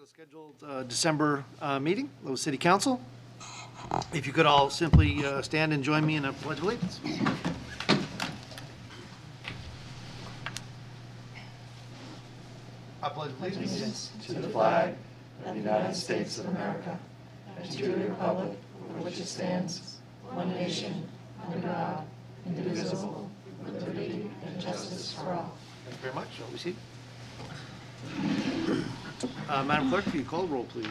the scheduled December meeting of the City Council. If you could all simply stand and join me in a pledge of allegiance. I pledge allegiance to the flag of the United States of America and to the republic for which it stands, one nation, under God, indivisible, with liberty and justice for all. Thank you very much. Shall we see? Madam Clerk, can you call the roll, please?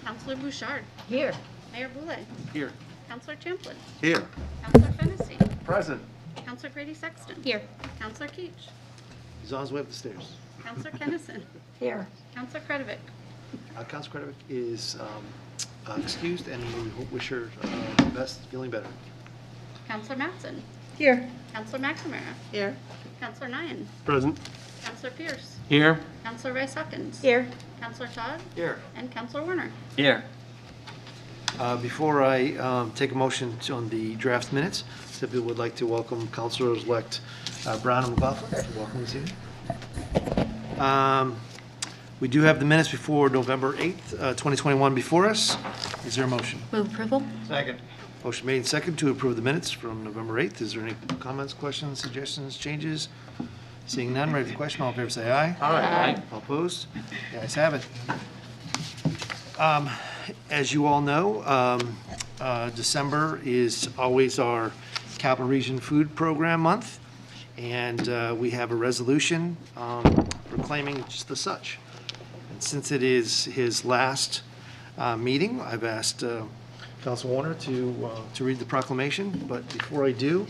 Councillor Bouchard. Here. Mayor Boulay. Here. Councillor Champlin. Here. Councillor Fennessy. Present. Councillor Grady Sexton. Here. Councillor Keach. He's on his way up the stairs. Councillor Kennison. Here. Councillor Kretovic. Councilor Kretovic is excused, and we wish her the best, feeling better. Councillor Mattson. Here. Councillor McNamara. Here. Councillor Nyan. Present. Councillor Pierce. Here. Councillor Rice Huckins. Here. Councillor Todd. Here. And Councillor Warner. Here. Before I take a motion on the draft minutes, simply would like to welcome Councilors-elect Brown and McLaughlin. Welcome this evening. We do have the minutes before November 8th, 2021 before us. Is there a motion? Move approval. Second. Motion made and second to approve the minutes from November 8th. Is there any comments, questions, suggestions, changes? Seeing none, ready for the question. All in favor say aye. Aye. All opposed? The ayes have it. As you all know, December is always our Capital Region Food Program month, and we have a resolution proclaiming just the such. And since it is his last meeting, I've asked Council Warner to read the proclamation. But before I do,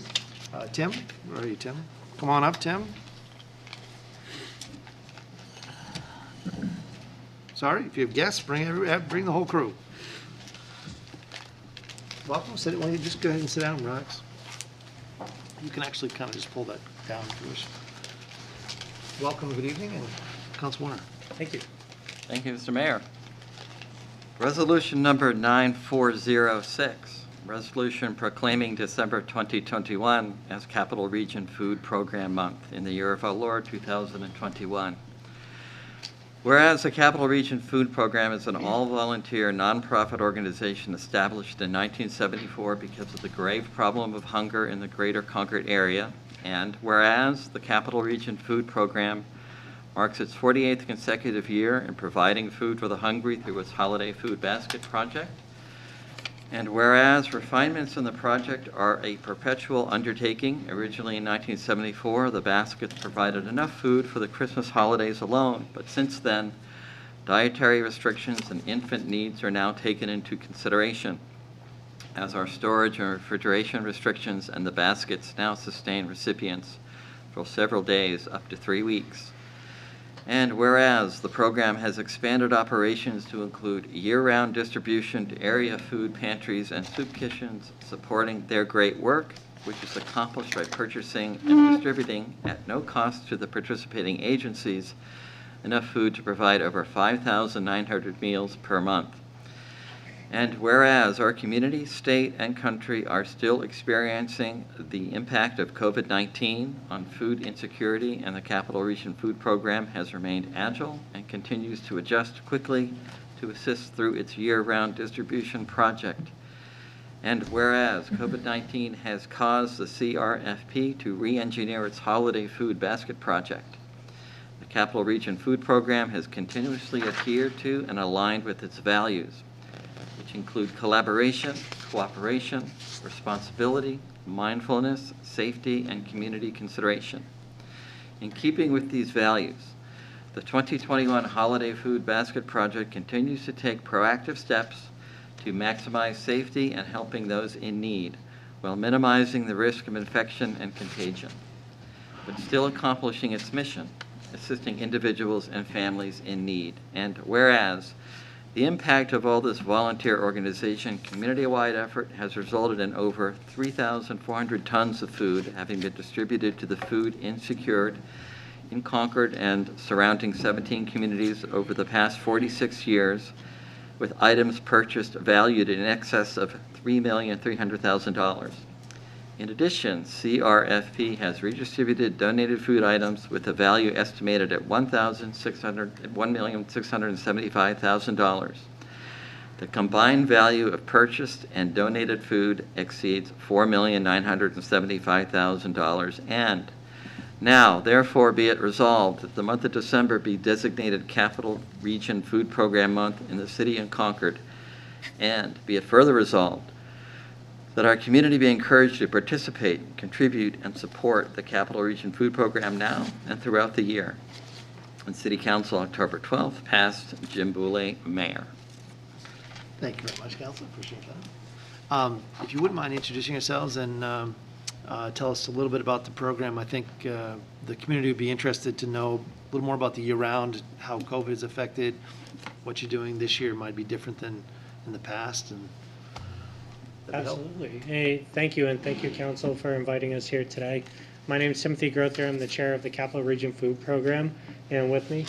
Tim, where are you, Tim? Come on up, Tim. Sorry, if you have guests, bring the whole crew. Welcome. Why don't you just go ahead and sit down and relax. You can actually kind of just pull that down if you wish. Welcome, good evening, and Council Warner. Thank you. Thank you, Mr. Mayor. Resolution number 9406, resolution proclaiming December 2021 as Capital Region Food Program Month in the year of our Lord 2021. Whereas the Capital Region Food Program is an all-volunteer, nonprofit organization established in 1974 because of the grave problem of hunger in the greater Concord area, and whereas the Capital Region Food Program marks its 48th consecutive year in providing food for the hungry through its Holiday Food Basket project, and whereas refinements in the project are a perpetual undertaking, originally in 1974, the baskets provided enough food for the Christmas holidays alone, but since then, dietary restrictions and infant needs are now taken into consideration, as our storage and refrigeration restrictions and the baskets now sustain recipients for several days, up to 3 weeks. And whereas the program has expanded operations to include year-round distribution to area food pantries and soup kitchens, supporting their great work, which is accomplished by purchasing and distributing at no cost to the participating agencies enough food to provide over 5,900 meals per month. And whereas our community, state, and country are still experiencing the impact of COVID-19 on food insecurity, and the Capital Region Food Program has remained agile and continues to adjust quickly to assist through its year-round distribution project. And whereas COVID-19 has caused the CRFP to re-engineer its Holiday Food Basket project, the Capital Region Food Program has continuously adhered to and aligned with its values, which include collaboration, cooperation, responsibility, mindfulness, safety, and community consideration. In keeping with these values, the 2021 Holiday Food Basket Project continues to take proactive steps to maximize safety and helping those in need, while minimizing the risk of infection and contagion, but still accomplishing its mission, assisting individuals and families in need. And whereas the impact of all this volunteer organization, community-wide effort has resulted in over 3,400 tons of food having been distributed to the food insecure in Concord and surrounding 17 communities over the past 46 years, with items purchased valued in excess of $3,300,000. In addition, CRFP has redistributed donated food items with a value estimated at $1,675,000. The combined value of purchased and donated food exceeds $4,975,000. And now, therefore, be it resolved that the month of December be designated Capital Region Food Program Month in the city of Concord. And be it further resolved that our community be encouraged to participate, contribute, and support the Capital Region Food Program now and throughout the year. And City Council, October 12th, passed. Jim Boulay, Mayor. Thank you very much, Council. Appreciate that. If you wouldn't mind introducing yourselves and tell us a little bit about the program. I think the community would be interested to know a little more about the year-round, how COVID has affected, what you're doing this year might be different than in the past. And that'd be helpful. Absolutely. Hey, thank you, and thank you, Council, for inviting us here today. My name is Timothy Grother. I'm the chair of the Capital Region Food Program, and with me,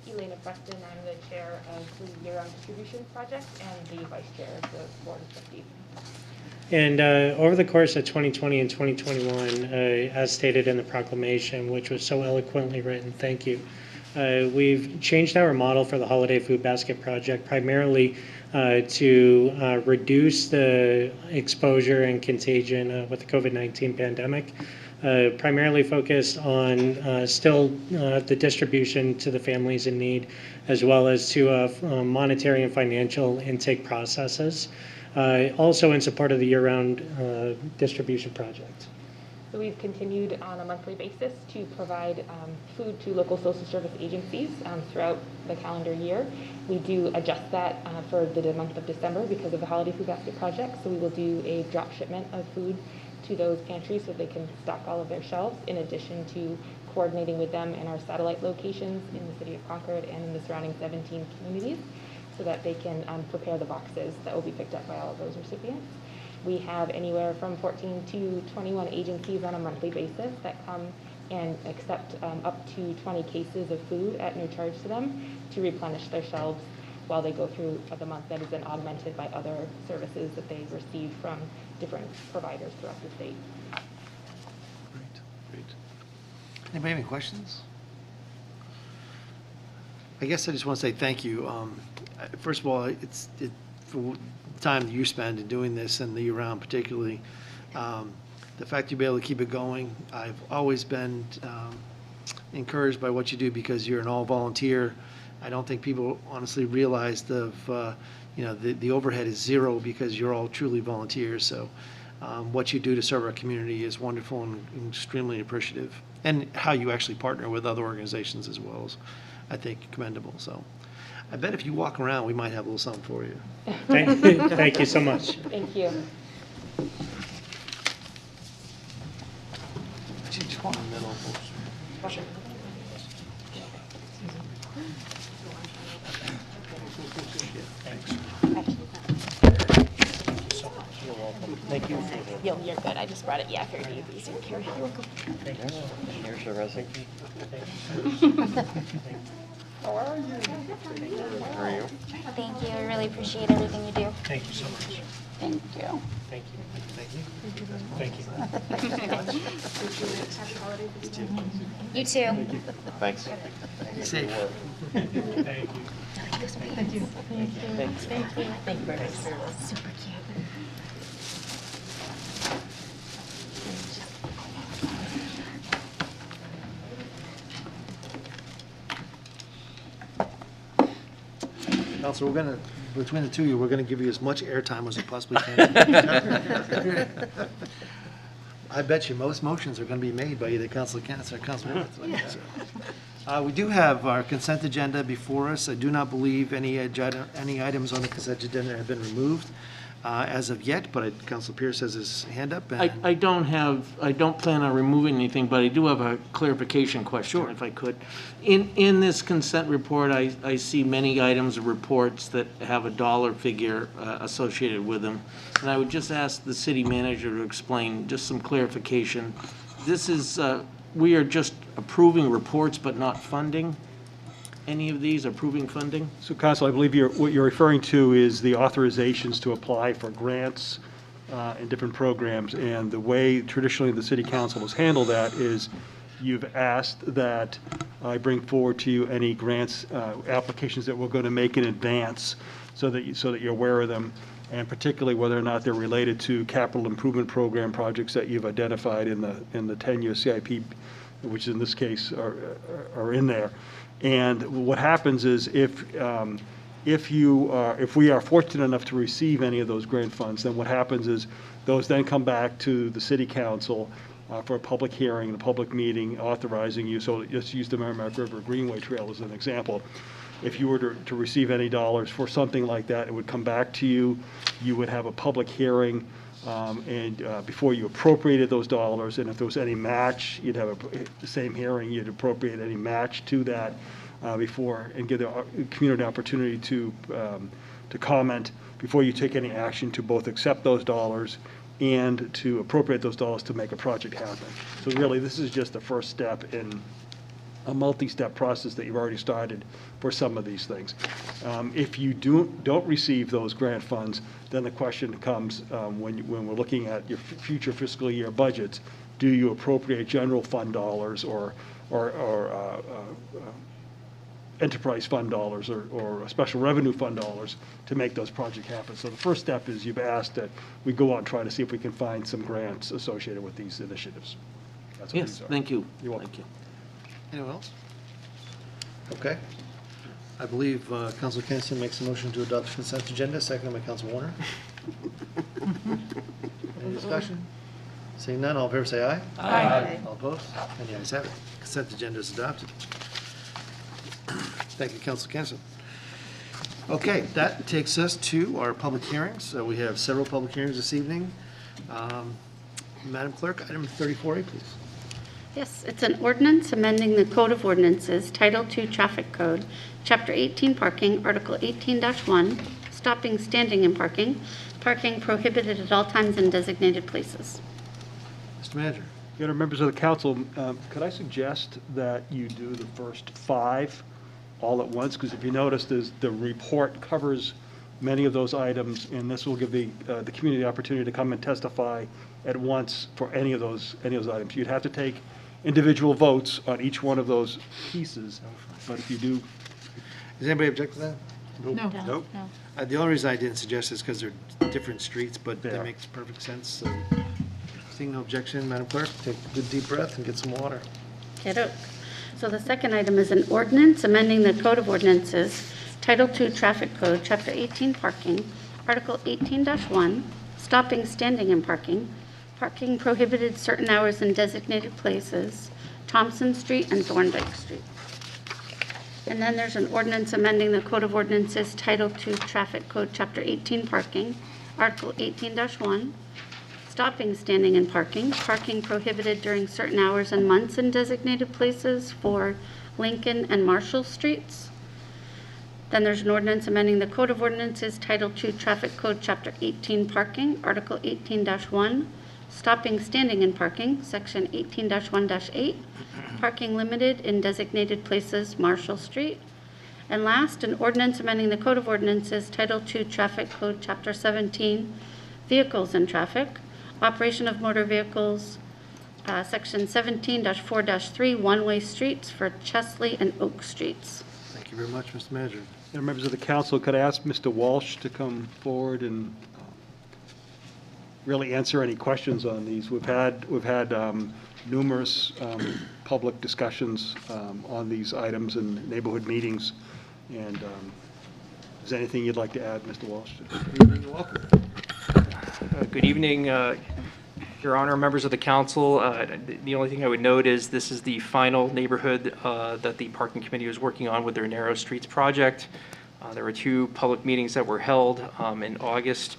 Elena Preston, I'm the chair of the Year-Round Distribution Project and the vice chair of the Board of Trustees. and over the course of 2020 and 2021, as stated in the proclamation, which was so eloquently written, thank you, we've changed our model for the Holiday Food Basket Project primarily to reduce the exposure and contagion with the COVID-19 pandemic. Primarily focused on still the distribution to the families in need, as well as to monetary and financial intake processes, also in support of the year-round distribution project. So we've continued on a monthly basis to provide food to local social service agencies throughout the calendar year. We do adjust that for the month of December because of the Holiday Food Basket Project. So we will do a drop shipment of food to those pantries so they can stock all of their shelves, in addition to coordinating with them in our satellite locations in the city of Concord and in the surrounding 17 communities so that they can prepare the boxes that will be picked up by all of those recipients. We have anywhere from 14 to 21 agencies on a monthly basis that come and accept up to 20 cases of food at no charge to them to replenish their shelves while they go through the month. That is then augmented by other services that they receive from different providers throughout the state. Great, great. Anybody have any questions? I guess I just want to say thank you. First of all, for the time that you spend in doing this and the year-round particularly, the fact you'll be able to keep it going. I've always been encouraged by what you do because you're an all-volunteer. I don't think people honestly realize the overhead is zero because you're all truly volunteers. So what you do to serve our community is wonderful and extremely appreciative. And how you actually partner with other organizations as well is, I think, commendable. So I bet if you walk around, we might have a little something for you. Thank you so much. Thank you. Just go in the middle. Thank you. You're good. I just brought it. Yeah, I figured you'd be easier to carry. You're welcome. Here's your resume. How are you? How are you? Thank you. I really appreciate everything you do. Thank you so much. Thank you. Thank you. Thank you. Thank you. You too. Thanks. Be safe. Thank you. Thank you. Thank you very much. Super cute. Council, between the two of you, we're gonna give you as much airtime as we possibly can. I bet you most motions are gonna be made by either Councilor Kentz or Councilor Whitson. We do have our consent agenda before us. I do not believe any items on the consent agenda have been removed as of yet, but Councilor Pierce has his hand up. And I don't plan on removing anything, but I do have a clarification question, Sure. if I could. In this consent report, I see many items of reports that have a dollar figure associated with them. And I would just ask the city manager to explain just some clarification. This is, we are just approving reports but not funding any of these, approving funding? So, Council, I believe what you're referring to is the authorizations to apply for grants in different programs. And the way traditionally the city council has handled that is you've asked that I bring forward to you any grants, applications that we're going to make in advance so that you're aware of them, and particularly whether or not they're related to capital improvement program projects that you've identified in the 10-year CIP, which in this case are in there. And what happens is if we are fortunate enough to receive any of those grant funds, then what happens is those then come back to the city council for a public hearing, a public meeting authorizing you. So just use the Merrimack River Greenway Trail as an example. If you were to receive any dollars for something like that, it would come back to you. You would have a public hearing, and before you appropriated those dollars, and if there was any match, you'd have the same hearing. You'd appropriate any match to that before, and give the community an opportunity to comment before you take any action to both accept those dollars and to appropriate those dollars to make a project happen. So really, this is just the first step in a multi-step process that you've already started for some of these things. If you don't receive those grant funds, then the question comes when we're looking at your future fiscal year budgets, do you appropriate general fund dollars or enterprise fund dollars or special revenue fund dollars to make those projects happen? So the first step is you've asked that we go out and try to see if we can find some grants associated with these initiatives. That's what Yes, these are. thank you. You're welcome. Thank you. Anyone else? Okay. I believe Council Kinnison makes a motion to adopt the consent agenda, seconded by Council Warner. Any discussion? Seeing none, all in favor say aye. Aye. All opposed? And the ayes have it. Consent agenda is adopted. Thank you, Council Kinnison. Okay, that takes us to our public hearings. So we have several public hearings this evening. Madam Clerk, item 34A, please. Yes, it's an ordinance amending the Code of Ordinances, Title II Traffic Code, Chapter 18 Parking, Article 18-1, stopping, standing, and parking, parking prohibited at all times in designated places. Mr. Manager. The other members of the council, could I suggest that you do the first 5 all at once? Because if you notice, the report covers many of those items, and this will give the community the opportunity to come and testify at once for any of those items. You'd have to take individual votes on each one of those pieces, but if you do. Does anybody object to that? No. Nope. No. The only reason I didn't suggest is because they're different streets, but They that are. makes perfect sense. So, seeing no objection, Madam Clerk, take a good deep breath and get some water. Kiddo. So the second item is an ordinance amending the Code of Ordinances, Title II Traffic Code, Chapter 18 Parking, Article 18-1, stopping, standing, and parking, parking prohibited certain hours in designated places, Thompson Street and Thorndike Street. And then there's an ordinance amending the Code of Ordinances, Title II Traffic Code, Chapter 18 Parking, Article 18-1, stopping, standing, and parking, parking prohibited during certain hours and months in designated places for Lincoln and Marshall Streets. Then there's an ordinance amending the Code of Ordinances, Title II Traffic Code, Chapter 18 Parking, Article 18-1, stopping, standing, and parking, Section 18-1-8, parking limited in designated places, Marshall Street. And last, an ordinance amending the Code of Ordinances, Title II Traffic Code, Chapter 17, Vehicles and Traffic, operation of motor vehicles, Section 17-4-3, one-way streets for Chesley and Oak Streets. Thank you very much, Mr. Manager. And members of the council, could I ask Mr. Walsh to come forward and really answer any questions on these? We've had numerous public discussions on these items in neighborhood meetings, and is there anything you'd like to add, Mr. Walsh? You're welcome. Good evening, Your Honor, members of the council. The only thing I would note is this is the final neighborhood that the parking committee was working on with their narrow streets project. There were 2 public meetings that were held in August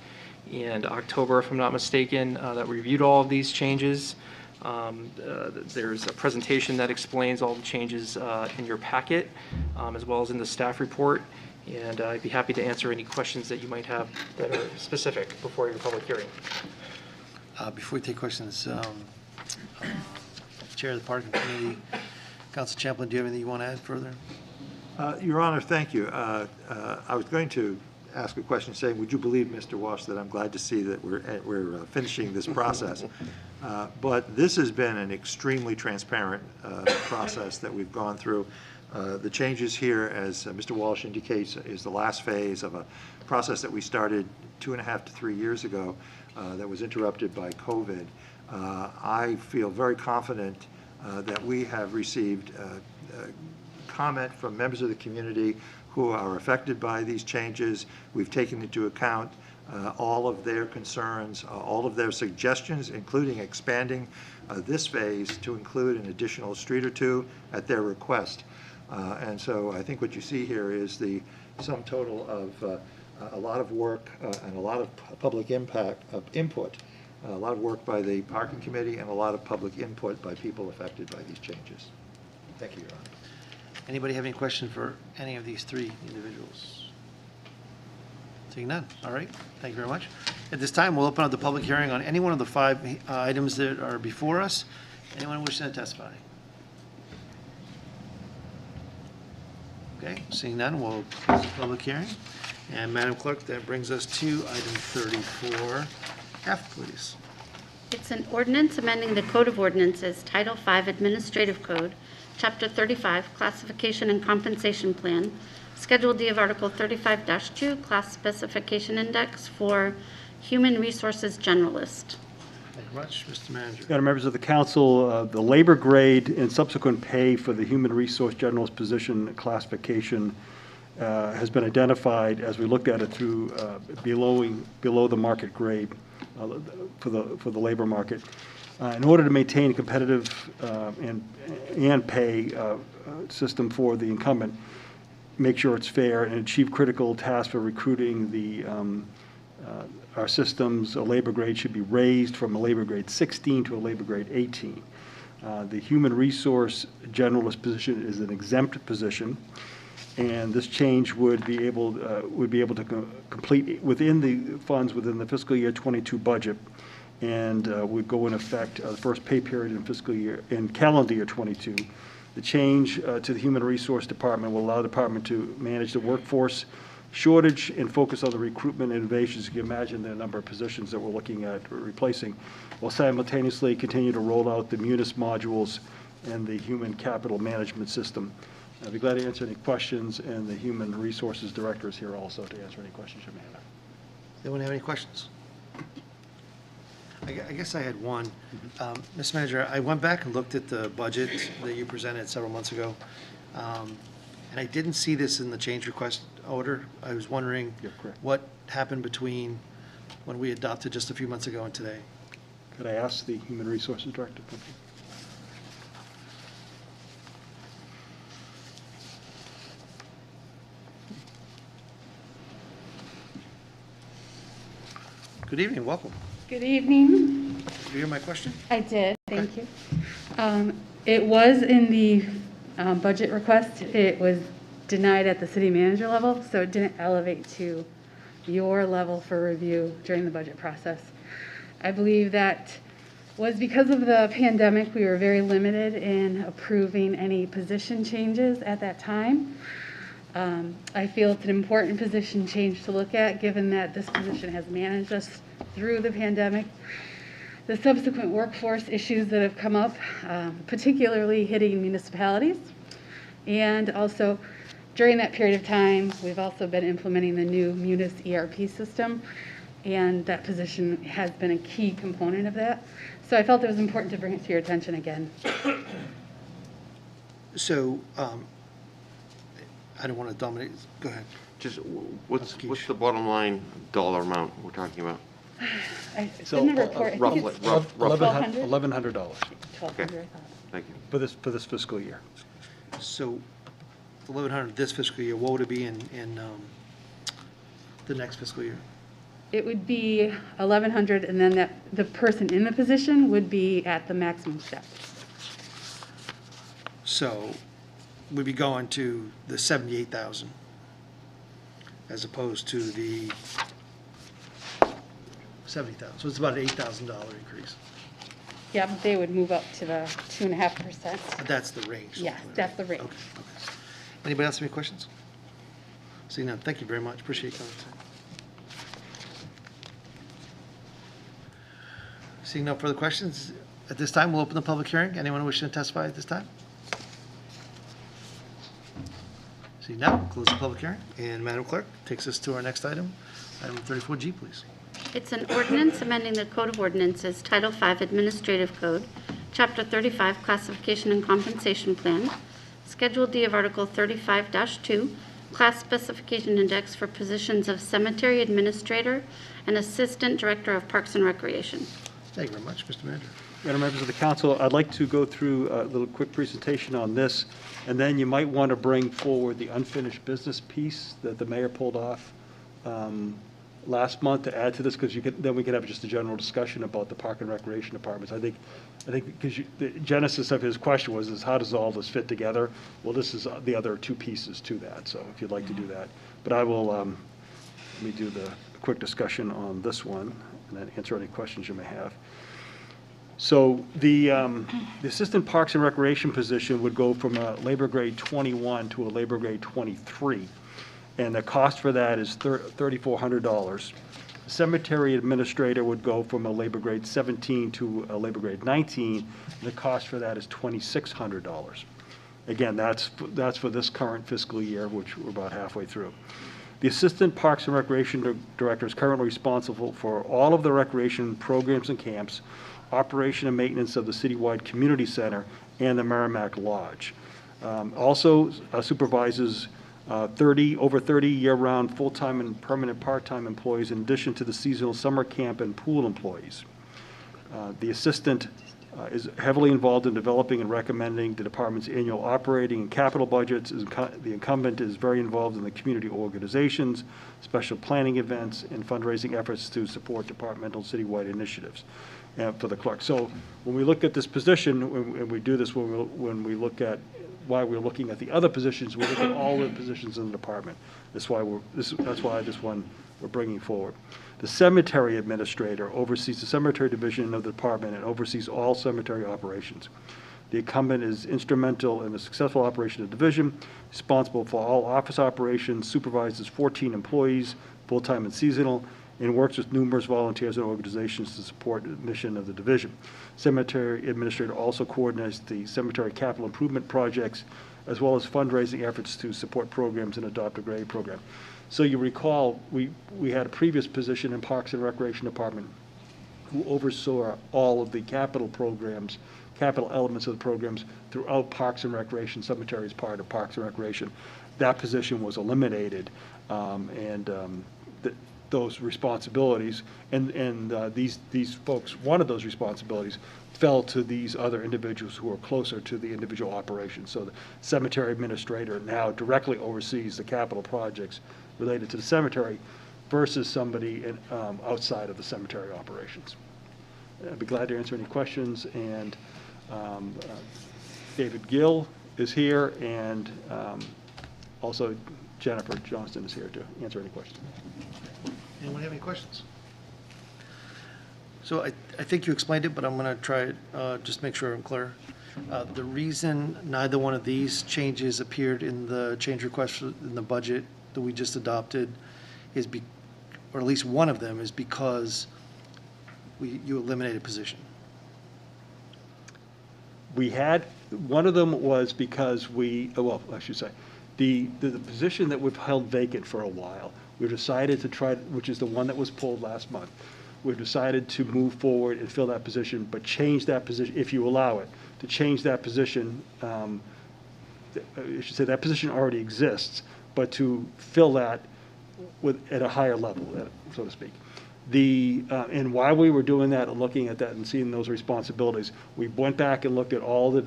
and October, if I'm not mistaken, that reviewed all of these changes. There's a presentation that explains all the changes in your packet, as well as in the staff report. And I'd be happy to answer any questions that you might have that are specific before your public hearing. Before we take questions, Chair of the Parking Committee, Council Champlin, do you have anything you want to add further? Your Honor, thank you. I was going to ask a question saying, would you believe, Mr. Walsh, that I'm glad to see that we're finishing this process. But this has been an extremely transparent process that we've gone through. The changes here, as Mr. Walsh indicates, is the last phase of a process that we started 2.5 to 3 years ago that was interrupted by COVID. I feel very confident that we have received comment from members of the community who are affected by these changes. We've taken into account all of their concerns, all of their suggestions, including expanding this phase to include an additional street or two at their request. And so I think what you see here is the sum total of a lot of work and a lot of public input, a lot of work by the parking committee and a lot of public input by people affected by these changes. Thank you, Your Honor. Anybody have any question for any of these three individuals? Seeing none. All right. Thank you very much. At this time, we'll open up the public hearing on any one of the 5 items that are before us. Anyone wishing to testify? Okay. Seeing none, we'll close the public hearing. And Madam Clerk, that brings us to item 34F, please. It's an ordinance amending the Code of Ordinances, Title V Administrative Code, Chapter 35, Classification and Compensation Plan, Schedule D of Article 35-2, Class Specification Index for Human Resources Generalist. Thank you much. Mr. Manager. Madam members of the council, the labor grade and subsequent pay for the human resource generalist position classification has been identified as we looked at it through below the market grade for the labor market. In order to maintain a competitive and pay system for the incumbent, make sure it's fair, and achieve critical tasks for recruiting our systems, a labor grade should be raised from a labor grade 16 to a labor grade 18. The human resource generalist position is an exempt position, and this change would be able to complete within the funds within the fiscal year 22 budget, and would go in effect the first pay period in calendar year 22. The change to the Human Resource Department will allow the department to manage the workforce shortage and focus on the recruitment and innovations. You can imagine the number of positions that we're looking at replacing, while simultaneously continue to roll out the Munis modules and the Human Capital Management System. I'd be glad to answer any questions, and the Human Resources Director is here also to answer any questions you may have. Anyone have any questions? I guess I had one. Mr. Manager, I went back and looked at the budget that you presented several months ago, and I didn't see this in the change request order. I was wondering what happened between when we adopted just a few months ago and today. Could I ask the Human Resources Director? Good evening, welcome. Good evening. Did you hear my question? I did, thank you. It was in the budget request. It was denied at the city manager level, so it didn't elevate to your level for review during the budget process. I believe that was because of the pandemic. We were very limited in approving any position changes at that time. I feel it's an important position change to look at, given that this position has managed us through the pandemic. The subsequent workforce issues that have come up, particularly hitting municipalities. And also, during that period of time, we've also been implementing the new Munis ERP system, and that position has been a key component of that. So I felt it was important to bring it to your attention again. So, I don't want to dominate. Go ahead. Just what's the bottom line dollar amount we're talking about? It's in the report. Roughly, $1,100. $1,200, Okay. I thought. Thank you. For this fiscal year. So, 1,100 this fiscal year, what would it be in the next fiscal year? It would be 1,100, and then the person in the position would be at the maximum step. So, we'd be going to the 78,000 as opposed to the 70,000. So it's about an $8,000 increase. Yeah, but they would move up to the 2.5%. But that's the range. Yes, that's the range. Okay. Anybody else have any questions? Seeing none, thank you very much. Appreciate your comment. Seeing no further questions, at this time, we'll open the public hearing. Anyone wishing to testify at this time? Seeing none, close the public hearing. And Madam Clerk takes us to our next item, item 34G, please. It's an ordinance amending the Code of Ordinances, Title V Administrative Code, Chapter 35 Classification and Compensation Plan, Schedule D of Article 35-2, Class Specification Index for positions of Cemetery Administrator and Assistant Director of Parks and Recreation. Thank you very much, Mr. Manager. Madam members of the council, I'd like to go through a little quick presentation on this, and then you might want to bring forward the unfinished business piece that the mayor pulled off last month to add to this, because then we can have just a general discussion about the Park and Recreation Departments. I think because the genesis of his question was how does all this fit together? Well, this is the other two pieces to that, so if you'd like to do that. But I will, let me do the quick discussion on this one, and then answer any questions you may have. So the Assistant Parks and Recreation position would go from a labor grade 21 to a labor grade 23. And the cost for that is $3,400. The Cemetery Administrator would go from a labor grade 17 to a labor grade 19. And the cost for that is $2,600. Again, that's for this current fiscal year, which we're about halfway through. The Assistant Parks and Recreation Director is currently responsible for all of the recreation programs and camps, operation and maintenance of the citywide community center, and the Merrimack Lodge. Also supervises over 30 year-round full-time and permanent part-time employees in addition to the seasonal summer camp and pool employees. The assistant is heavily involved in developing and recommending the department's annual operating and capital budgets. The incumbent is very involved in the community organizations, special planning events, and fundraising efforts to support departmental citywide initiatives for the clerk. So when we look at this position, and we do this when we look at why we're looking at the other positions, we look at all the positions in the department. That's why this one we're bringing forward. The Cemetery Administrator oversees the cemetery division of the department and oversees all cemetery operations. The incumbent is instrumental in the successful operation of the division, responsible for all office operations, supervises 14 employees, full-time and seasonal, and works with numerous volunteers and organizations to support the mission of the division. Cemetery Administrator also coordinates the cemetery capital improvement projects, as well as fundraising efforts to support programs and adopt a grade program. So you recall, we had a previous position in Parks and Recreation Department who oversaw all of the capital programs, capital elements of the programs throughout Parks and Recreation. Cemetery is part of Parks and Recreation. That position was eliminated, those responsibilities, and these folks, one of those responsibilities fell to these other individuals who are closer to the individual operations. So the Cemetery Administrator now directly oversees the capital projects related to the cemetery versus somebody outside of the cemetery operations. I'd be glad to answer any questions, and David Gill is here, and also Jennifer Johnston is here to answer any questions. Anyone have any questions? So I think you explained it, but I'm going to try it, just make sure I'm clear. The reason neither one of these changes appeared in the change request in the budget that we just adopted is, or at least one of them, is because you eliminated a position. We had, one of them was because I should say, the position that we've held vacant for a while, we've decided to try, which is the one that was pulled last month, we've decided to move forward and fill that position, but change that position, if you allow it, to change that position, I should say that position already exists, but to fill that at a higher level, so to speak. And while we were doing that and looking at that and seeing those responsibilities, we went back and looked at all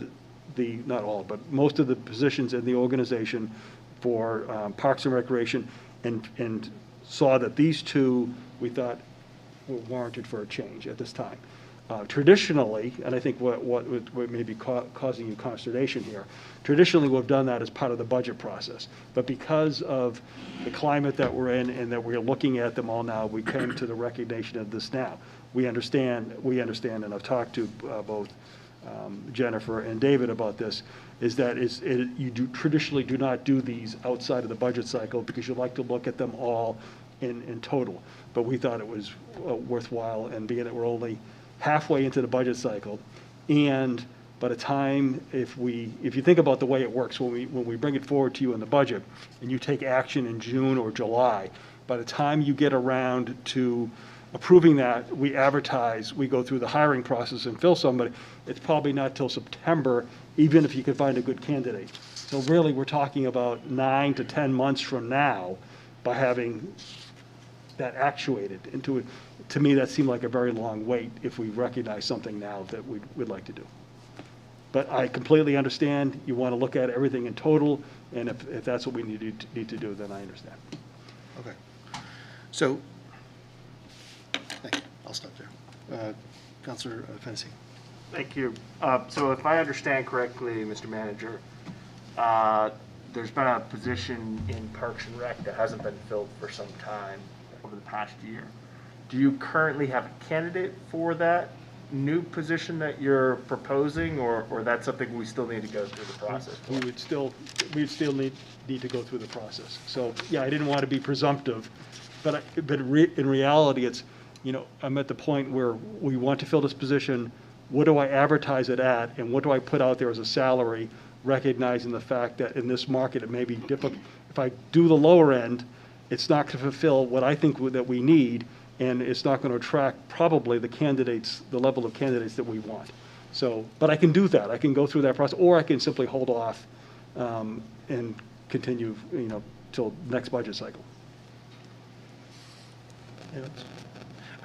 not all, but most of the positions in the organization for Parks and Recreation, and saw that these two we thought were warranted for a change at this time. Traditionally, and I think what may be causing you consternation here, traditionally we've done that as part of the budget process. But because of the climate that we're in and that we're looking at them all now, we came to the recognition of this now. We understand, and I've talked to both Jennifer and David about this, is that you traditionally do not do these outside of the budget cycle because you like to look at them all in total. But we thought it was worthwhile, and being that we're only halfway into the budget cycle, and by the time, if you think about the way it works, when we bring it forward to you in the budget, and you take action in June or July, by the time you get around to approving that, we advertise, we go through the hiring process and fill somebody, it's probably not till September, even if you can find a good candidate. So really, we're talking about 9 to 10 months from now by having that actuated into it. To me, that seemed like a very long wait if we recognize something now that we'd like to do. But I completely understand, you want to look at everything in total, and if that's what we need to do, then I understand. Okay. So, thank you. I'll stop there. Councilor Fennessy. Thank you. So if I understand correctly, Mr. Manager, there's been a position in Parks and Rec that hasn't been filled for some time over the past year. Do you currently have a candidate for that new position that you're proposing, or that's something we still need to go through the process for? We'd still need to go through the process. So, yeah, I didn't want to be presumptive, but in reality, it's, I'm at the point where we want to fill this position. What do I advertise it at, and what do I put out there as a salary, recognizing the fact that in this market, it may be difficult. If I do the lower end, it's not going to fulfill what I think that we need, and it's not going to attract probably the candidates, the level of candidates that we want. So, but I can do that. I can go through that process, or I can simply hold off and continue, till next budget cycle.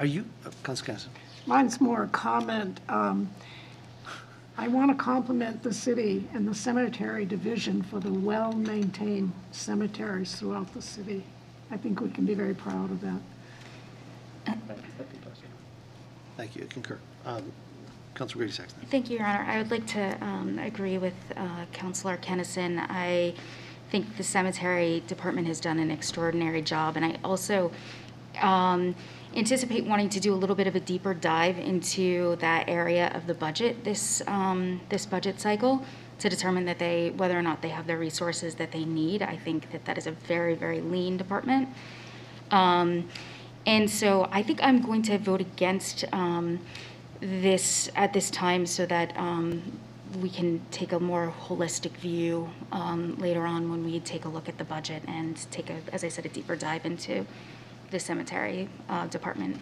Are you, Councilor Cassidy? Mine's more a comment. I want to compliment the city and the cemetery division for the well-maintained cemeteries throughout the city. I think we can be very proud of that. Thank you. I concur. Councilor Grady-Sexton. Thank you, Your Honor. I would like to agree with Councilor Kennison. I think the cemetery department has done an extraordinary job, and I also anticipate wanting to do a little bit of a deeper dive into that area of the budget this budget cycle to determine that whether or not they have the resources that they need. I think that is a very, very lean department. And so I think I'm going to vote against this at this time so that we can take a more holistic view later on when we take a look at the budget and take, as I said, a deeper dive into the cemetery department.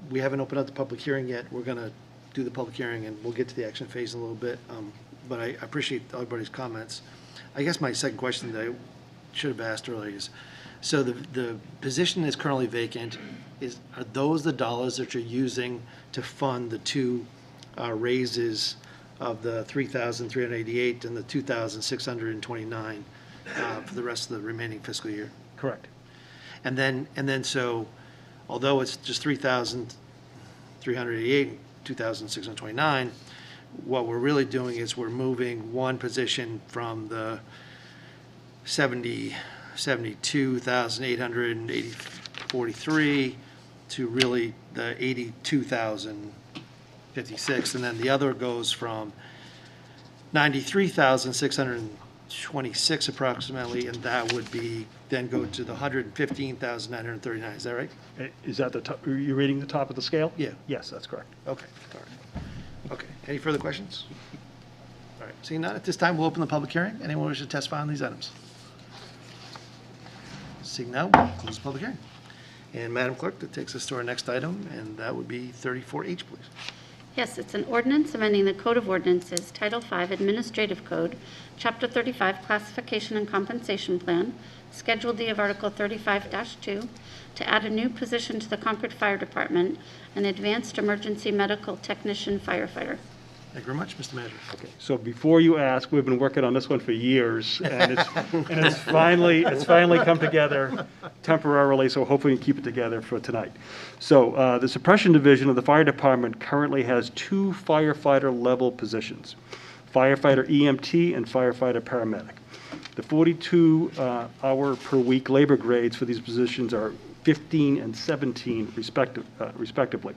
We haven't opened up the public hearing yet. We're going to do the public hearing, and we'll get to the action phase in a little bit. But I appreciate everybody's comments. I guess my second question that I should have asked earlier is, so the position that's currently vacant, are those the dollars that you're using to fund the two raises of the $3,388 and the $2,629 for the rest of the remaining fiscal year? Correct. And then so, although it's just $3,388, $2,629, what we're really doing is we're moving one position from the $72,843 to really the $82,056, and then the other goes from $93,626 approximately, and that would be then go to the $115,939. Is that right? Is that the top? Are you reading the top of the scale? Yeah. Yes, that's correct. Okay. All right. Okay. Any further questions? All right. Seeing none, at this time, we'll open the public hearing. Anyone wish to testify on these items? Seeing none, we'll close the public hearing. And Madam Clerk, that takes us to our next item, and that would be 34H, please. Yes, it's an ordinance amending the Code of Ordinances, Title V Administrative Code, Chapter 35 Classification and Compensation Plan, Schedule D of Article 35-2, to add a new position to the Concord Fire Department, an Advanced Emergency Medical Technician Firefighter. Thank you very much, Mr. Manager. Okay. So before you ask, we've been working on this one for years, and it's finally come together temporarily, so hopefully we can keep it together for tonight. So the Suppression Division of the Fire Department currently has 2 firefighter level positions, firefighter EMT and firefighter paramedic. The 42 hour per week labor grades for these positions are 15 and 17 respectively.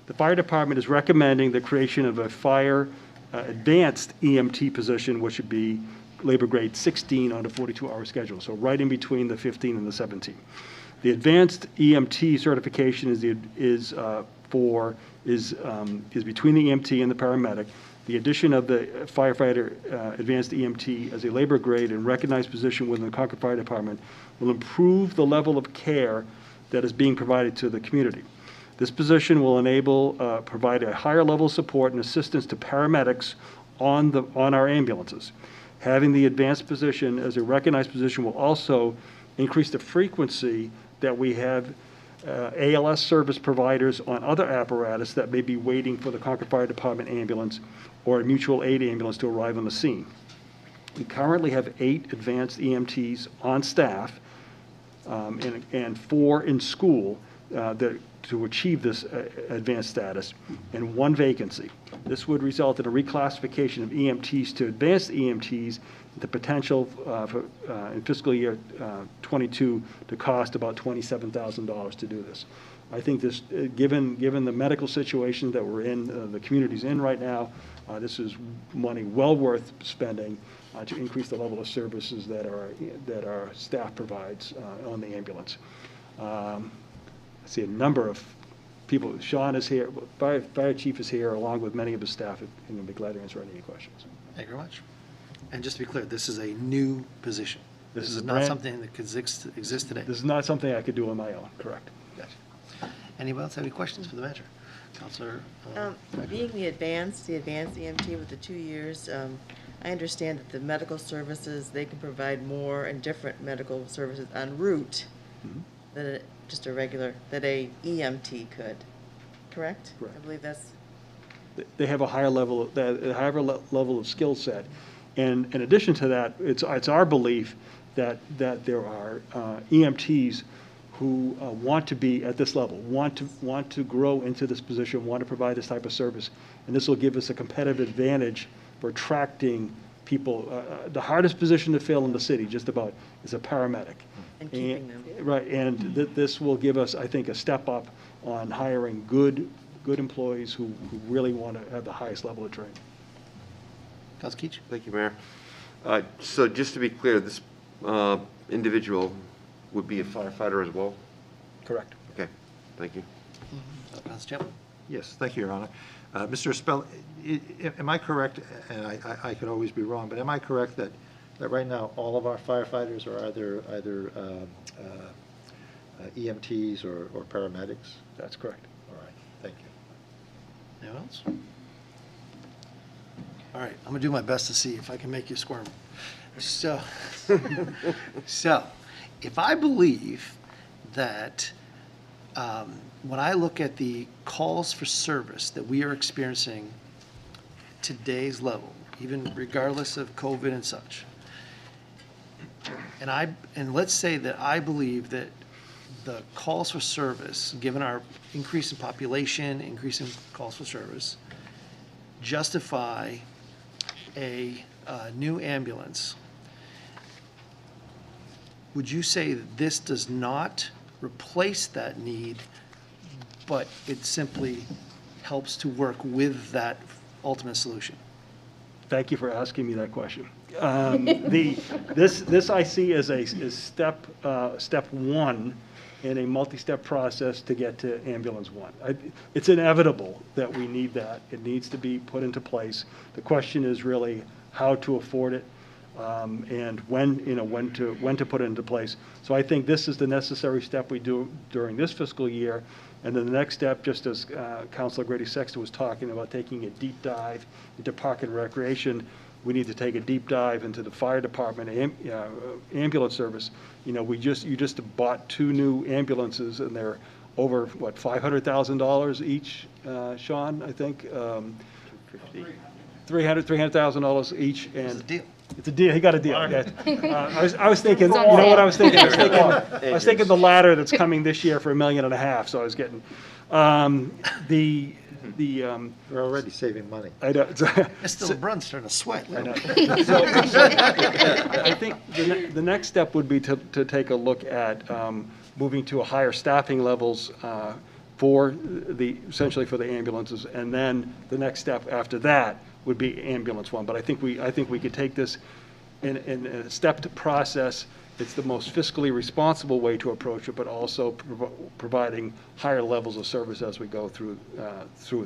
The fire department is recommending the creation of a fire advanced EMT position, which would be labor grade 16 on a 42-hour schedule, so right in between the 15 and the 17. The advanced EMT certification is between the EMT and the paramedic. The addition of the firefighter advanced EMT as a labor grade and recognized position within the Concord Fire Department will improve the level of care that is being provided to the community. This position will provide a higher level of support and assistance to paramedics on our ambulances. Having the advanced position as a recognized position will also increase the frequency that we have ALS service providers on other apparatus that may be waiting for the Concord Fire Department ambulance or a mutual aid ambulance to arrive on the scene. We currently have 8 advanced EMTs on staff and 4 in school to achieve this advanced status, and 1 vacancy. This would result in a reclassification of EMTs to advanced EMTs, the potential for, in fiscal year 22 to cost about $27,000 to do this. I think this, given the medical situation that we're in, the community's in right now, this is money well worth spending to increase the level of services that our staff provides on the ambulance. I see a number of people. Sean is here, fire chief is here, along with many of his staff, and we'll be glad to answer any questions. Thank you very much. And just to be clear, this is a new position. This is not something that exists today. This is not something I could do on my own, correct. Gotcha. Anybody else have any questions for the manager? Counselor? Being the advanced EMT with the 2 years, I understand that the medical services, they can provide more and different medical services en route than just a regular, that a EMT could, correct? Correct. I believe that's... They have a higher level of skill set. And in addition to that, it's our belief that there are EMTs who want to be at this level, want to grow into this position, want to provide this type of service, and this will give us a competitive advantage for attracting people. The hardest position to fill in the city, just about, is a paramedic. And keeping them. Right, and this will give us, I think, a step up on hiring good employees who really want to have the highest level of training. Councilor Keach? Thank you, Mayor. So just to be clear, this individual would be a firefighter as well? Correct. Okay, thank you. Councilor Champlin? Yes, thank you, Your Honor. Mr. Spell, am I correct, and I could always be wrong, but am I correct that right now all of our firefighters are either EMTs or paramedics? That's correct. All right, thank you. Anyone else? All right, I'm gonna do my best to see if I can make you squirm. So, if I believe that when I look at the calls for service that we are experiencing today's level, even regardless of COVID and such, and let's say that I believe that the calls for service, given our increase in population, increase in calls for service, justify a new ambulance, would you say that this does not replace that need, but it simply helps to work with that ultimate solution? Thank you for asking me that question. This I see as step one in a multi-step process to get to ambulance 1. It's inevitable that we need that. It needs to be put into place. The question is really how to afford it, and when to put it into place. So I think this is the necessary step we do during this fiscal year. And then the next step, just as Councilor Grady Sexton was talking about, taking a deep dive into park and recreation, we need to take a deep dive into the fire department ambulance service. You just bought 2 new ambulances, and they're over, what, $500,000 each, Sean, I think? $300,000 each. And It's a deal. It's a deal. He got a deal. Yeah. I was thinking, you know what I was thinking? I was thinking the ladder that's coming this year for $1.5 million. So I was getting We're already saving money. I know. Mr. LeBrun's starting to sweat. I know. I think the next step would be to take a look at moving to a higher staffing levels essentially for the ambulances, and then the next step after that would be ambulance 1. But I think we could take this in a stepped process. It's the most fiscally responsible way to approach it, but also providing higher levels of service as we go through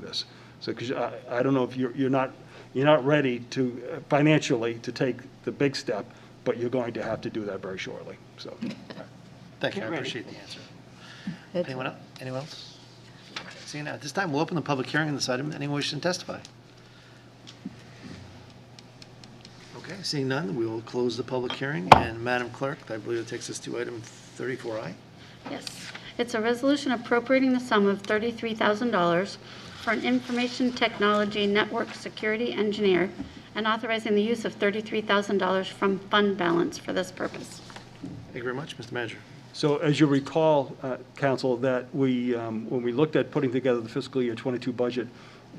this. So, because I don't know if you're not ready to financially to take the big step, but you're going to have to do that very shortly. So, Thank you, I appreciate the answer. Anyone else? Anyone else? Seeing none, at this time, we'll open the public hearing on this item. Anyone wishing to testify? Okay, seeing none, we will close the public hearing. And Madam Clerk, I believe it takes us to item 34I. Yes. It's a resolution appropriating the sum of $33,000 for an information technology network security engineer and authorizing the use of $33,000 from fund balance for this purpose. Thank you very much, Mr. Manager. So as you recall, Council, that we, when we looked at putting together the fiscal year 22 budget,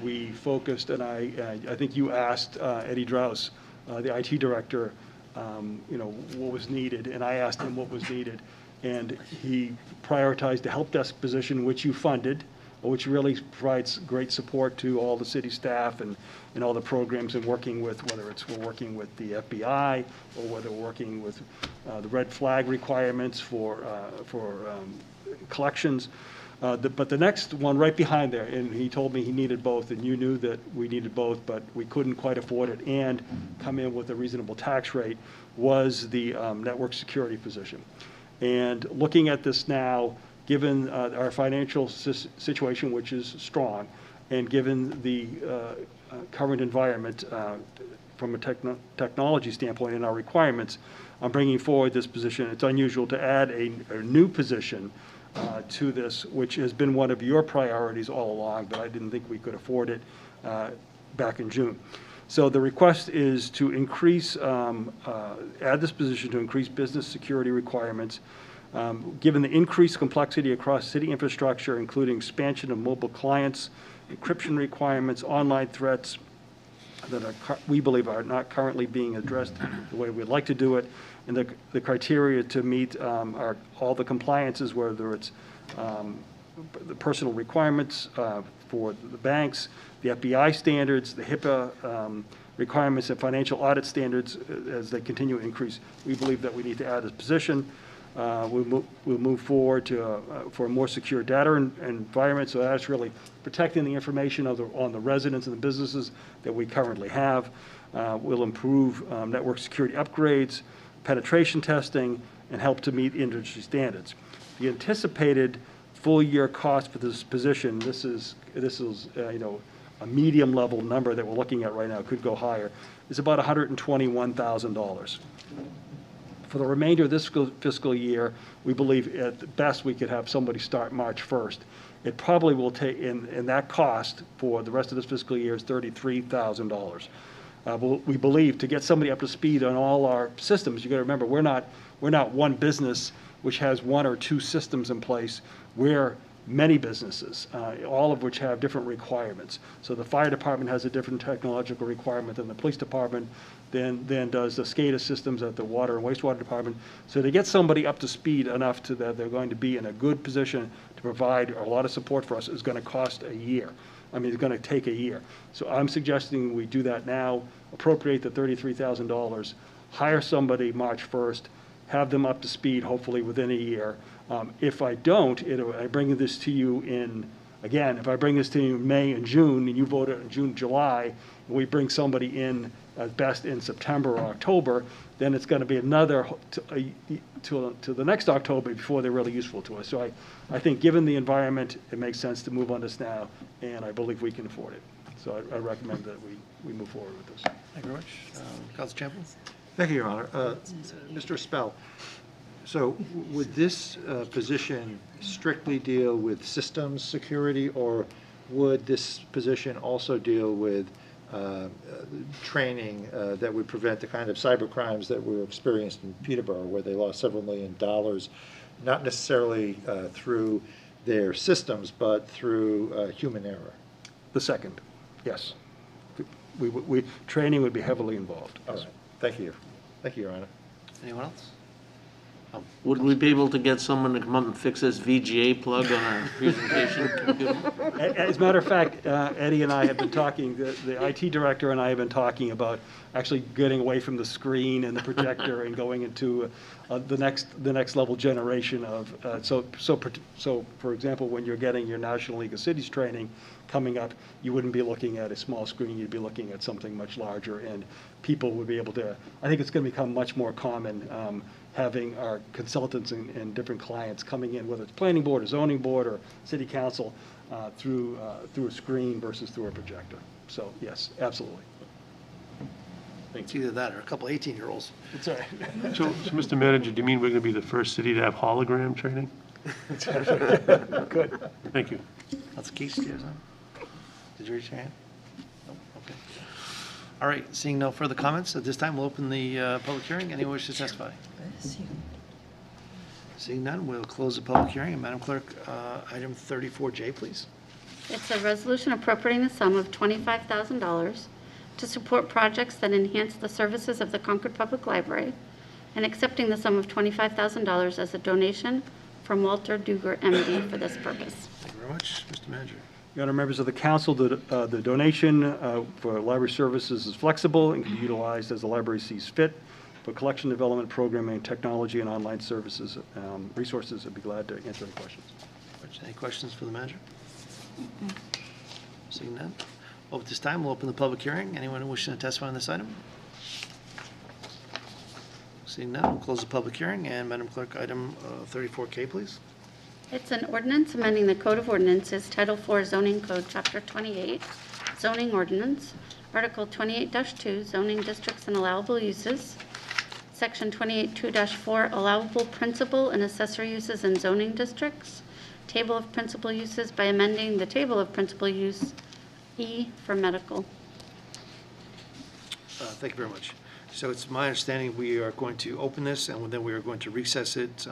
we focused, and I think you asked Eddie Draus, the IT director, what was needed, and I asked him what was needed. And he prioritized the help desk position, which you funded, which really provides great support to all the city staff and all the programs and working with, whether it's we're working with the FBI or whether we're working with the red flag requirements for collections. But the next one right behind there, and he told me he needed both, and you knew that we needed both, but we couldn't quite afford it and come in with a reasonable tax rate, was the network security position. And looking at this now, given our financial situation, which is strong, and given the current environment from a technology standpoint and our requirements, I'm bringing forward this position. It's unusual to add a new position to this, which has been one of your priorities all along, but I didn't think we could afford it back in June. So the request is to increase, add this position to increase business security requirements. Given the increased complexity across city infrastructure, including expansion of mobile clients, encryption requirements, online threats that we believe are not currently being addressed the way we'd like to do it, and the criteria to meet all the compliances, whether it's the personal requirements for the banks, the FBI standards, the HIPAA requirements, and financial audit standards as they continue to increase. We believe that we need to add this position. We'll move forward for a more secure data environment, so that's really protecting the information on the residents and the businesses that we currently have. We'll improve network security upgrades, penetration testing, and help to meet industry standards. The anticipated full-year cost for this position, this is a medium-level number that we're looking at right now, could go higher, is about $121,000. For the remainder of this fiscal year, we believe at the best we could have somebody start March 1st. It probably will take, and that cost for the rest of this fiscal year is $33,000. We believe to get somebody up to speed on all our systems, you got to remember, we're not one business which has one or two systems in place. We're many businesses, all of which have different requirements. So the fire department has a different technological requirement than the police department, than does the SCADA systems at the water and wastewater department. So to get somebody up to speed enough to that they're going to be in a good position to provide a lot of support for us is going to cost a year. I mean, it's going to take a year. So I'm suggesting we do that now, appropriate the $33,000, hire somebody March 1st, have them up to speed, hopefully within a year. If I don't, I bring this to you in, again, if I bring this to you in May and June, and you vote it in June, July, and we bring somebody in at best in September or October, then it's going to be another to the next October before they're really useful to us. So I think given the environment, it makes sense to move on this now, and I believe we can afford it. So I recommend that we move forward with this. Thank you very much. Council Chamberlain? Thank you, Your Honor. Mr. Spell, so would this position strictly deal with systems security, or would this position also deal with training that would prevent the kind of cyber crimes that were experienced in Peterborough, where they lost several $1 million, not necessarily through their systems, but through human error? The second, yes. Training would be heavily involved. All right. Thank you. Thank you, Your Honor. Anyone else? Would we be able to get someone to come up and fix this VGA plug on our presentation? As a matter of fact, Eddie and I have been talking, the IT director and I have been talking about actually getting away from the screen and the projector and going into the next level generation of, so for example, when you're getting your National League of Cities training coming up, you wouldn't be looking at a small screen, you'd be looking at something much larger, and people would be able to, I think it's going to become much more common having our consultants and different clients coming in, whether it's planning board or zoning board or city council, through a screen versus through a projector. So yes, absolutely. It's either that or a couple 18-year-olds. That's all right. So, Mr. Manager, do you mean we're going to be the first city to have hologram training? Good. Thank you. That's Keith's, yes, huh? Did you raise your hand? No? Okay. All right, seeing no further comments, at this time, we'll open the public hearing. Anyone wish to testify? Seeing none, we'll close the public hearing. And Madam Clerk, item 34J, please. It's a resolution appropriating the sum of $25,000 to support projects that enhance the services of the Concord Public Library and accepting the sum of $25,000 as a donation from Walter Duger, MD, for this purpose. Thank you very much. Mr. Manager. Your Honor, members of the council, the donation for library services is flexible and can be utilized as the library sees fit for collection development, programming, technology, and online services resources. I'd be glad to answer any questions. Any questions for the manager? Seeing none. Well, at this time, we'll open the public hearing. Anyone wishing to testify on this item? Seeing none, we'll close the public hearing. And Madam Clerk, item 34K, please. It's an ordinance amending the Code of Ordinances, Title IV Zoning Code, Chapter 28, Zoning Ordinance, Article 28-2, Zoning Districts and Allowable Uses, Section 28.2-4, Allowable Principal and Accessory Uses in Zoning Districts, Table of Principal Uses by amending the Table of Principal Use E for medical. Thank you very much. So it's my understanding we are going to open this, and then we are going to recess it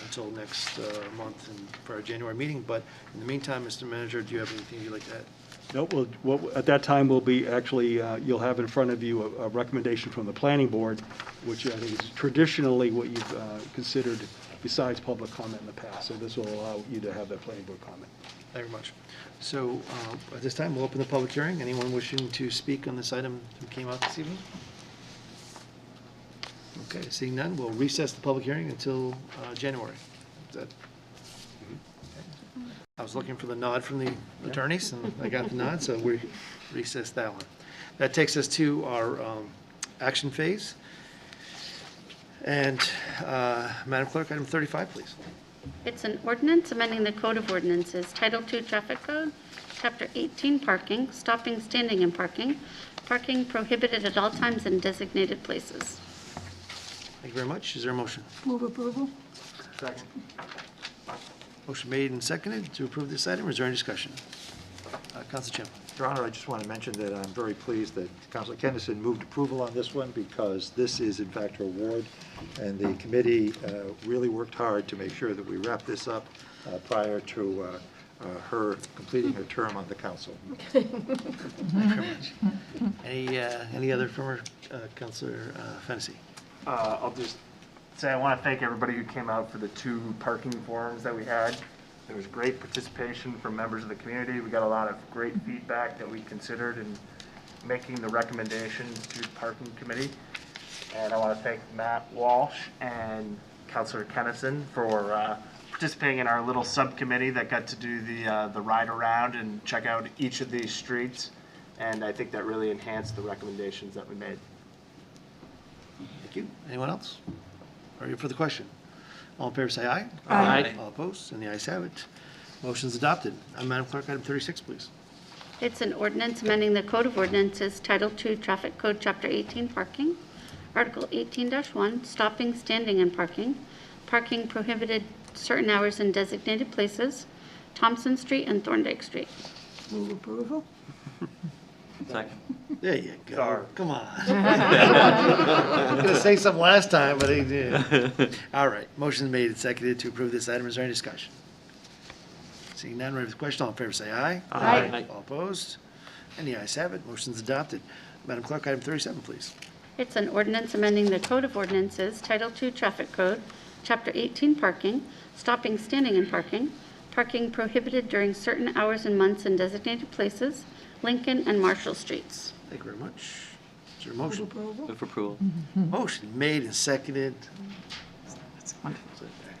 until next month and for our January meeting. But in the meantime, Mr. Manager, do you have anything you'd like to add? No, at that time, we'll be actually, you'll have in front of you a recommendation from the planning board, which I think is traditionally what you've considered besides public comment in the past. So this will allow you to have that planning board comment. Thank you very much. So at this time, we'll open the public hearing. Anyone wishing to speak on this item who came out this evening? Okay, seeing none, we'll recess the public hearing until January. Is that? I was looking for the nod from the attorneys, and I got the nod, so we recessed that one. That takes us to our action phase. And Madam Clerk, item 35, please. It's an ordinance amending the Code of Ordinances, Title II Traffic Code, Chapter 18 Parking, Stopping, Standing, and Parking, Parking Prohibited at all times in designated places. Thank you very much. Is there a motion? Move approval. Second. Motion made and seconded to approve this item. Is there any discussion? Council Champ. Your Honor, I just want to mention that I'm very pleased that Councilor Kennison moved approval on this one, because this is in fact her ward, and the committee really worked hard to make sure that we wrap this up prior to her completing her term on the council. Thank you very much. Any other from her, Councilor Fennessy? I'll just say I want to thank everybody who came out for the 2 parking forums that we had. There was great participation from members of the community. We got a lot of great feedback that we considered in making the recommendations to the parking committee. And I want to thank Matt Walsh and Councilor Kennison for participating in our little subcommittee that got to do the ride around and check out each of these streets. And I think that really enhanced the recommendations that we made. Thank you. Anyone else? Are you for the question? All in favor, say aye. Aye. All opposed, and the ayes have it. Motion's adopted. Madam Clerk, item 36, please. It's an ordinance amending the Code of Ordinances, Title II Traffic Code, Chapter 18 Parking, Article 18-1, Stopping, Standing, and Parking, Parking Prohibited certain hours in designated places, Thompson Street and Thorndike Street. Move approval. Second. There you go. Sorry. Come on. I was going to say something last time, but he did. All right. Motion made and seconded to approve this item. Is there any discussion? Seeing none, ready for the question. All in favor, say aye. Aye. All opposed? And the ayes have it. Motion's adopted. Madam Clerk, item 37, please. It's an ordinance amending the Code of Ordinances, Title II Traffic Code, Chapter 18 parking, stopping, standing, and parking, parking prohibited during certain hours and months in designated places, Lincoln and Marshall Streets. Thank you very much. Is there a motion? Move approval. Motion made and seconded.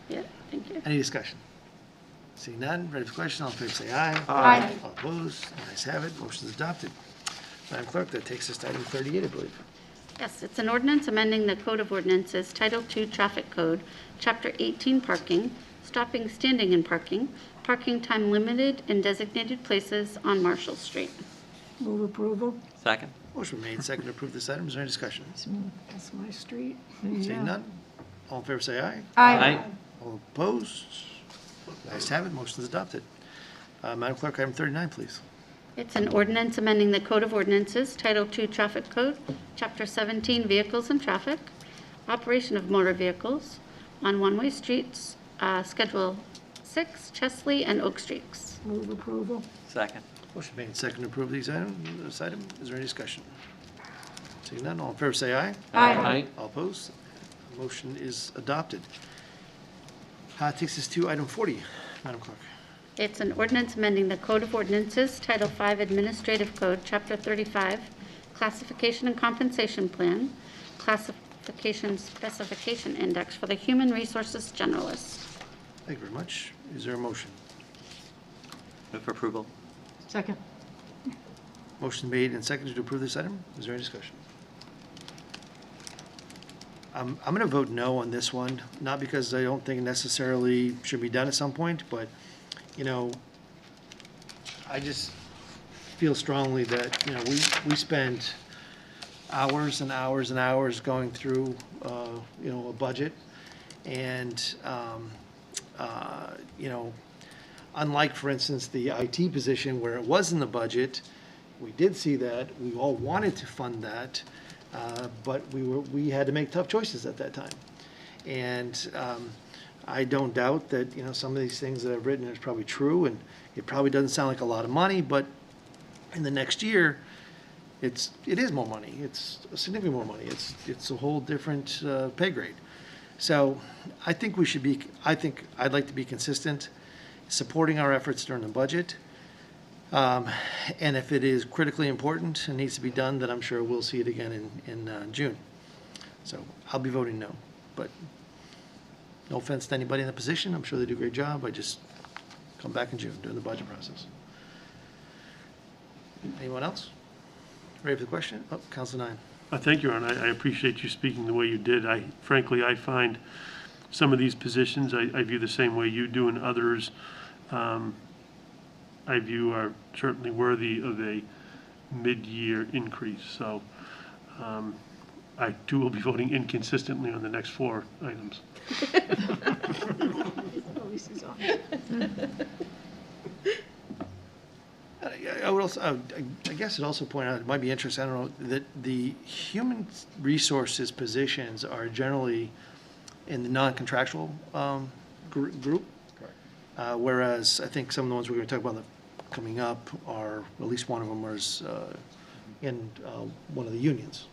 Yeah, thank you. Any discussion? Seeing none, ready for question, all in favor say aye. Aye. All opposed, ayes have it, motion is adopted. Madam Clerk, that takes us to item 38, I believe. Yes, it's an ordinance amending the Code of Ordinances, Title II Traffic Code, Chapter 18 Parking, stopping, standing, and parking, parking time limited in designated places on Marshall Street. Move approval. Second. Motion made, seconded to approve this item. Is there any discussion? That's my street. Seeing none, all in favor say aye. Aye. All opposed, ayes have it, motion is adopted. Madam Clerk, item 39, please. It's an ordinance amending the Code of Ordinances, Title II Traffic Code, Chapter 17 Vehicles and Traffic, operation of motor vehicles on one-way streets, Schedule 6, Chesley and Oak Streets. Move approval. Second. Motion made, seconded to approve this item. Is there any discussion? Seeing none, all in favor say aye. Aye. All opposed, motion is adopted. Takes us to item 40, Madam Clerk. It's an ordinance amending the Code of Ordinances, Title V Administrative Code, Chapter 35, Classification and Compensation Plan, Classification Specification Index for the Human Resources Generalist. Thank you very much. Is there a motion? Move for approval. Second. Motion made and seconded to approve this item. Is there any discussion? I'm going to vote no on this one, not because I don't think it necessarily should be done at some point, but, you know, I just feel strongly that, you know, we spend hours and hours and hours going through, you know, a budget. And, you know, unlike, for instance, the IT position where it was in the budget, we did see that, we all wanted to fund that, but we had to make tough choices at that time. And I don't doubt that, you know, some of these things that I've written is probably true, and it probably doesn't sound like a lot of money, but in the next year, it is more money. It's significantly more money. It's a whole different pay grade. So I think I'd like to be consistent, supporting our efforts during the budget. And if it is critically important and needs to be done, then I'm sure we'll see it again in June. So I'll be voting no, but no offense to anybody in the position. I'm sure they do a great job. I just come back in June during the budget process. Anyone else? Ready for the question? Oh, Council 9. Thank you, Ron. I appreciate you speaking the way you did. Frankly, I find some of these positions, I view the same way you do, and others I view are certainly worthy of a mid-year increase. So I too will be voting inconsistently on the next 4 items. I would also, I guess it also point out, it might be interesting, I don't know, that the human resources positions are generally in the non-contractual group. Whereas I think some of the ones we're going to talk about coming up are, at least one of them is in one of the unions.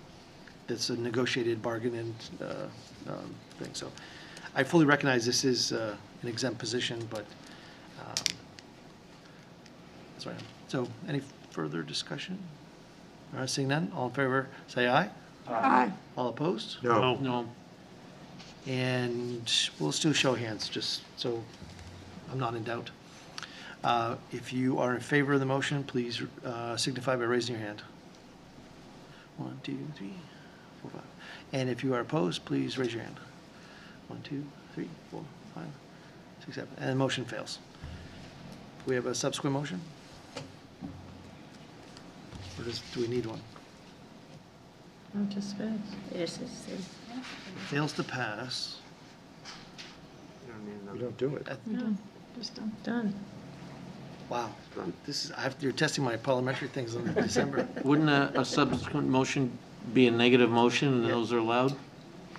That's a negotiated bargain and thing. So I fully recognize this is an exempt position, but that's right. So any further discussion? All right, seeing none, all in favor, say aye. Aye. All opposed? No. No. And we'll still show hands, just so I'm not in doubt. If you are in favor of the motion, please signify by raising your hand. 1, 2, 3, 4, 5. And if you are opposed, please raise your hand. 1, 2, 3, 4, 5, 6, 7. And the motion fails. Do we have a subsequent motion? Or do we need one? Fails to pass. We don't do it. Just done. Wow. You're testing my parliamentary things in December. Wouldn't a subsequent motion be a negative motion and those are allowed?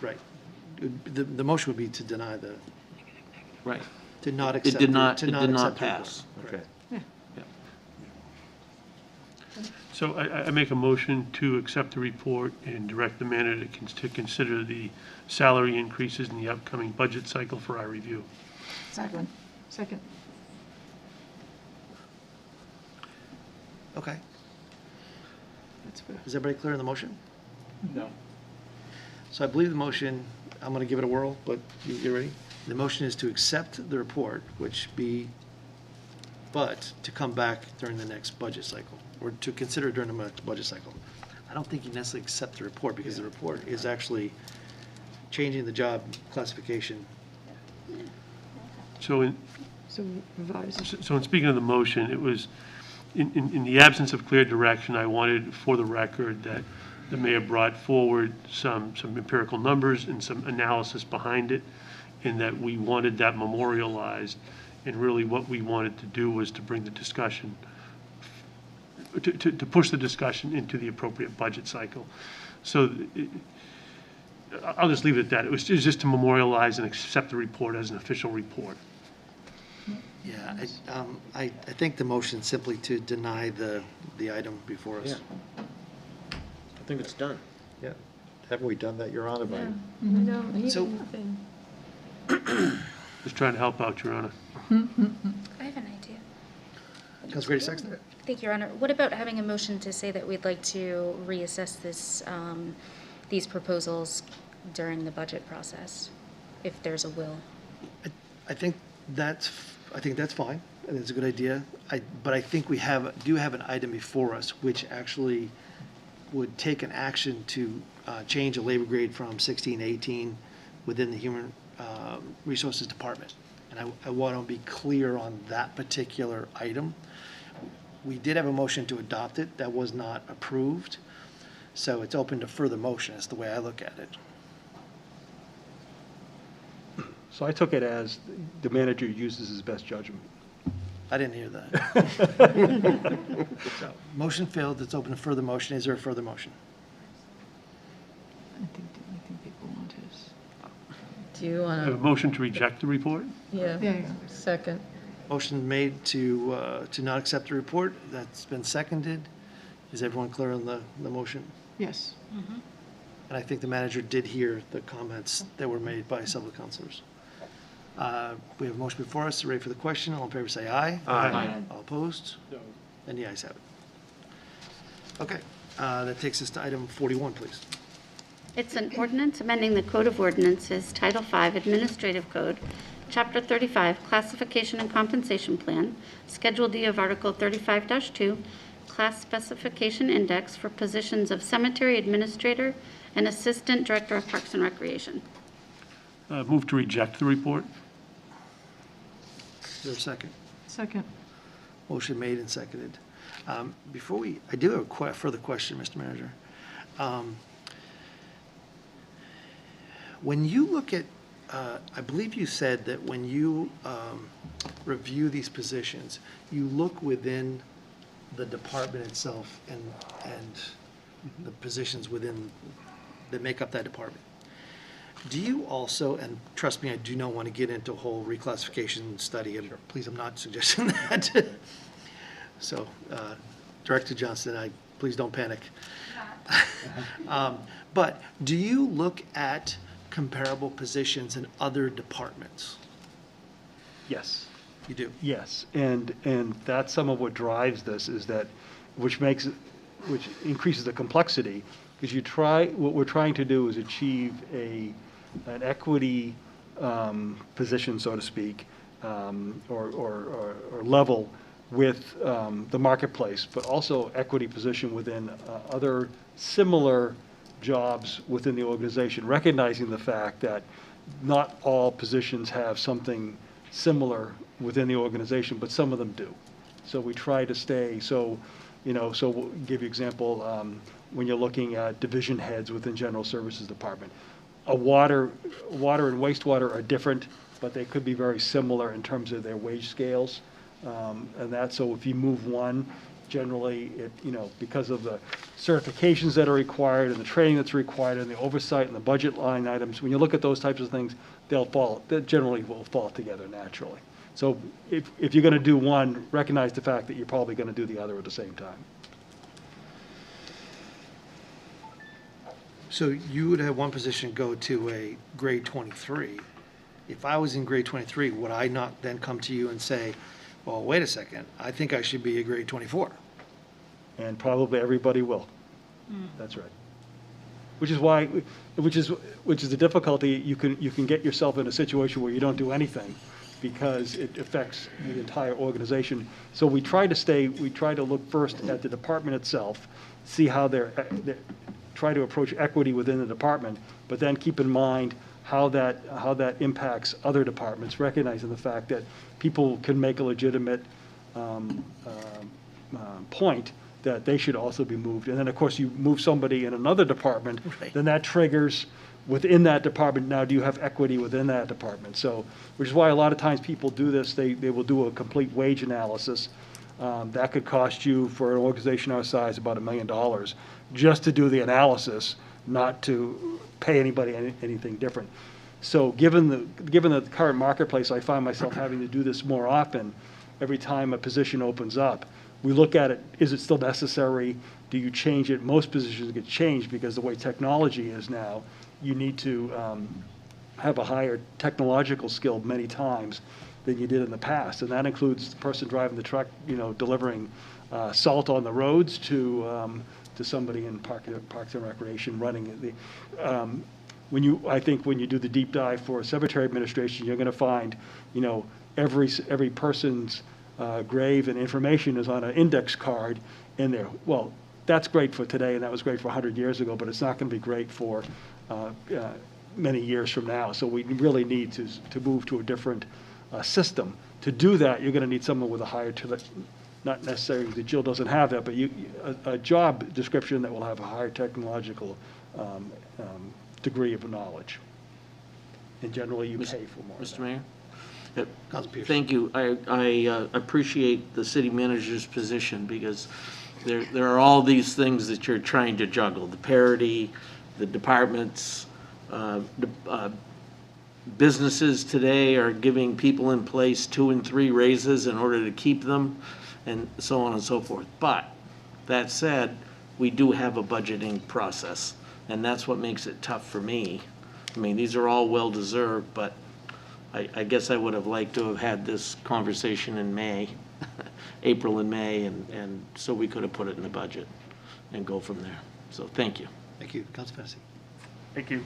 Right. The motion would be to deny Right. to not It accept. did not accept the report. pass. Correct. Okay. So I make a motion to accept the report and direct the manager to consider the salary increases in the upcoming budget cycle for our review. Second. Second. Okay. That's fair. Is everybody clear on the motion? No. So I believe the motion, I'm going to give it a whirl, but you ready? The motion is to accept the report, but to come back during the next budget cycle, or to consider during the next budget cycle. I don't think you necessarily accept the report, because the report is actually changing the job classification. So in, So revise. so in speaking of the motion, it was, in the absence of clear direction, I wanted for the record that the mayor brought forward some empirical numbers and some analysis behind it, and that we wanted that memorialized. And really what we wanted to do was to bring the discussion, to push the discussion into the appropriate budget cycle. So I'll just leave it at that. It was just to memorialize and accept the report as an official report. Yeah, I think the motion is simply to deny the item before us. I think it's done. Yeah. Haven't we done that, Your Honor? by- No, he So- did nothing. Just trying to help out, Your Honor. I have an idea. Councilor Grady, second. Thank you, Your Honor. What about having a motion to say that we'd like to reassess this, these proposals during the budget process, if there's a will? I think that's fine. I think it's a good idea. But I think we do have an item before us which actually would take an action to change a labor grade from 16 to 18 within the Human Resources Department. And I want to be clear on that particular item. We did have a motion to adopt it. That was not approved. So it's open to further motion, is the way I look at it. So I took it as the manager uses his best judgment. I didn't hear that. So, motion failed. It's open to further motion. Is there a further motion? I think people want his. Do you I have a want motion to reject the report. to? Yeah. Second. Motion made to not accept the report. That's been seconded. Is everyone clear on the motion? Yes. And I think the manager did hear the comments that were made by several councilors. We have a motion before us. Ready for the question? All in favor, say aye. Aye. All opposed? And the ayes have it. Okay, that takes us to item 41, please. It's an ordinance amending the Code of Ordinances, Title V Administrative Code, Chapter 35, Classification and Compensation Plan, Schedule D of Article 35-2, Class Specification Index for positions of Cemetery Administrator and Assistant Director of Parks and Recreation. Move to reject the report. Is there a second? Second. Motion made and seconded. Before I do have a further question, Mr. Manager. When you look at, I believe you said that when you review these positions, you look within the department itself and the positions within, that make up that department. Do you also, and trust me, I do not want to get into a whole reclassification study, and please, I'm not suggesting that. So, Director Johnston, please don't panic. But do you look at comparable positions in other departments? Yes. You do? Yes, and that's some of what drives this, is that, which increases the complexity, because what we're trying to do is achieve an equity position, so to speak, or level with the marketplace, but also equity position within other similar jobs within the organization, recognizing the fact that not all positions have something similar within the organization, but some of them do. So we try to stay, so we'll give you an example, when you're looking at division heads within General Services Department. Water and wastewater are different, but they could be very similar in terms of their wage scales. So if you move one, generally, because of the certifications that are required and the training that's required and the oversight and the budget line items, when you look at those types of things, they generally will fall together naturally. So if you're going to do one, recognize the fact that you're probably going to do the other at the same time. So you would have one position go to a grade 23. If I was in grade 23, would I not then come to you and say, well, wait a second, I think I should be a grade 24? And probably everybody will. That's right. Which is why, which is the difficulty, you can get yourself in a situation where you don't do anything because it affects the entire organization. So we try to look first at the department itself, see how try to approach equity within the department, but then keep in mind how that impacts other departments, recognizing the fact that people can make a legitimate point that they should also be moved. And then, of course, you move somebody in another department, then that triggers within that department, now do you have equity within that department? So, which is why a lot of times people do this, they will do a complete wage analysis. That could cost you, for an organization our size, about $1 million, just to do the analysis, not to pay anybody anything different. So given the current marketplace, I find myself having to do this more often every time a position opens up. We look at it, is it still necessary? Do you change it? Most positions get changed because the way technology is now, you need to have a higher technological skill many times than you did in the past. And that includes the person driving the truck, delivering salt on the roads to somebody in Parks and Recreation running the, I think when you do the deep dive for cemetery administration, you're going to find, every person's grave and information is on an index card in there. Well, that's great for today, and that was great for 100 years ago, but it's not going to be great for many years from now. So we really need to move to a different system. To do that, you're going to need someone with a higher, not necessarily that Jill doesn't have that, but a job description that will have a higher technological degree of knowledge. And generally, you pay for more. Mr. Mayor? Councilman Pierce. Thank you. I appreciate the city manager's position because there are all these things that you're trying to juggle. The parity, the departments, businesses today are giving people in place 2 and 3 raises in order to keep them, and so on and so forth. But that said, we do have a budgeting process, and that's what makes it tough for me. I mean, these are all well-deserved, but I guess I would have liked to have had this conversation in May, April and May, and so we could have put it in the budget and go from there. So thank you. Thank you. Councilman Fennessy. Thank you.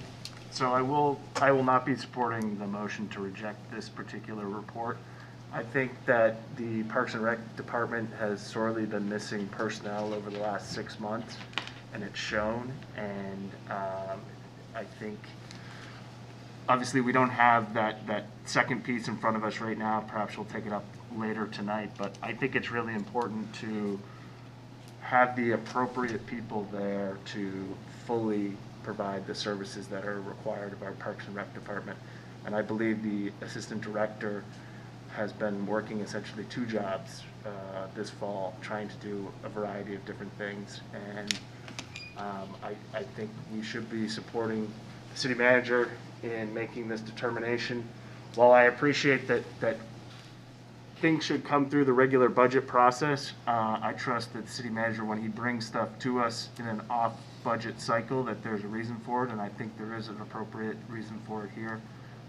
So I will not be supporting the motion to reject this particular report. I think that the Parks and Rec Department has sorely been missing personnel over the last 6 months, and it's shown. And I think, obviously, we don't have that second piece in front of us right now. Perhaps we'll take it up later tonight. But I think it's really important to have the appropriate people there to fully provide the services that are required of our Parks and Rec Department. And I believe the Assistant Director has been working essentially 2 jobs this fall, trying to do a variety of different things. And I think we should be supporting the city manager in making this determination. While I appreciate that things should come through the regular budget process, I trust that the city manager, when he brings stuff to us in an off-budget cycle, that there's a reason for it, and I think there is an appropriate reason for it here.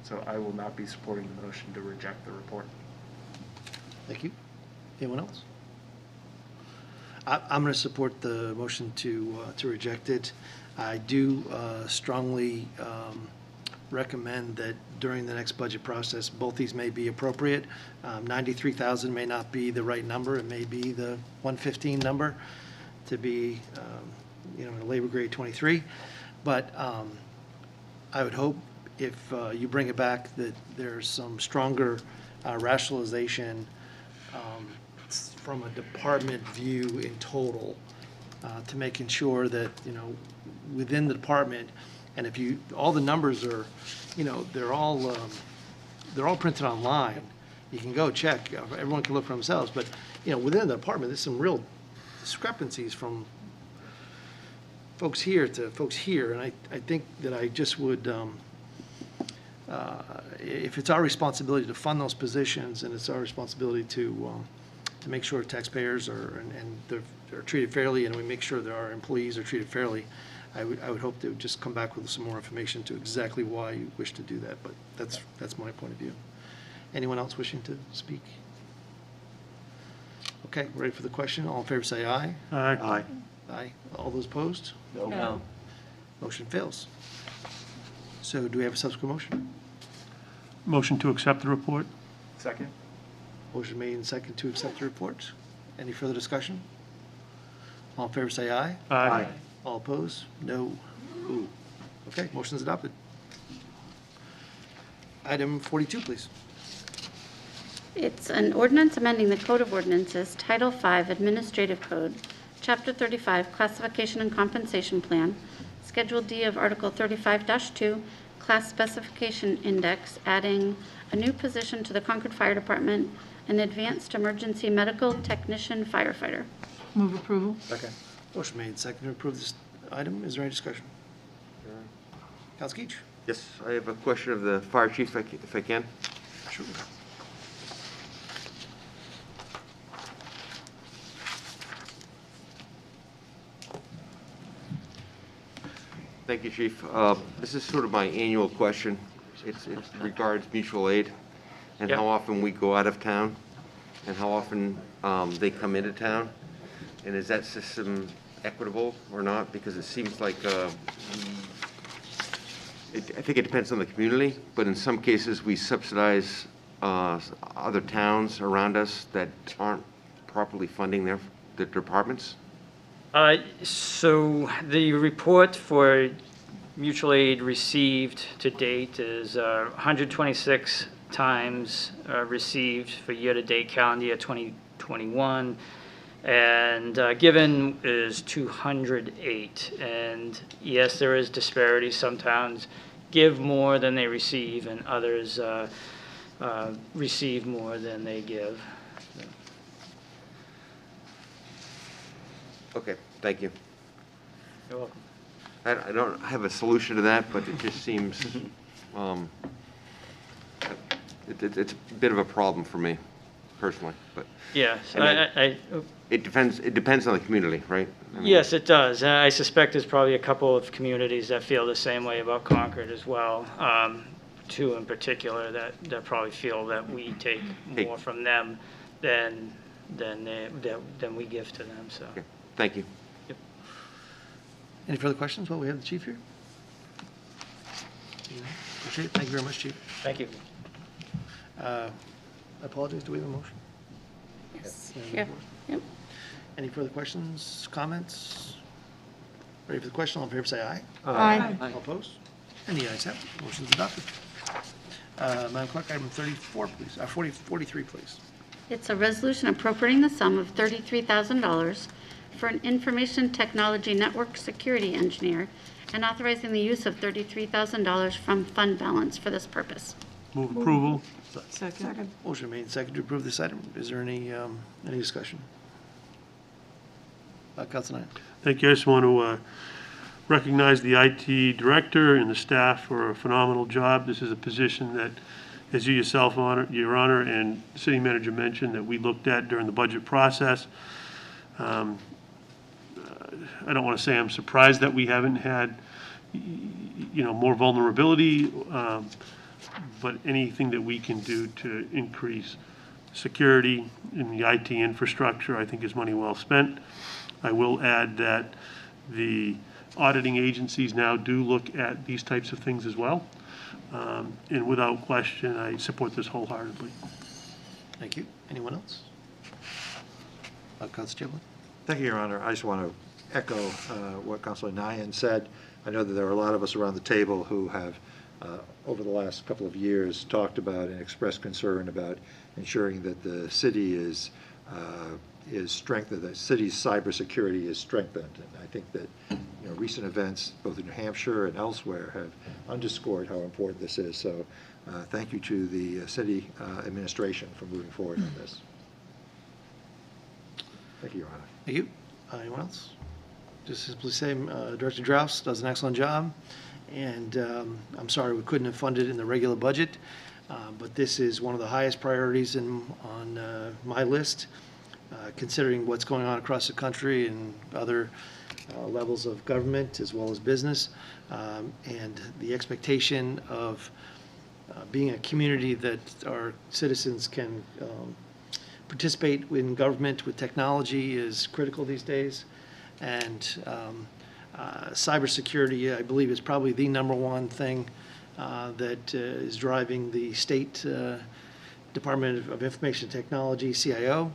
So I will not be supporting the motion to reject the report. Thank you. Anyone else? I'm going to support the motion to reject it. I do strongly recommend that during the next budget process, both these may be appropriate. 93,000 may not be the right number. It may be the 115 number to be, a labor grade 23. But I would hope if you bring it back that there's some stronger rationalization from a department view in total to making sure that, within the department, and if all the numbers are, they're all printed online. You can go check, everyone can look for themselves, but, within the department, there's some real discrepancies from folks here to folks here, and I think that I just would, if it's our responsibility to fund those positions, and it's our responsibility to make sure taxpayers are treated fairly, and we make sure that our employees are treated fairly, I would hope they would just come back with some more information to exactly why you wish to do that, but that's my point of view. Anyone else wishing to speak? Okay, ready for the question? All in favor say aye. Aye. Aye. All those opposed? No. Motion fails. So do we have a subsequent motion? Motion to accept the report? Second? Motion made and second to accept the report. Any further discussion? All in favor say aye. Aye. All opposed? No. Ooh. Okay, motion is adopted. Item 42, please. It's an ordinance amending the Code of Ordinances, Title V Administrative Code, Chapter 35, Classification and Compensation Plan, Schedule D of Article 35-2, Class Specification Index, adding a new position to the Concord Fire Department, an Advanced Emergency Medical Technician Firefighter. Move approval. Second. Motion made, second to approve this item. Is there any discussion? Counsel Keach? Yes, I have a question of the fire chief, if I can. Sure. Thank you, Chief. This is sort of my annual question. It regards mutual aid and how often we go out of town and how often they come into town. And is that system equitable or not? Because it seems like, I think it depends on the community, but in some cases we subsidize other towns around us that aren't properly funding their departments. So the report for mutual aid received to date is 126 times received for year-to-date calendar year 2021, and given is 208. And yes, there is disparity. Some towns give more than they receive, and others receive more than they give. Okay, thank you. You're welcome. I don't have a solution to that, but it just seems, it's a bit of a problem for me personally, but. Yes, And it depends on the community, right? I mean, yes, it does. I suspect there's probably a couple of communities that feel the same way about Concord as well. Two in particular that probably feel that we take more from them than we give to them, so. Okay, thank you. Any further questions while we have the chief here? Appreciate it. Thank you very much, Chief. Thank you. I apologize. Do we have a motion? Yes. Yep. Any further questions, comments? Ready for the question? All in favor, say aye. Aye. All opposed? And the ayes have it. Motion's adopted. Madam Clerk, item 34, please. 43, please. It's a resolution appropriating the sum of $33,000 for an information technology network security engineer and authorizing the use of $33,000 from fund balance for this purpose. Move approval? Second. Motion made and seconded to approve this item. Is there any discussion? Council Knight. Thank you. I just want to recognize the IT director and the staff for a phenomenal job. This is a position that, as you yourself, Your Honor, and the city manager mentioned, that we looked at during the budget process. I don't want to say I'm surprised that we haven't had, more vulnerability, but anything that we can do to increase security in the IT infrastructure, I think is money well spent. I will add that the auditing agencies now do look at these types of things as well. And without question, I support this wholeheartedly. Thank you. Anyone else? Council Chamberlain. Thank you, Your Honor. I just want to echo what Councilor Nyan said. I know that there are a lot of us around the table who have, over the last couple of years, talked about and expressed concern about ensuring that the city is strengthened, the city's cybersecurity is strengthened. And I think that recent events, both in New Hampshire and elsewhere, have underscored how important this is. So thank you to the city administration for moving forward on this. Thank you, Your Honor. Thank you. Anyone else? Just simply say Director Drouse does an excellent job, and I'm sorry we couldn't have funded it in the regular budget, but this is one of the highest priorities on my list, considering what's going on across the country and other levels of government as well as business, and the expectation of being a community that our citizens can participate in government with technology is critical these days. And cybersecurity, I believe, is probably the number one thing that is driving the state Department of Information Technology, CIO,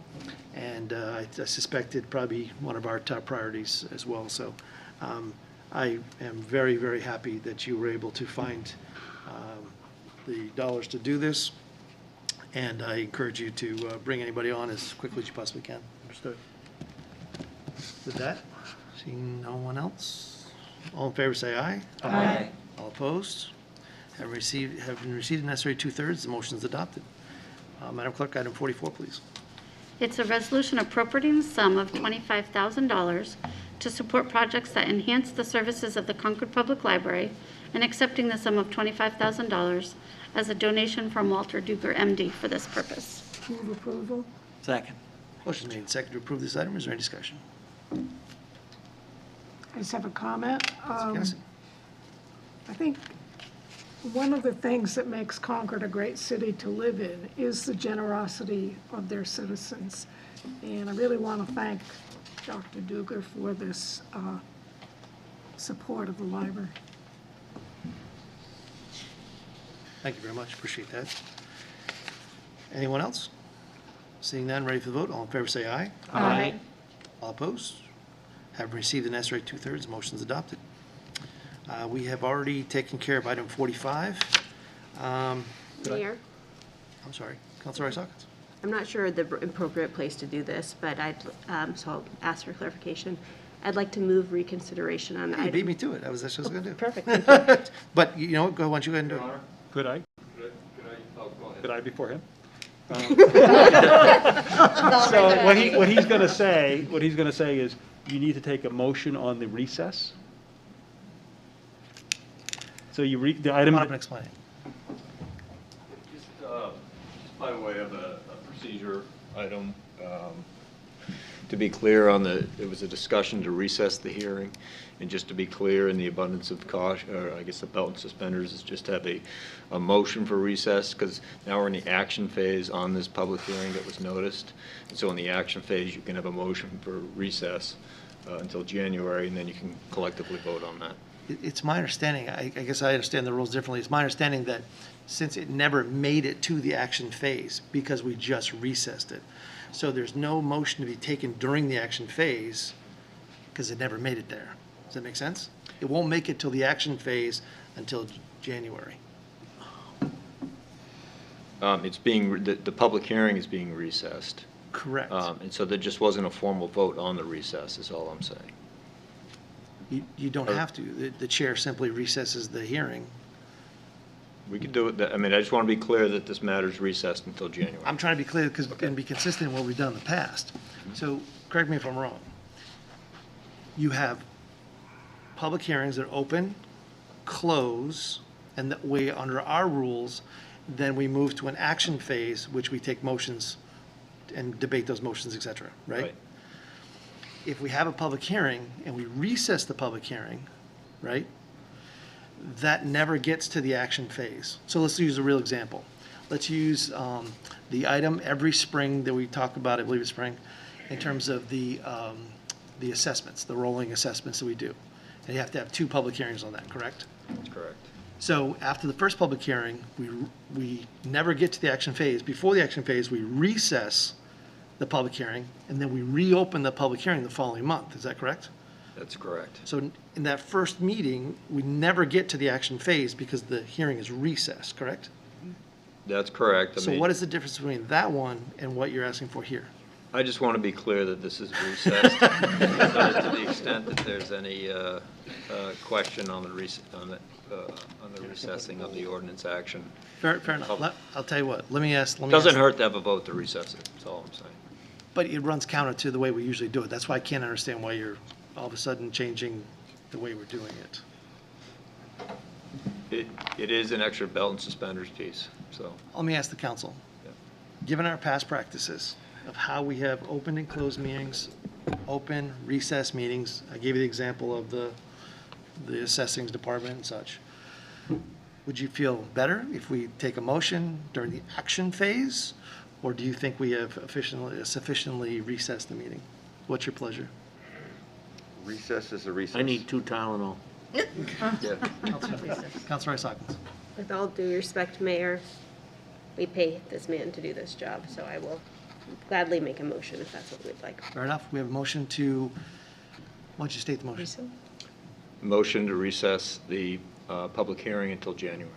and I suspect it probably one of our top priorities as well. So I am very, very happy that you were able to find the dollars to do this, and I encourage you to bring anybody on as quickly as you possibly can. Understood. With that, seeing no one else, all in favor say aye. Aye. All opposed? Have been received the necessary 2/3, the motion is adopted. Madam Clerk, item 44, please. It's a resolution appropriating the sum of $25,000 to support projects that enhance the services of the Concord Public Library and accepting the sum of $25,000 as a donation from Walter Duger, MD, for this purpose. Move approval. Second. Motion made and seconded to approve this item. Is there any discussion? I just have a comment. Yes. I think one of the things that makes Concord a great city to live in is the generosity of their citizens. And I really want to thank Dr. Duger for this support of the library. Thank you very much. Appreciate that. Anyone else? Seeing none, ready for the vote. All in favor say aye. Aye. All opposed? Have received the necessary 2/3, the motion is adopted. We have already taken care of item 45. Mayor, I'm sorry, Councilor Isakis. I'm not sure the appropriate place to do this, but so I'll ask for clarification. I'd like to move reconsideration on You item. beat me to it. That's what I was going to do. Perfect, thank you. But you know what? Go, why don't you go ahead and do it? Could I? Could I before him? So what he's going to say is you need to take a motion on the recess. So you read the item. Come on up and explain it. Just by way of a procedure item, to be clear on there was a discussion to recess the hearing, and just to be clear, in the abundance of caution, or I guess the belt and suspenders, is just to have a motion for recess, because now we're in the action phase on this public hearing that was noticed. And so in the action phase, you can have a motion for recess until January, and then you can collectively vote on that. It's my understanding, I guess I understand the rules differently. It's my understanding that since it never made it to the action phase, because we just recessed it, so there's no motion to be taken during the action phase because it never made it there. Does that make sense? It won't make it till the action phase until January. The public hearing is being recessed. Correct. And so there just wasn't a formal vote on the recess, is all I'm saying. You don't have to. The chair simply recesses the hearing. We could do it, I mean, I just want to be clear that this matter is recessed until January. I'm trying to be clear and be consistent in what we've done in the past. So correct me if I'm wrong. You have public hearings that are open, close, and that we, under our rules, then we move to an action phase, which we take motions and debate those motions, et cetera, right? If we have a public hearing and we recess the public hearing, right, that never gets to the action phase. So let's use a real example. Let's use the item every spring that we talk about, I believe it's spring, in terms of the assessments, the rolling assessments that we do. And you have to have 2 public hearings on that, correct? That's correct. So after the first public hearing, we never get to the action phase. Before the action phase, we recess the public hearing, and then we reopen the public hearing the following month. Is that correct? That's correct. So in that first meeting, we never get to the action phase because the hearing is recessed, correct? That's correct. So what is the difference between that one and what you're asking for here? I just want to be clear that this is recessed, so that to the extent that there's any question on the recessing of the ordinance action. Fair enough. I'll tell you what, let me ask. Doesn't hurt to have a vote to recess it, that's all I'm saying. But it runs counter to the way we usually do it. That's why I can't understand why you're all of a sudden changing the way we're doing it. It is an extra belt and suspenders piece, so. Let me ask the council. Given our past practices, of how we have open and closed meetings, open, recess meetings. I gave you the example of the assessings department and such. Would you feel better if we take a motion during the action phase? Or do you think we have sufficiently recessed the meeting? What's your pleasure? Recess is a recess. I need 2 Tylenol. Councilor Isakis. With all due respect, Mayor, we pay this man to do this job, so I will gladly make a motion if that's what we'd like. Fair enough. We have a motion to, why don't you state the motion? Motion to recess the public hearing until January.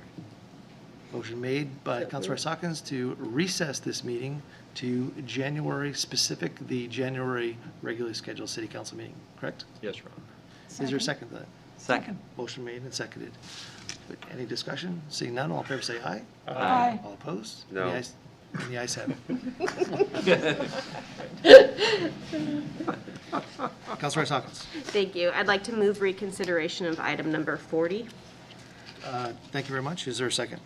Motion made by Councilor Isakis to recess this meeting to January specific, the January regularly scheduled city council meeting, correct? Yes, Your Honor. Is there a second to that? Second. Motion made and seconded. Any discussion? Seeing none, all in favor say aye. Aye. All opposed? No. And the ayes have it. Councilor Isakis. Thank you. I'd like to move reconsideration of item number 40. Thank you very much. Is there a second?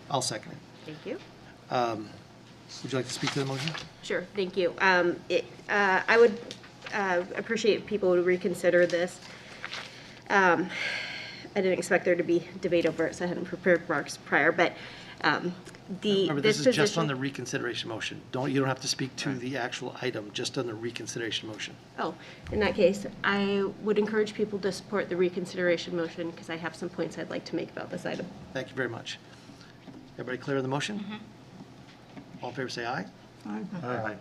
I'll second it. Thank you. Would you like to speak to the motion? Sure, thank you. I would appreciate people would reconsider this. I didn't expect there to be debate over it, so I hadn't prepared remarks prior, but Remember, this is just on the position- reconsideration motion. You don't have to speak to the actual item, just on the reconsideration motion. Oh, in that case, I would encourage people to support the reconsideration motion because I have some points I'd like to make about this item. Thank you very much. Everybody clear on the motion? All in favor say aye. Aye.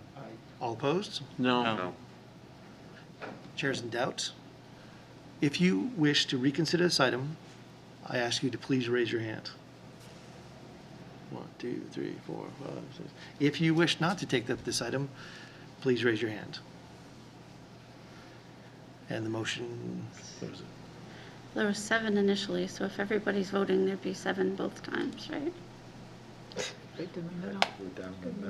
All opposed? No. Chair's in doubt. If you wish to reconsider this item, I ask you to please raise your hand. 1, 2, 3, 4, 5, 6. If you wish not to take up this item, please raise your hand. And the motion, what was it? There were 7 initially, so if everybody's voting, there'd be 7 both times, right? Right in the middle.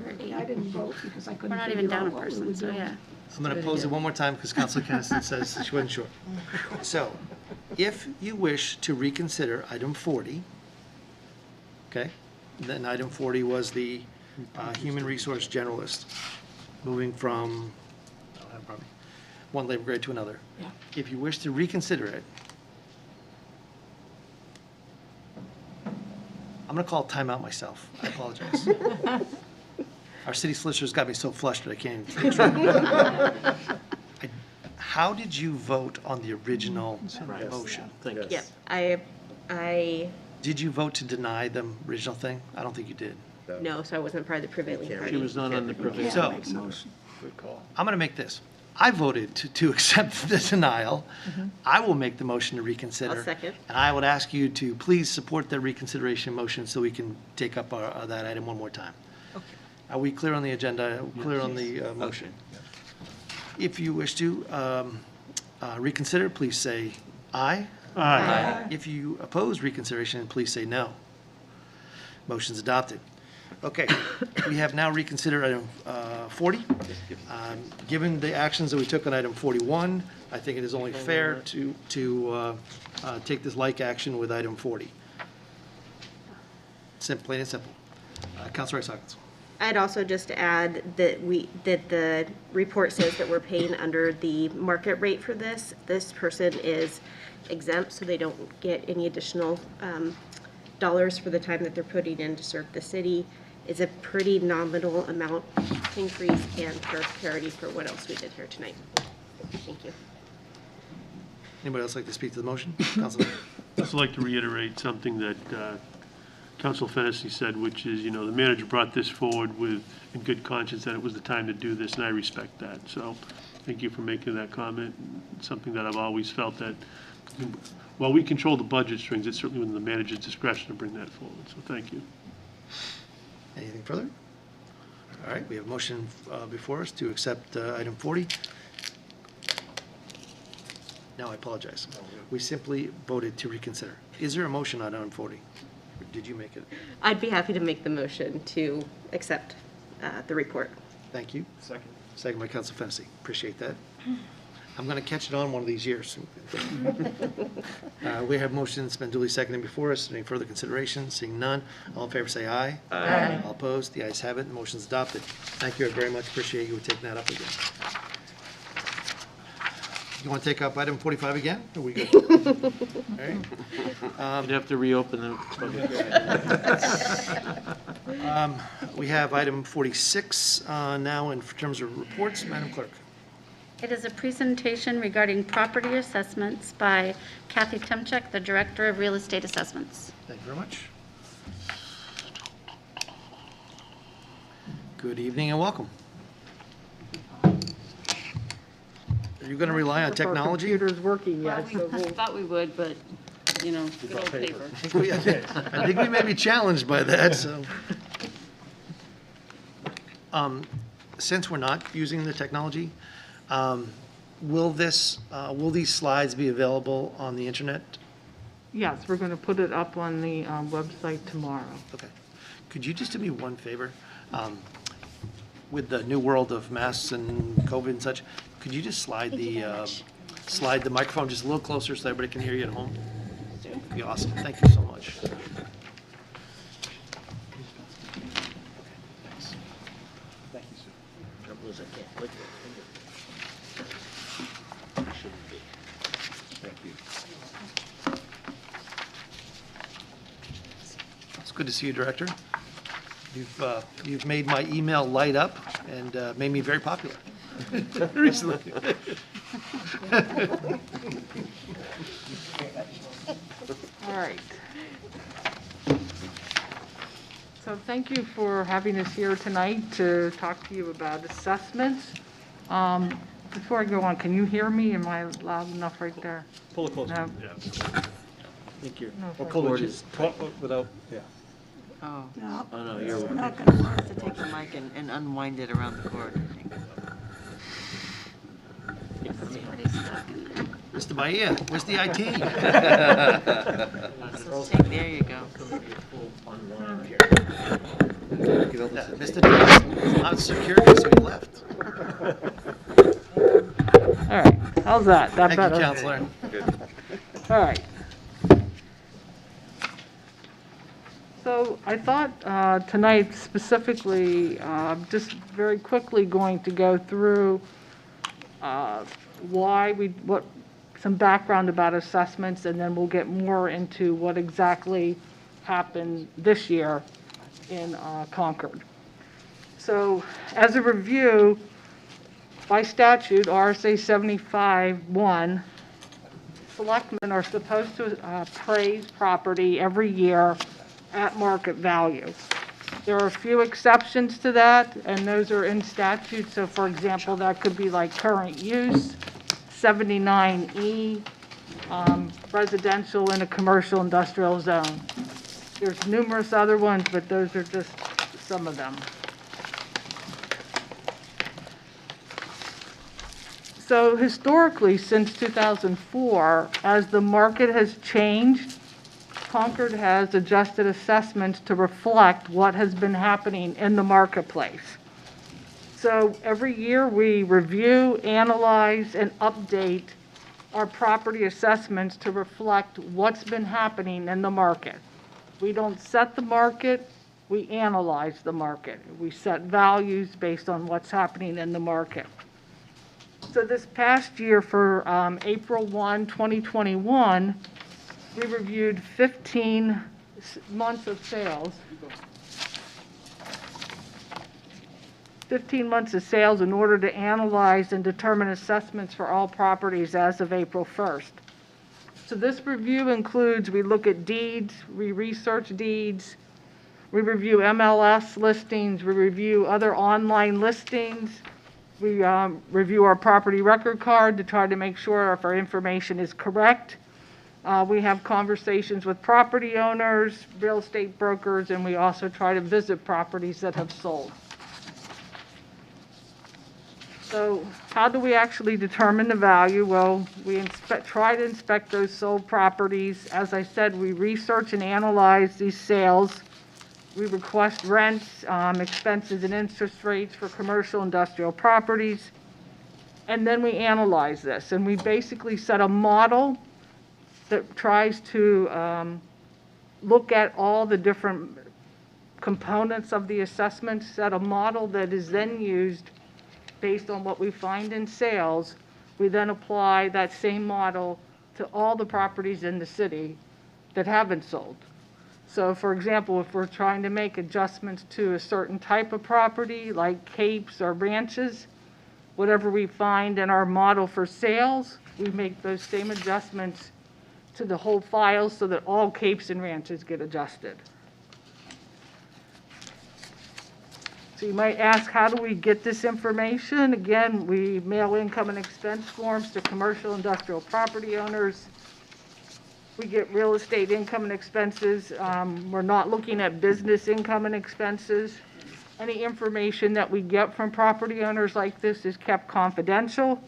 Or 8. I didn't vote because I couldn't We're not figure even down a out what we person, were so doing. yeah. I'm going to pose it one more time because Councilor Kennison says she wasn't sure. So, if you wish to reconsider item 40, okay, then item 40 was the human resource generalist, moving from one labor grade to another. Yeah. If you wish to reconsider it, I'm going to call timeout myself. I apologize. Our city solicitor's got me so flustered I can't even think. How did you vote on the original motion? Yep, I, Did you vote to deny the original thing? I don't think you did. no, so I wasn't part of the prevailing party. She was not on the prevailing. So, I'm going to make this. I voted to accept the denial. I will make the motion to reconsider. I'll second. And I would ask you to please support the reconsideration motion so we can take up that item one more time. Are we clear on the agenda, clear on the motion? If you wish to reconsider, please say aye. Aye. If you oppose reconsideration, please say no. Motion's adopted. Okay, we have now reconsidered item 40. Given the actions that we took on item 41, I think it is only fair to take this like action with item 40. Plain and simple. Councilor Isakis. I'd also just add that the report says that we're paying under the market rate for this. This person is exempt, so they don't get any additional dollars for the time that they're putting in to serve the city. It's a pretty nominal amount increase and parity for what else we did here tonight. Thank you. Anybody else like to speak to the motion? Councilman. I'd also like to reiterate something that Council Fennessy said, which is, the manager brought this forward in good conscience that it was the time to do this, and I respect that. So thank you for making that comment. It's something that I've always felt that while we control the budget strings, it's certainly within the manager's discretion to bring that forward. So thank you. Anything further? All right, we have a motion before us to accept item 40. No, I apologize. We simply voted to reconsider. Is there a motion on item 40? Or did you make it? I'd be happy to make the motion to accept the report. Thank you. Second. Second by Council Fennessy. Appreciate that. I'm going to catch it on one of these years. We have motion that's been duly seconded before us. Any further consideration? Seeing none, all in favor say aye. Aye. All opposed? The ayes have it. Motion's adopted. Thank you very much. Appreciate you taking that up again. You want to take up item 45 again? Are we good? All right. You'd have to reopen the public. We have item 46 now in terms of reports. Madam Clerk. It is a presentation regarding property assessments by Kathy Temchek, the Director of Real Estate Assessments. Thank you very much. Good evening and welcome. Are you going to rely on technology? Computer's working yet, so I thought we would, but, you know, good old paper. I think we may be challenged by that, so. Since we're not using the technology, will these slides be available on the internet? Yes, we're going to put it up on the website tomorrow. Okay. Could you just do me one favor? With the new world of masks and COVID and such, could you just slide the microphone just a little closer so everybody can hear you at home? That'd be awesome. Thank you so much. It's good to see you, Director. You've made my email light up and made me very popular recently. All right. So thank you for having us here tonight to talk to you about assessments. Before I go on, can you hear me? Am I loud enough right there? Pull it closer. No? Thank you. No, Or thank pull you. it just without, yeah. Oh. No, Oh, no, you're. it's not gonna work to take the mic and unwind it around the cord, I think. Mr. Bahia, where's the IT? There you go. Mr. Davis is not security, so he left. All right, how's that? That Thank better? you, Counselor. All right. So I thought tonight specifically, just very quickly going to go through some background about assessments, and then we'll get more into what exactly happened this year in Concord. So as a review, by statute, RSA 75-1, selectmen are supposed to appraise property every year at market value. There are a few exceptions to that, and those are in statute. So for example, that could be like current use, 79E, residential in a commercial industrial zone. There's numerous other ones, but those are just some of them. So historically, since 2004, as the market has changed, Concord has adjusted assessments to reflect what has been happening in the marketplace. So every year we review, analyze, and update our property assessments to reflect what's been happening in the market. We don't set the market, we analyze the market. We set values based on what's happening in the market. So this past year for April 1, 2021, we reviewed 15 months of sales. 15 months of sales in order to analyze and determine assessments for all properties as of April 1st. So this review includes, we look at deeds, we research deeds, we review MLS listings, we review other online listings, we review our property record card to try to make sure if our information is correct. We have conversations with property owners, real estate brokers, and we also try to visit properties that have sold. So how do we actually determine the value? Well, we try to inspect those sold properties. As I said, we research and analyze these sales. We request rents, expenses, and interest rates for commercial industrial properties. And then we analyze this, and we basically set a model that tries to look at all the different components of the assessment, set a model that is then used based on what we find in sales. We then apply that same model to all the properties in the city that have been sold. So for example, if we're trying to make adjustments to a certain type of property, like capes or ranches, whatever we find in our model for sales, we make those same adjustments to the whole file so that all capes and ranches get adjusted. So you might ask, how do we get this information? Again, we mail income and expense forms to commercial industrial property owners. We get real estate income and expenses. We're not looking at business income and expenses. Any information that we get from property owners like this is kept confidential.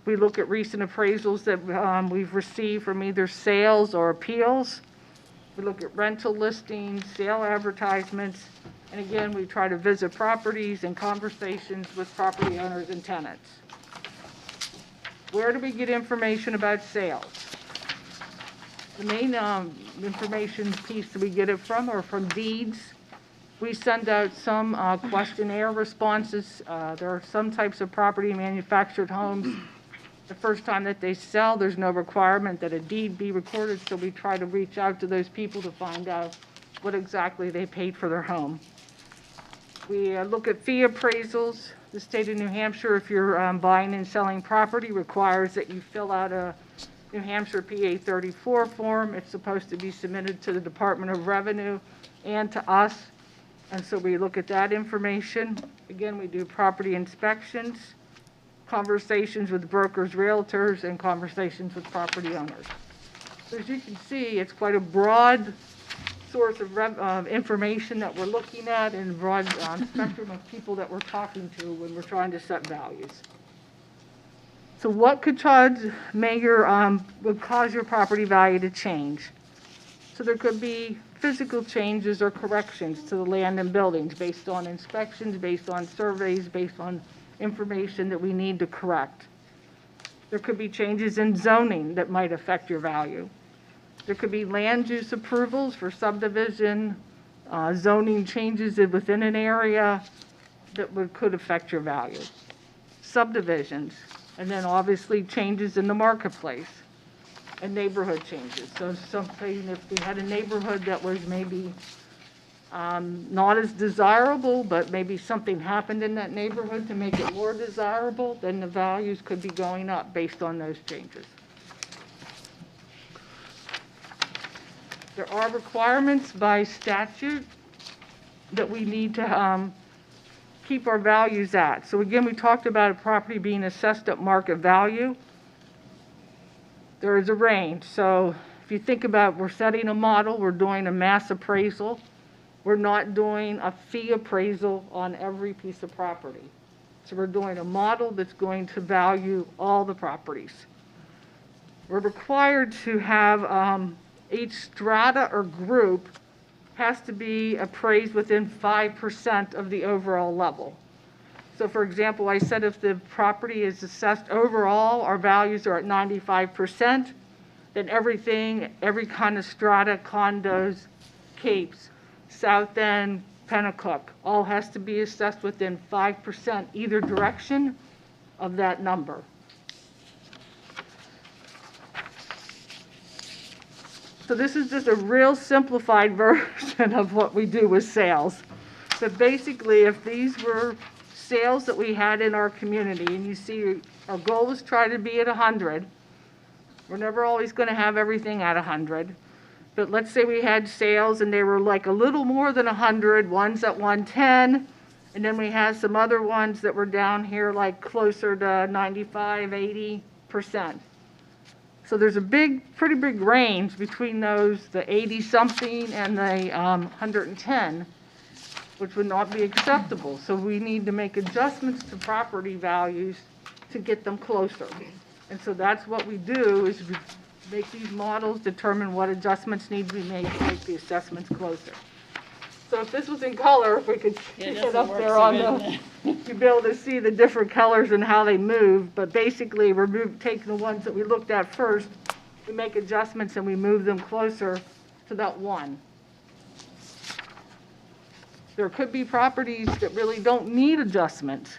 We look at recent appraisals that we've received from either sales or appeals. We look at rental listings, sale advertisements, and again, we try to visit properties and conversations with property owners and tenants. Where do we get information about sales? The main information piece that we get it from are from deeds. We send out some questionnaire responses. There are some types of property manufactured homes. The first time that they sell, there's no requirement that a deed be recorded, so we try to reach out to those people to find out what exactly they paid for their home. We look at fee appraisals. The state of New Hampshire, if you're buying and selling property, requires that you fill out a New Hampshire PA 34 form. It's supposed to be submitted to the Department of Revenue and to us. And so we look at that information. Again, we do property inspections, conversations with brokers, realtors, and conversations with property owners. So as you can see, it's quite a broad source of information that we're looking at and a broad spectrum of people that we're talking to when we're trying to set values. So what could would cause your property value to change? So there could be physical changes or corrections to the land and buildings based on inspections, based on surveys, based on information that we need to correct. There could be changes in zoning that might affect your value. There could be land use approvals for subdivision, zoning changes within an area that could affect your value. Subdivisions, and then obviously changes in the marketplace and neighborhood changes. So something, if we had a neighborhood that was maybe not as desirable, but maybe something happened in that neighborhood to make it more desirable, then the values could be going up based on those changes. There are requirements by statute that we need to keep our values at. So again, we talked about a property being assessed at market value. There is a range. So if you think about, we're setting a model, we're doing a mass appraisal. We're not doing a fee appraisal on every piece of property. So we're doing a model that's going to value all the properties. We're required to have each strata or group has to be appraised within 5% of the overall level. So for example, I said if the property is assessed overall, our values are at 95%, then everything, every kind of strata, condos, capes, South End, Pennacook, all has to be assessed within 5% either direction of that number. So this is just a real simplified version of what we do with sales. So basically, if these were sales that we had in our community, and you see our goal is try to be at 100. We're never always going to have everything at 100. But let's say we had sales and they were like a little more than 100, one's at 110, and then we had some other ones that were down here like closer to 95, 80%. So there's a pretty big range between those, the 80-something and the 110, which would not be acceptable. So we need to make adjustments to property values to get them closer. And so that's what we do, is we make these models, determine what adjustments need to be made to make the assessments closer. So if this was in color, if we could Yeah, it keep it doesn't up work there so on good. you'd be able to see the different colors and how they move. But basically, taking the ones that we looked at first, we make adjustments and we move them closer to that one. There could be properties that really don't need adjustments.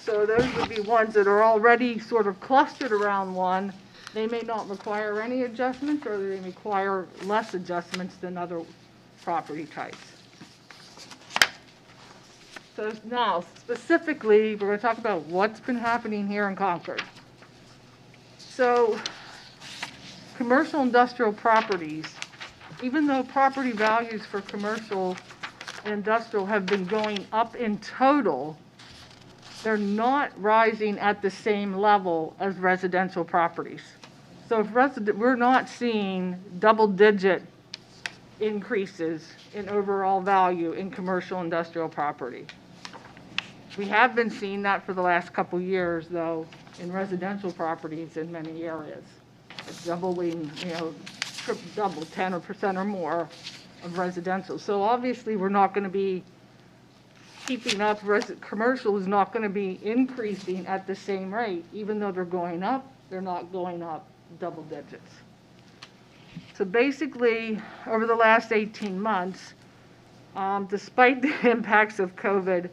So those would be ones that are already sort of clustered around one. They may not require any adjustments, or they require less adjustments than other property types. So now, specifically, we're going to talk about what's been happening here in Concord. So, commercial industrial properties, even though property values for commercial and industrial have been going up in total, they're not rising at the same level as residential properties. So if we're not seeing double-digit increases in overall value in commercial industrial property. We have been seeing that for the last couple years, though, in residential properties in many areas. It's doubling, double, 10% or more of residential. So obviously, we're not going to be keeping up. Commercial is not going to be increasing at the same rate. Even though they're going up, they're not going up double digits. So basically, over the last 18 months, despite the impacts of COVID,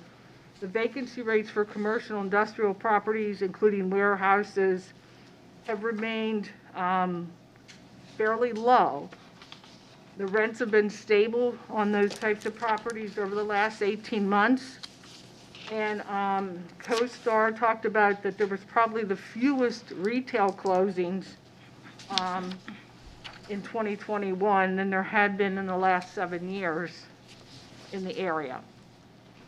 the vacancy rates for commercial industrial properties, including warehouses, have remained fairly low. The rents have been stable on those types of properties over the last 18 months. And CoStar talked about that there was probably the fewest retail closings in 2021 than there had been in the last 7 years in the area.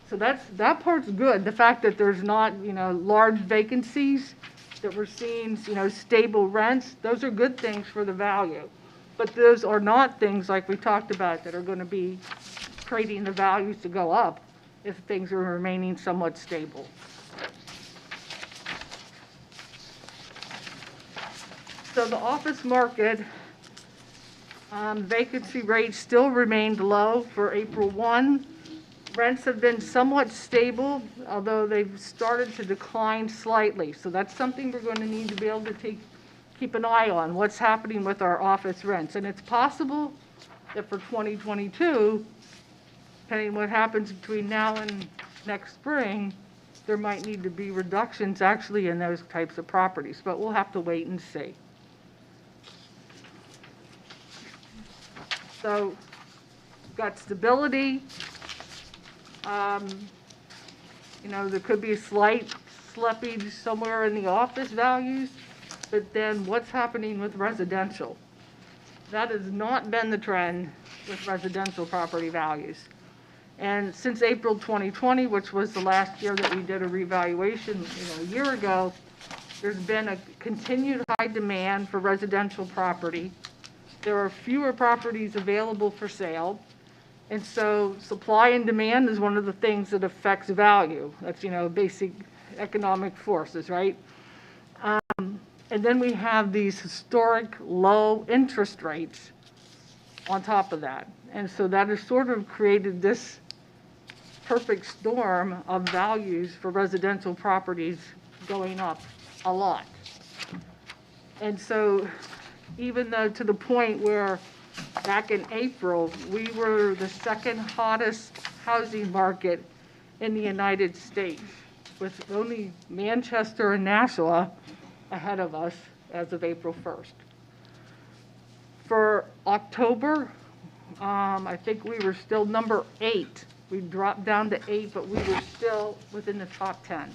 So that part's good. The fact that there's not, large vacancies, that we're seeing, stable rents, those are good things for the value. But those are not things like we talked about that are going to be creating the values to go up if things are remaining somewhat stable. So the office market, vacancy rates still remained low for April 1. Rents have been somewhat stable, although they've started to decline slightly. So that's something we're going to need to be able to keep an eye on, what's happening with our office rents. And it's possible that for 2022, depending on what happens between now and next spring, there might need to be reductions actually in those types of properties, but we'll have to wait and see. So, we've got stability. There could be a slight slippage somewhere in the office values, but then what's happening with residential? That has not been the trend with residential property values. And since April 2020, which was the last year that we did a revaluation, a year ago, there's been a continued high demand for residential property. There are fewer properties available for sale. And so supply and demand is one of the things that affects value. That's, basic economic forces, right? And then we have these historic low interest rates on top of that. And so that has sort of created this perfect storm of values for residential properties going up a lot. And so even though to the point where back in April, we were the second hottest housing market in the United States, with only Manchester and Nashua ahead of us as of April 1st. For October, I think we were still number 8. We dropped down to 8, but we were still within the top 10.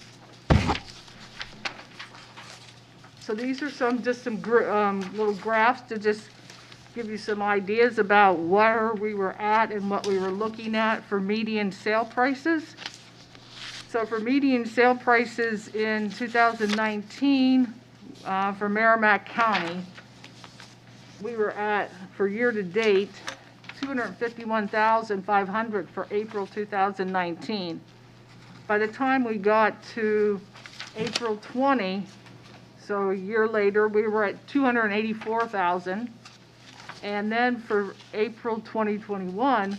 So these are just some little graphs to just give you some ideas about where we were at and what we were looking at for median sale prices. So for median sale prices in 2019 for Merrimack County, we were at, for year to date, $251,500 for April 2019. By the time we got to April 20, so a year later, we were at $284,000. And then for April 2021,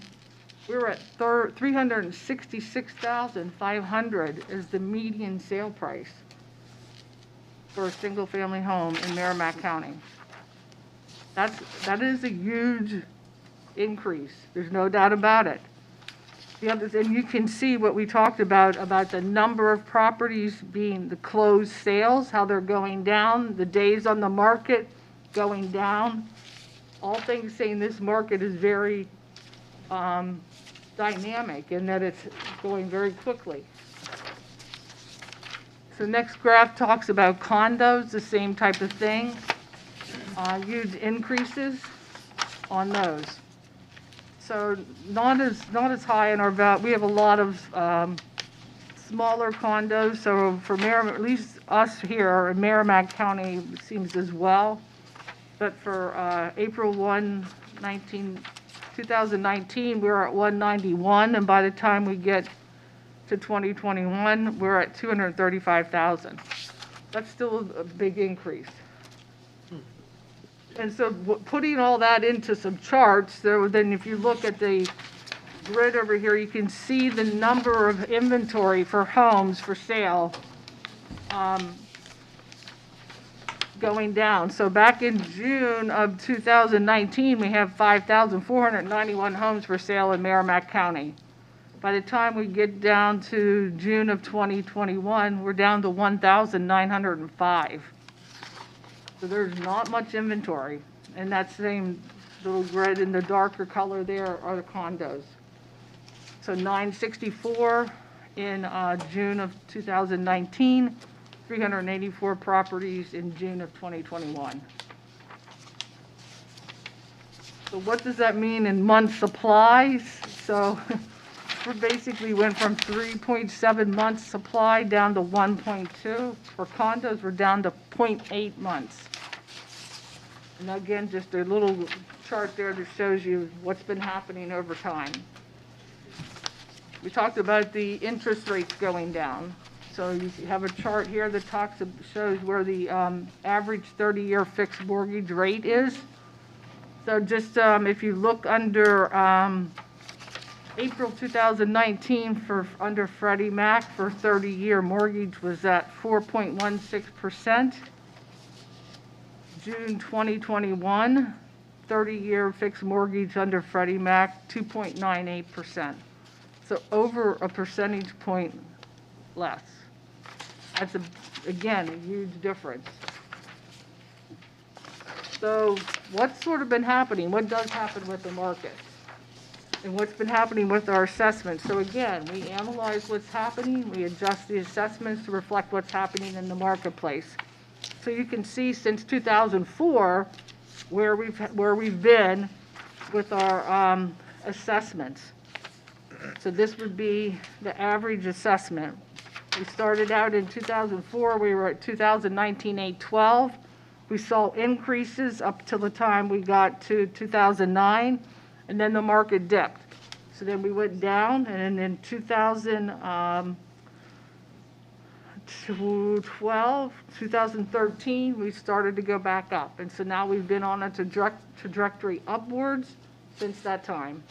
we're at 366,500 is the median sale price for a single-family home in Merrimack County. That is a huge increase. There's no doubt about it. And you can see what we talked about the number of properties being the closed sales, how they're going down, the days on the market going down. All things saying this market is very dynamic and that it's going very quickly. So next graph talks about condos, the same type of thing. Huge increases on those. So not as high in our value. We have a lot of smaller condos. So for Merrimack, at least us here in Merrimack County, it seems as well. But for April 1, 2019, we were at 191, and by the time we get to 2021, we're at 235,000. That's still a big increase. And so putting all that into some charts, then if you look at the grid over here, you can see the number of inventory for homes for sale going down. So back in June of 2019, we have 5,491 homes for sale in Merrimack County. By the time we get down to June of 2021, we're down to 1,905. So there's not much inventory. And that same little grid in the darker color there are the condos. So 964 in June of 2019, 384 properties in June of 2021. So what does that mean in month supplies? So we basically went from 3.7 months supply down to 1.2. For condos, we're down to 0.8 months. And again, just a little chart there that shows you what's been happening over time. We talked about the interest rates going down. So you have a chart here that shows where the average 30-year fixed mortgage rate is. So just if you look under April 2019 under Freddie Mac for 30-year mortgage was at 4.16%. June 2021, 30-year fixed mortgage under Freddie Mac, 2.98%. So over a percentage point less. That's, again, a huge difference. So what's sort of been happening? What does happen with the market? And what's been happening with our assessments? So again, we analyze what's happening. We adjust the assessments to reflect what's happening in the marketplace. So you can see since 2004 where we've been with our assessments. So this would be the average assessment. We started out in 2004, we were at 2019 812. We saw increases up till the time we got to 2009, and then the market dipped. So then we went down, and then in 2012, 2013, we started to go back up. And so now we've been on a trajectory upwards since that time.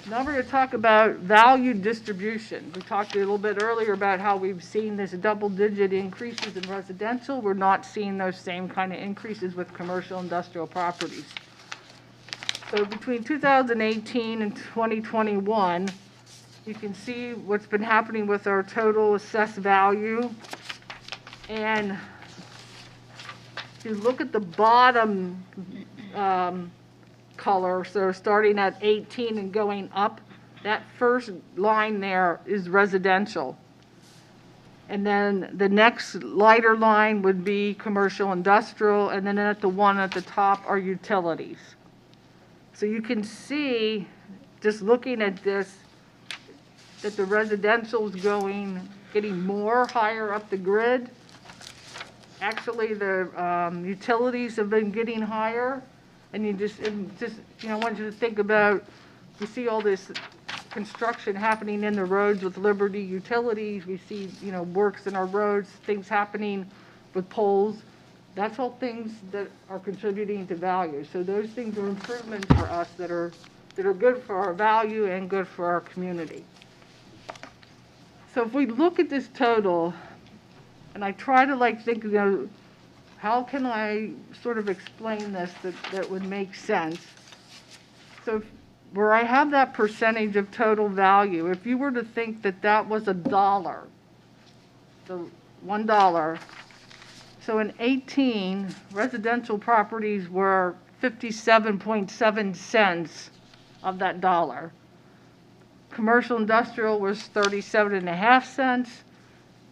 Now we're going to talk about value distribution. We talked a little bit earlier about how we've seen this double-digit increases in residential. We're not seeing those same kind of increases with commercial industrial properties. So between 2018 and 2021, you can see what's been happening with our total assessed value. And if you look at the bottom color, so starting at 18 and going up, that first line there is residential. And then the next lighter line would be commercial industrial, and then at the one at the top are utilities. So you can see, just looking at this, that the residential is getting more higher up the grid. Actually, the utilities have been getting higher. And I want you to think about, you see all this construction happening in the roads with Liberty Utilities. We see, works in our roads, things happening with poles. That's all things that are contributing to value. So those things are improvements for us that are good for our value and good for our community. So if we look at this total, and I try to think, how can I sort of explain this that would make sense? So where I have that percentage of total value, if you were to think that that was $1, so $1, so in 18, residential properties were 57.7 cents of that dollar. Commercial industrial was 37.5 cents,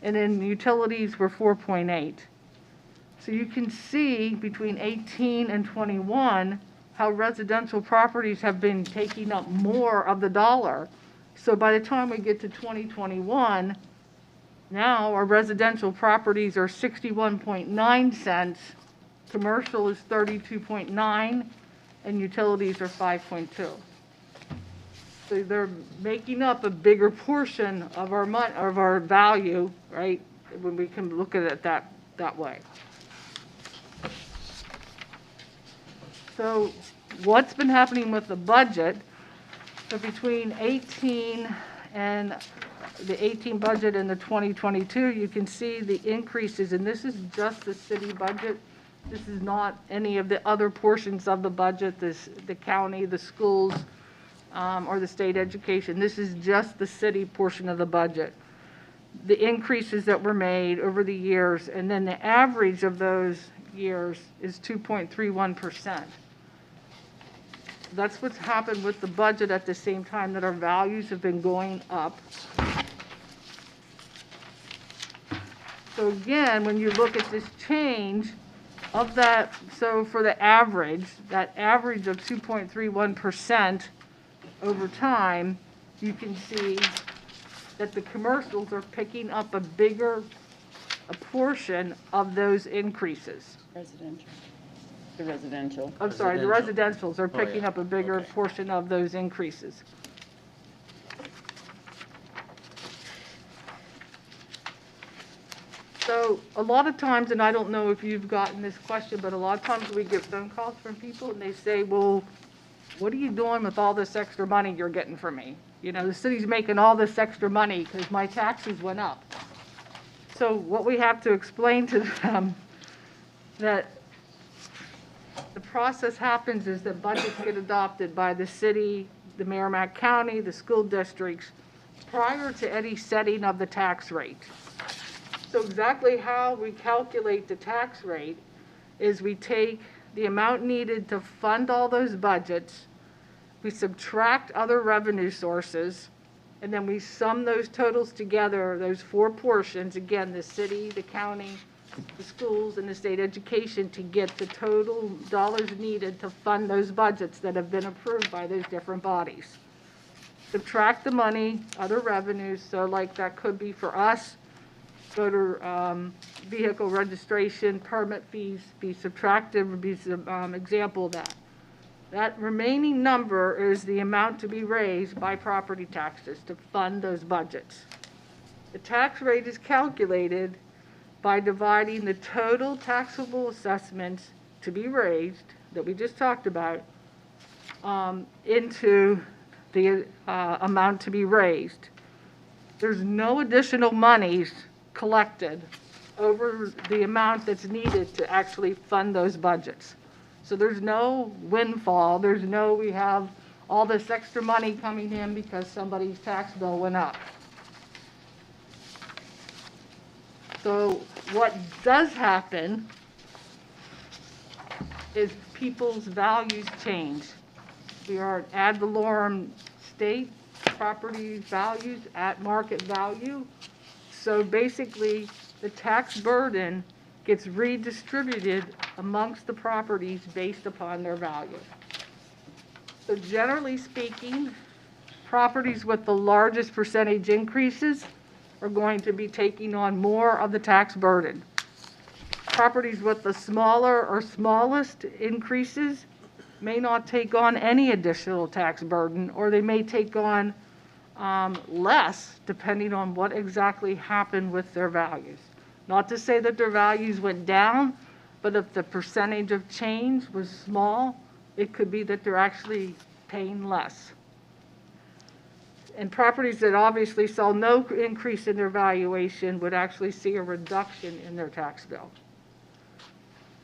and then utilities were 4.8. So you can see between 18 and 21 how residential properties have been taking up more of the dollar. So by the time we get to 2021, now our residential properties are 61.9 cents, commercial is 32.9, and utilities are 5.2. So they're making up a bigger portion of our of our value, right? When we can look at it that way. So what's been happening with the budget? So between 18 and the 18 budget and the 2022, you can see the increases, and this is just the city budget. This is not any of the other portions of the budget, the county, the schools, or the state education. This is just the city portion of the budget. The increases that were made over the years, and then the average of those years is 2.31%. That's what's happened with the budget at the same time that our values have been going up. So again, when you look at this change of that, so for the average, that average of 2.31% over time, you can see that the commercials are picking up a portion of those increases. Residential. The residential. I'm sorry, the residentials are picking up a bigger portion of those increases. So a lot of times, and I don't know if you've gotten this question, but a lot of times we get phone calls from people and they say, well, what are you doing with all this extra money you're getting from me? You know, the city's making all this extra money because my taxes went up. So what we have to explain to them that the process happens is that budgets get adopted by the city, the Merrimack County, the school districts, prior to any setting of the tax rate. So exactly how we calculate the tax rate is we take the amount needed to fund all those budgets, we subtract other revenue sources, and then we sum those totals together, those four portions, again, the city, the county, the schools, and the state education, to get the total dollars needed to fund those budgets that have been approved by those different bodies. Subtract the money, other revenues, so like that could be for us, voter vehicle registration, permit fees, be subtracted, would be some example of that. That remaining number is the amount to be raised by property taxes to fund those budgets. The tax rate is calculated by dividing the total taxable assessments to be raised, that we just talked about, into the amount to be raised. There's no additional monies collected over the amount that's needed to actually fund those budgets. So there's no windfall, there's no we have all this extra money coming in because somebody's tax bill went up. So what does happen is people's values change. We are an ad valorem state, property values at market value. So basically, the tax burden gets redistributed amongst the properties based upon their value. So generally speaking, properties with the largest percentage increases are going to be taking on more of the tax burden. Properties with the smaller or smallest increases may not take on any additional tax burden, or they may take on less depending on what exactly happened with their values. Not to say that their values went down, but if the percentage of change was small, it could be that they're actually paying less. And properties that obviously saw no increase in their valuation would actually see a reduction in their tax bill.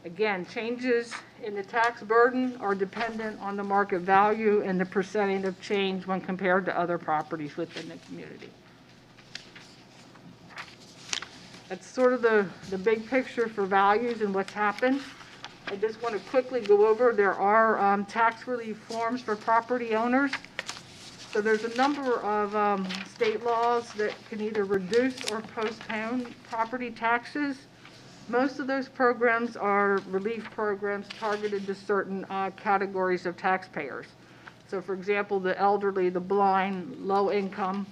Again, changes in the tax burden are dependent on the market value and the percentage of change when compared to other properties within the community. That's sort of the big picture for values and what's happened. I just want to quickly go over, there are tax relief forms for property owners. So there's a number of state laws that can either reduce or postpone property taxes. Most of those programs are relief programs targeted to certain categories of taxpayers. So for example, the elderly, the blind, low income.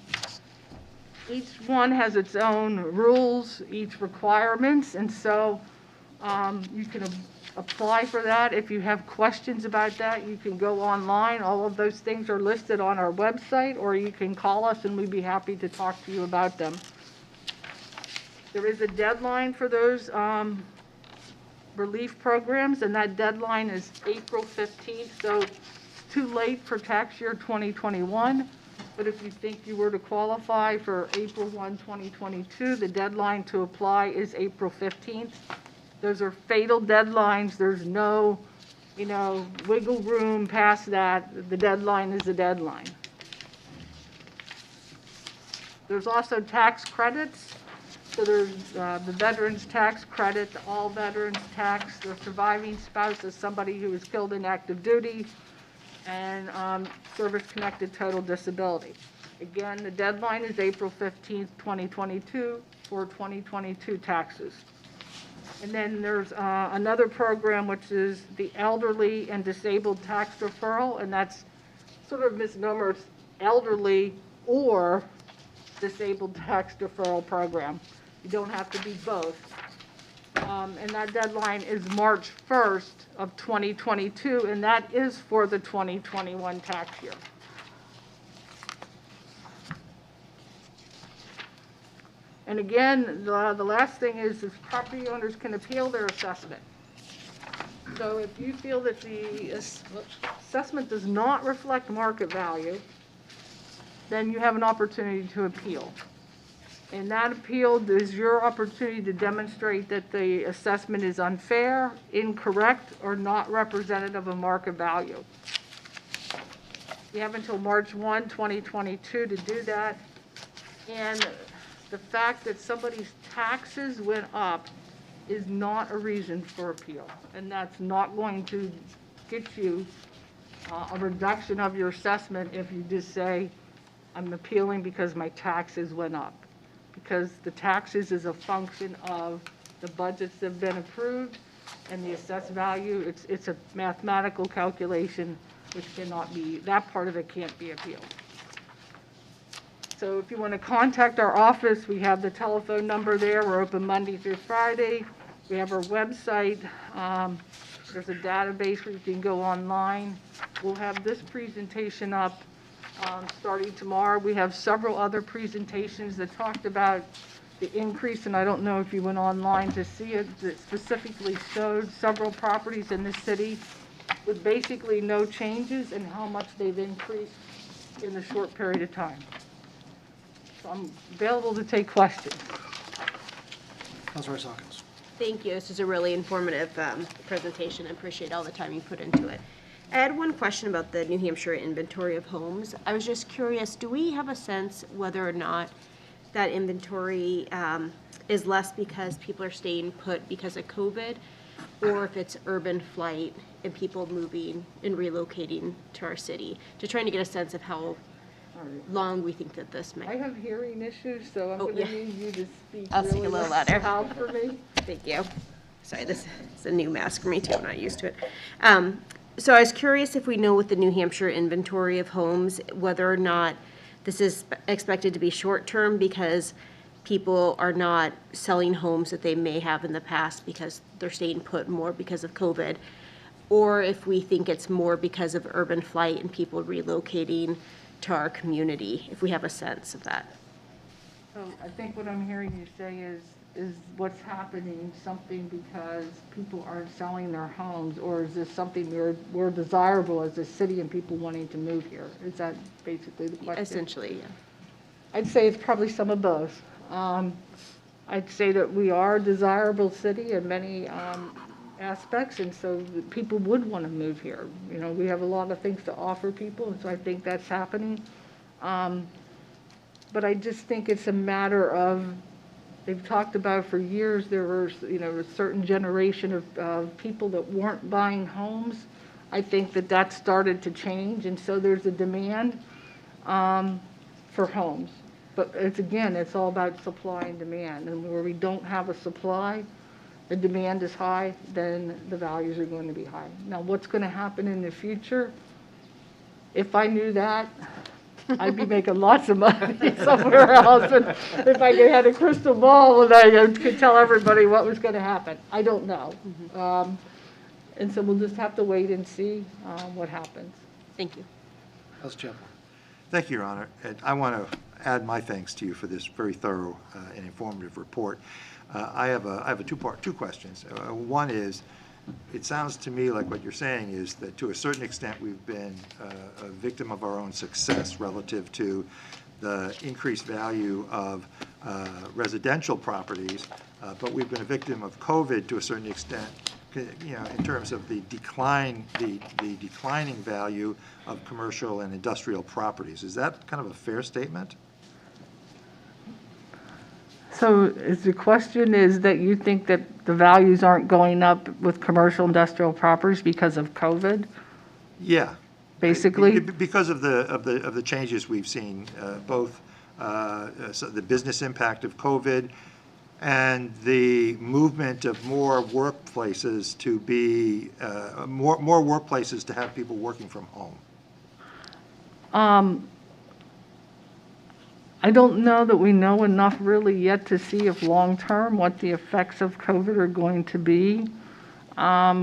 Each one has its own rules, each requirements, and so you can apply for that. If you have questions about that, you can go online. All of those things are listed on our website, or you can call us and we'd be happy to talk to you about them. There is a deadline for those relief programs, and that deadline is April 15th, so it's too late for tax year 2021. But if you think you were to qualify for April 1, 2022, the deadline to apply is April 15th. Those are fatal deadlines. There's no, wiggle room past that. The deadline is the deadline. There's also tax credits. So there's the veterans tax credit, the all veterans tax, the surviving spouse is somebody who was killed in active duty, and service-connected total disability. Again, the deadline is April 15th, 2022 for 2022 taxes. And then there's another program, which is the elderly and disabled tax deferral, and that's sort of misnomer. It's elderly or disabled tax deferral program. You don't have to be both. And that deadline is March 1st of 2022, and that is for the 2021 tax year. And again, the last thing is property owners can appeal their assessment. So if you feel that the assessment does not reflect market value, then you have an opportunity to appeal. And that appeal is your opportunity to demonstrate that the assessment is unfair, incorrect, or not representative of market value. You have until March 1, 2022 to do that. And the fact that somebody's taxes went up is not a reason for appeal. And that's not going to get you a reduction of your assessment if you just say, I'm appealing because my taxes went up. Because the taxes is a function of the budgets that have been approved and the assessed value. It's a mathematical calculation which cannot be, that part of it can't be appealed. So if you want to contact our office, we have the telephone number there. We're open Monday through Friday. We have our website. There's a database where you can go online. We'll have this presentation up starting tomorrow. We have several other presentations that talked about the increase, and I don't know if you went online to see it, that specifically showed several properties in the city with basically no changes and how much they've increased in a short period of time. So I'm available to take questions. Councilor Hawkins. Thank you. This is a really informative presentation. I appreciate all the time you put into it. I had one question about the New Hampshire inventory of homes. I was just curious, do we have a sense whether or not that inventory is less because people are staying put because of COVID, or if it's urban flight and people moving and relocating to our city? Just trying to get a sense of how long we think that this may. I have hearing issues, so I'm going to need you to speak I'll speak a little louder. loud for me. Thank you. Sorry, this is a new mask for me too. I'm not used to it. So I was curious if we know with the New Hampshire inventory of homes, whether or not this is expected to be short-term because people are not selling homes that they may have in the past because they're staying put more because of COVID, or if we think it's more because of urban flight and people relocating to our community, if we have a sense of that. So I think what I'm hearing you say is is what's happening something because people aren't selling their homes, or is this something we're desirable as a city and people wanting to move here? Is that basically the question? Essentially, yeah. I'd say it's probably some of both. I'd say that we are a desirable city in many aspects, and so people would want to move here. You know, we have a lot of things to offer people, and so I think that's happening. But I just think it's a matter of, they've talked about for years, there was, you know, a certain generation of people that weren't buying homes. I think that started to change, and so there's a demand for homes. But it's all about supply and demand. And where we don't have a supply, the demand is high, then the values are going to be high. Now, what's going to happen in the future? If I knew that, I'd be making lots of money somewhere else. And if I had a crystal ball and I could tell everybody what was going to happen. I don't know. And so we'll just have to wait and see what happens. Thank you. House Chaplain. Thank you, Your Honor. And I want to add my thanks to you for this very thorough and informative report. I have two questions. One is, it sounds to me like what you're saying is that to a certain extent we've been a victim of our own success relative to the increased value of residential properties, but we've been a victim of COVID to a certain extent, you know, in terms of the declining value of commercial and industrial properties. Is that kind of a fair statement? So the question is that you think that the values aren't going up with commercial industrial properties because of COVID? Yeah. Basically? Because of the changes we've seen, both so the business impact of COVID and the movement of more workplaces to be, more workplaces to have people working from home. I don't know that we know enough really yet to see if long-term what the effects of COVID are going to be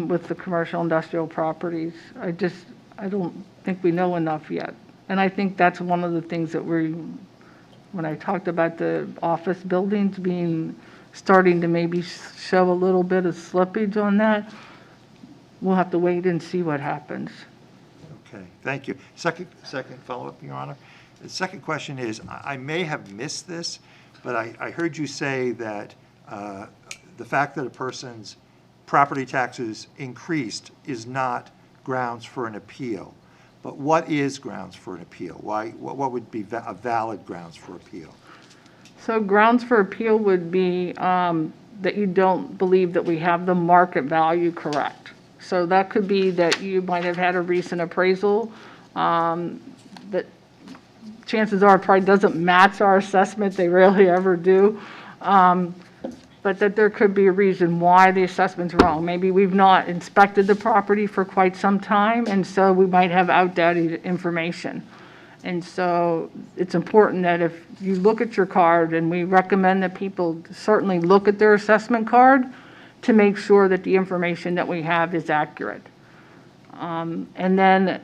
with the commercial industrial properties. I don't think we know enough yet. And I think that's one of the things that when I talked about the office buildings starting to maybe show a little bit of slippage on that, we'll have to wait and see what happens. Okay, thank you. Second follow-up, Your Honor. The second question is, I may have missed this, but I heard you say that the fact that a person's property taxes increased is not grounds for an appeal. But what is grounds for an appeal? What would be a valid grounds for appeal? So grounds for appeal would be that you don't believe that we have the market value correct. So that could be that you might have had a recent appraisal that chances are it probably doesn't match our assessment. They rarely ever do. But that there could be a reason why the assessment's wrong. Maybe we've not inspected the property for quite some time, and so we might have outdated information. And so it's important that if you look at your card, and we recommend that people certainly look at their assessment card to make sure that the information that we have is accurate. And then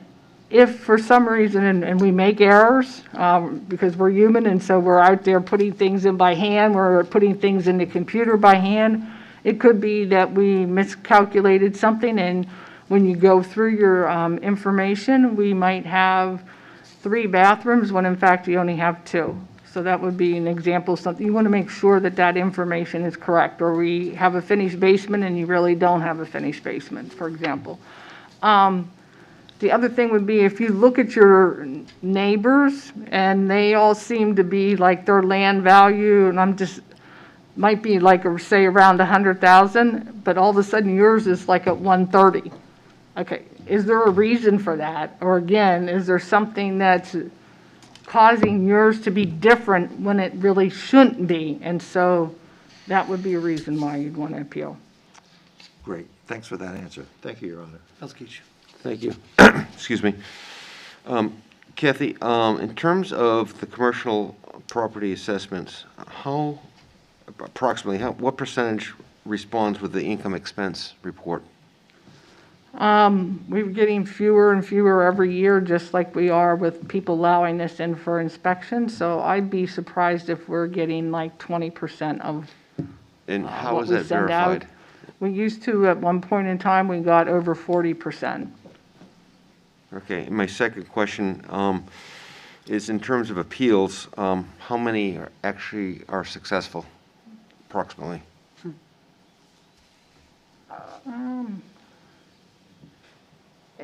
if for some reason, and we make errors because we're human, and so we're out there putting things in by hand, we're putting things in the computer by hand, it could be that we miscalculated something, and when you go through your information, we might have 3 bathrooms when in fact you only have 2. So that would be an example of something. You want to make sure that that information is correct, or we have a finished basement and you really don't have a finished basement, for example. The other thing would be if you look at your neighbors and they all seem to be like their land value, and might be like, say, around 100,000, but all of a sudden yours is like at 130. Okay, is there a reason for that? Or again, is there something that's causing yours to be different when it really shouldn't be? And so that would be a reason why you'd want to appeal. Great, thanks for that answer. Thank you, Your Honor. Elskich. Thank you. Excuse me. Kathy, in terms of the commercial property assessments, what percentage responds with the income expense report? We're getting fewer and fewer every year, just like we are with people allowing this in for inspection. So I'd be surprised if we're getting like 20% of And how what is we that send out. verified? We used to, at one point in time, we got over 40%. Okay, and my second question is in terms of appeals, how many actually are successful, approximately?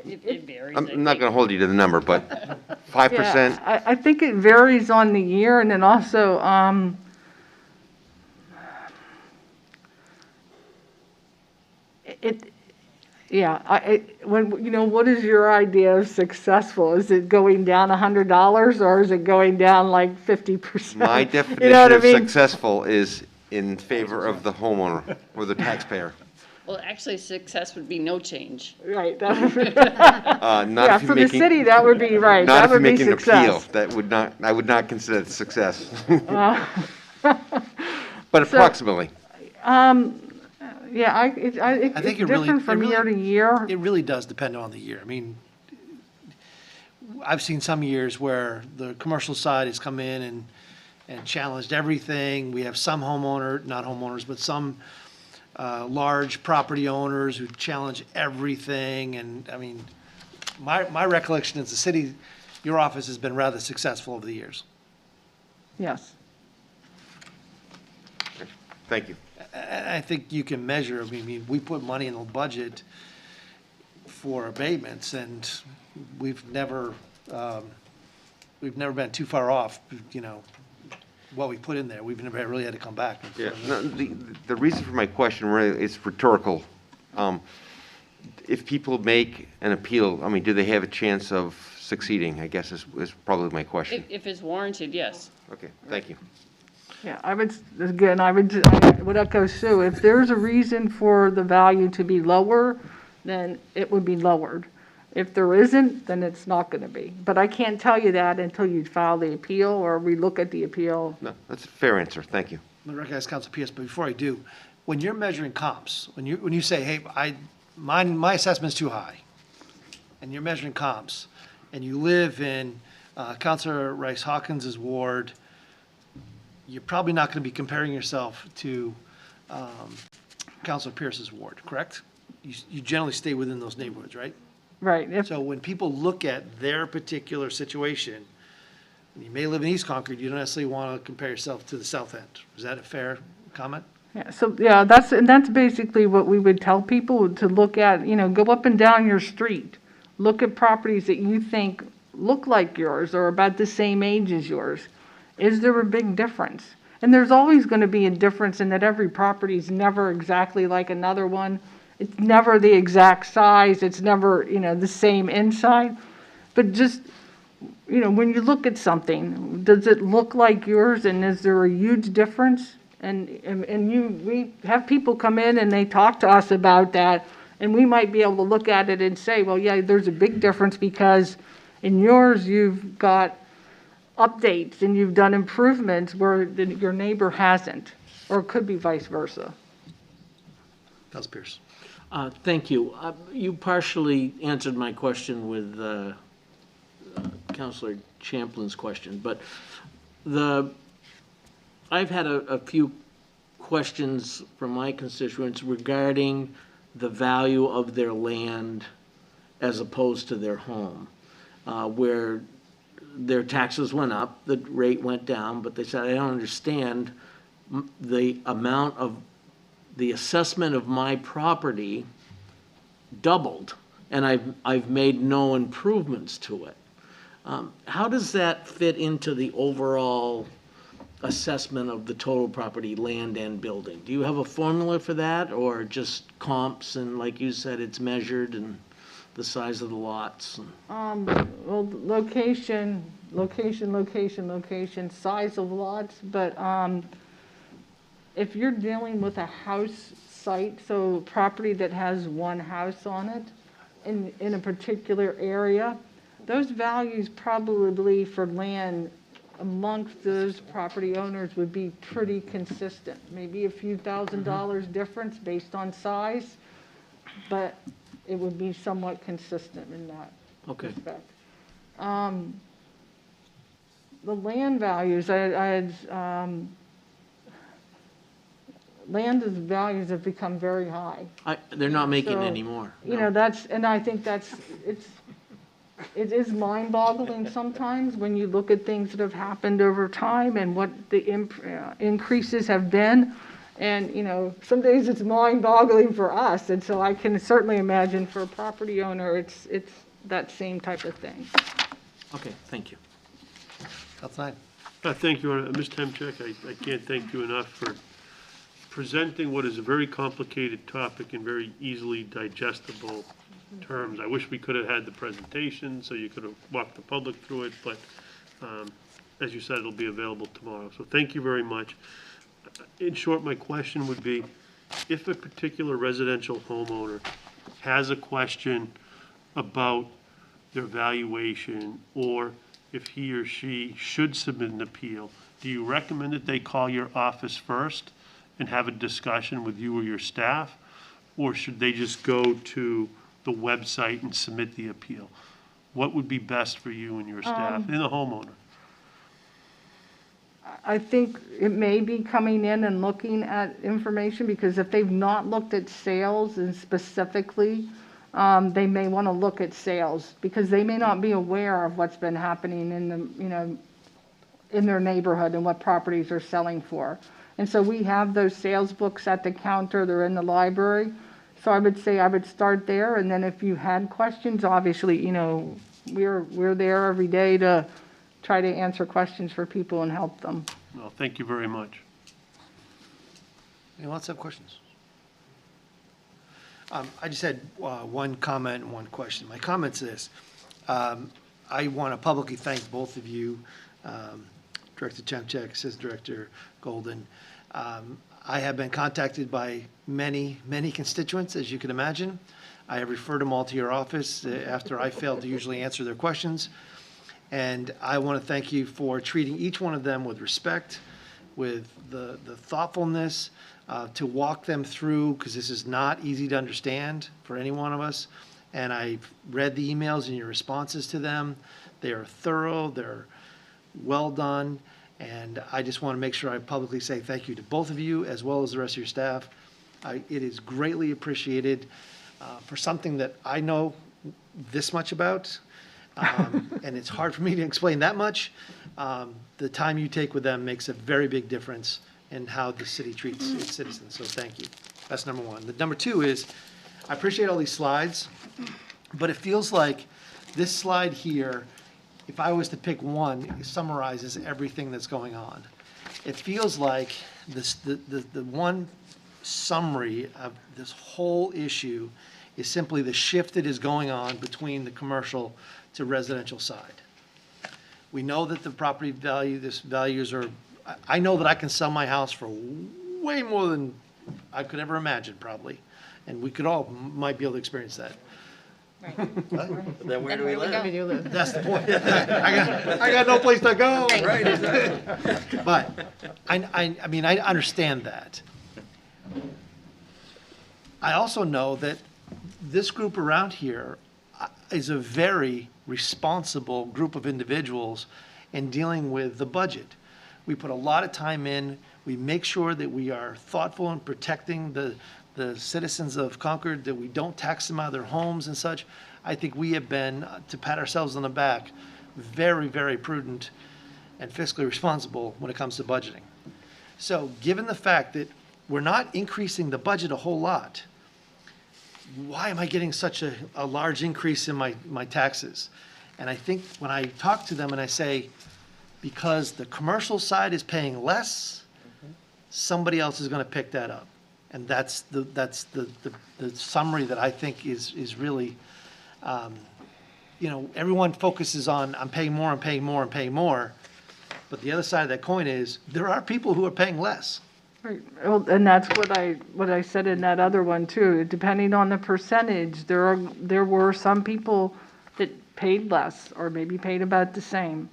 It varies. I'm not going to hold you to the number, but 5%? Yeah, I think it varies on the year, and then also, what is your idea of successful? Is it going down $100, or is it going down like 50%? My definition of successful is in favor of the homeowner or the taxpayer. Well, actually, success would be no change. Right. Not Yeah, if you're for the making- city, that would be right. Not That if you're would be making an appeal. success. That would not, I would not consider it success. Uh, But So- approximately. Yeah, I it's think it really, different from year to year. It really does depend on the year. I mean, I've seen some years where the commercial side has come in and challenged everything. We have some not homeowners, but some large property owners who challenge everything. And I mean, my recollection is the city, your office has been rather successful over the years. Yes. Thank you. I think you can measure, I mean, we put money in the budget for abatements, and we've never been too far off, what we put in there. We've never really had to come back. Yeah, no, the reason for my question really is rhetorical. If people make an appeal, I mean, do they have a chance of succeeding, I guess is probably my question. If it's warranted, yes. Okay, thank you. Yeah, I would echo Sue. If there's a reason for the value to be lower, then it would be lowered. If there isn't, then it's not going to be. But I can't tell you that until you file the appeal or we look at the appeal. No, that's a fair answer. Thank you. I recognize Council Pierce, but before I do, when you're measuring comps, when you say, hey, my assessment's too high, and you're measuring comps, and you live in Councilor Rice Hawkins's ward, you're probably not going to be comparing yourself to Councilor Pierce's ward, correct? You generally stay within those neighborhoods, right? Right. So when people look at their particular situation, you may live in East Concord, you don't necessarily want to compare yourself to the South End. Is that a fair comment? Yeah, that's basically what we would tell people to look at, go up and down your street. Look at properties that you think look like yours or about the same age as yours. Is there a big difference? And there's always going to be a difference in that every property is never exactly like another one. It's never the exact size. It's never, the same inside. But just, when you look at something, does it look like yours and is there a huge difference? We have people come in and they talk to us about that, and we might be able to look at it and say, well, yeah, there's a big difference because in yours you've got updates and you've done improvements where your neighbor hasn't, or it could be vice versa. Councilor Pierce. Thank you. You partially answered my question with Councilor Champlin's question, but I've had a few questions from my constituents regarding the value of their land as opposed to their home, where their taxes went up, the rate went down, but they said, I don't understand the amount of the assessment of my property doubled, and I've made no improvements to it. How does that fit into the overall assessment of the total property, land and building? Do you have a formula for that, or just comps and, like you said, it's measured and the size of the lots? Well, location, size of lots, but if you're dealing with a house site, so property that has one house on it in a particular area, those values probably for land amongst those property owners would be pretty consistent. Maybe a few $1,000s difference based on size, but it would be somewhat consistent in that respect. The land values, land values have become very high. They're not making So, anymore. You know, and I think it is mind-boggling sometimes when you look at things that have happened over time and what the increases have been. And, you know, some days it's mind-boggling for us, and so I can certainly imagine for a property owner, it's that same type of thing. Okay, thank you. Outside. Thank you, Ms. Temchek. I can't thank you enough for presenting what is a very complicated topic in very easily digestible terms. I wish we could have had the presentation so you could have walked the public through it, but as you said, it'll be available tomorrow. So thank you very much. In short, my question would be, if a particular residential homeowner has a question about their valuation, or if he or she should submit an appeal, do you recommend that they call your office first and have a discussion with you or your staff? Or should they just go to the website and submit the appeal? What would be best for you and your staff and the homeowner? I think it may be coming in and looking at information, because if they've not looked at sales and specifically, they may want to look at sales, because they may not be aware of what's been happening in the, you know, in their neighborhood and what properties are selling for. And so we have those sales books at the counter, they're in the library. So I would say I would start there, and then if you had questions, obviously, you know, we're there every day to try to answer questions for people and help them. Well, thank you very much. Anyone else have questions? I just had one comment and one question. My comment's this. I want to publicly thank both of you, Director Temchek, Assistant Director Golden. I have been contacted by many constituents, as you can imagine. I have referred them all to your office after I failed to usually answer their questions. And I want to thank you for treating each one of them with respect, with the thoughtfulness, to walk them through, because this is not easy to understand for any one of us. And I've read the emails and your responses to them. They are thorough, they're well done, and I just want to make sure I publicly say thank you to both of you, as well as the rest of your staff. It is greatly appreciated for something that I know this much about. And it's hard for me to explain that much. The time you take with them makes a very big difference in how the city treats its citizens, so thank you. That's number one. The number two is, I appreciate all these slides, but it feels like this slide here, if I was to pick one, it summarizes everything that's going on. It feels like the one summary of this whole issue is simply the shift that is going on between the commercial to residential side. We know that the property values are, I know that I can sell my house for way more than I could ever imagine, probably. And we could all, might be able to experience that. Then where do we live? That's the point. I got no place to go. Right, exactly. But, I mean, I understand that. I also know that this group around here is a very responsible group of individuals in dealing with the budget. We put a lot of time in. We make sure that we are thoughtful in protecting the citizens of Concord, that we don't tax them out of their homes and such. I think we have been, to pat ourselves on the back, very, very prudent and fiscally responsible when it comes to budgeting. So given the fact that we're not increasing the budget a whole lot, why am I getting such a large increase in my taxes? And I think when I talk to them and I say, because the commercial side is paying less, somebody else is going to pick that up. And that's the summary that I think is really, you know, everyone focuses on, I'm paying more, I'm paying more, I'm paying more. But the other side of that coin is, there are people who are paying less. Right, well, and that's what I said in that other one too. Depending on the percentage, there were some people that paid less, or maybe paid about the same.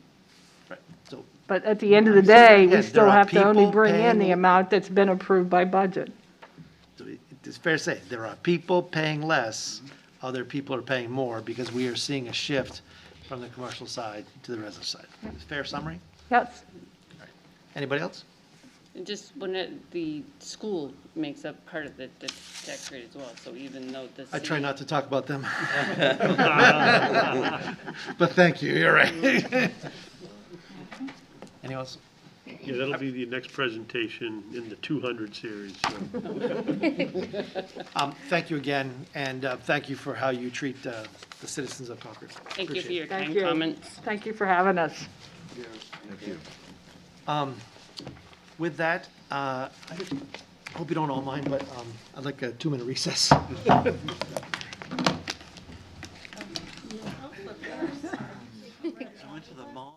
Right. So, but at the end of the day, we again, still there are have to only people bring in the paying- amount that's been approved by budget. It's fair to say, there are people paying less, other people are paying more, because we are seeing a shift from the commercial side to the residential side. Fair summary? Yes. Anybody else? And just when the school makes up part of the tax rate as well, so even though the I try city- not to talk about them. But thank you, you're right. Anyone else? Yeah, that'll be the next presentation in the 200 series. So. Thank you again, and thank you for how you treat the citizens of Concord. Thank you for your Thank kind you. comments. Thank you for having us. Thank you. With that, I hope you don't all mind, but I'd like a 2-minute recess. I went to the mall.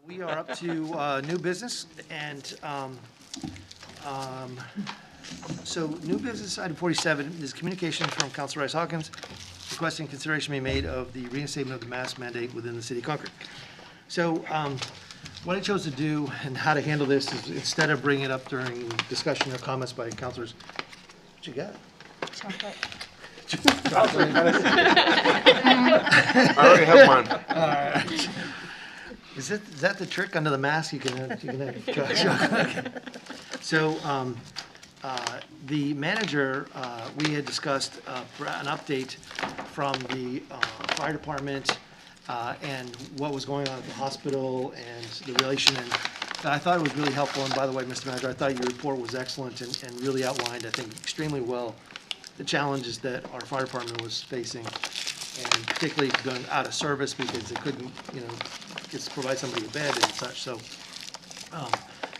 We are up to new business, and so new business, item 47, is communication from Council Rice Hawkins requesting consideration be made of the reinstatement of the mask mandate within the city of Concord. So what I chose to do and how to handle this is, instead of bringing it up during discussion or comments by councilors, what you got? Chocolate. I already have one. All right. Is that the trick under the mask? You can have chocolate. So the manager, we had discussed an update from the fire department and what was going on at the hospital and the relation. And I thought it was really helpful. And by the way, Mr. Manager, I thought your report was excellent and really outlined, I think, extremely well the challenges that our fire department was facing, and particularly going out of service because they couldn't, just provide somebody a bed and such. So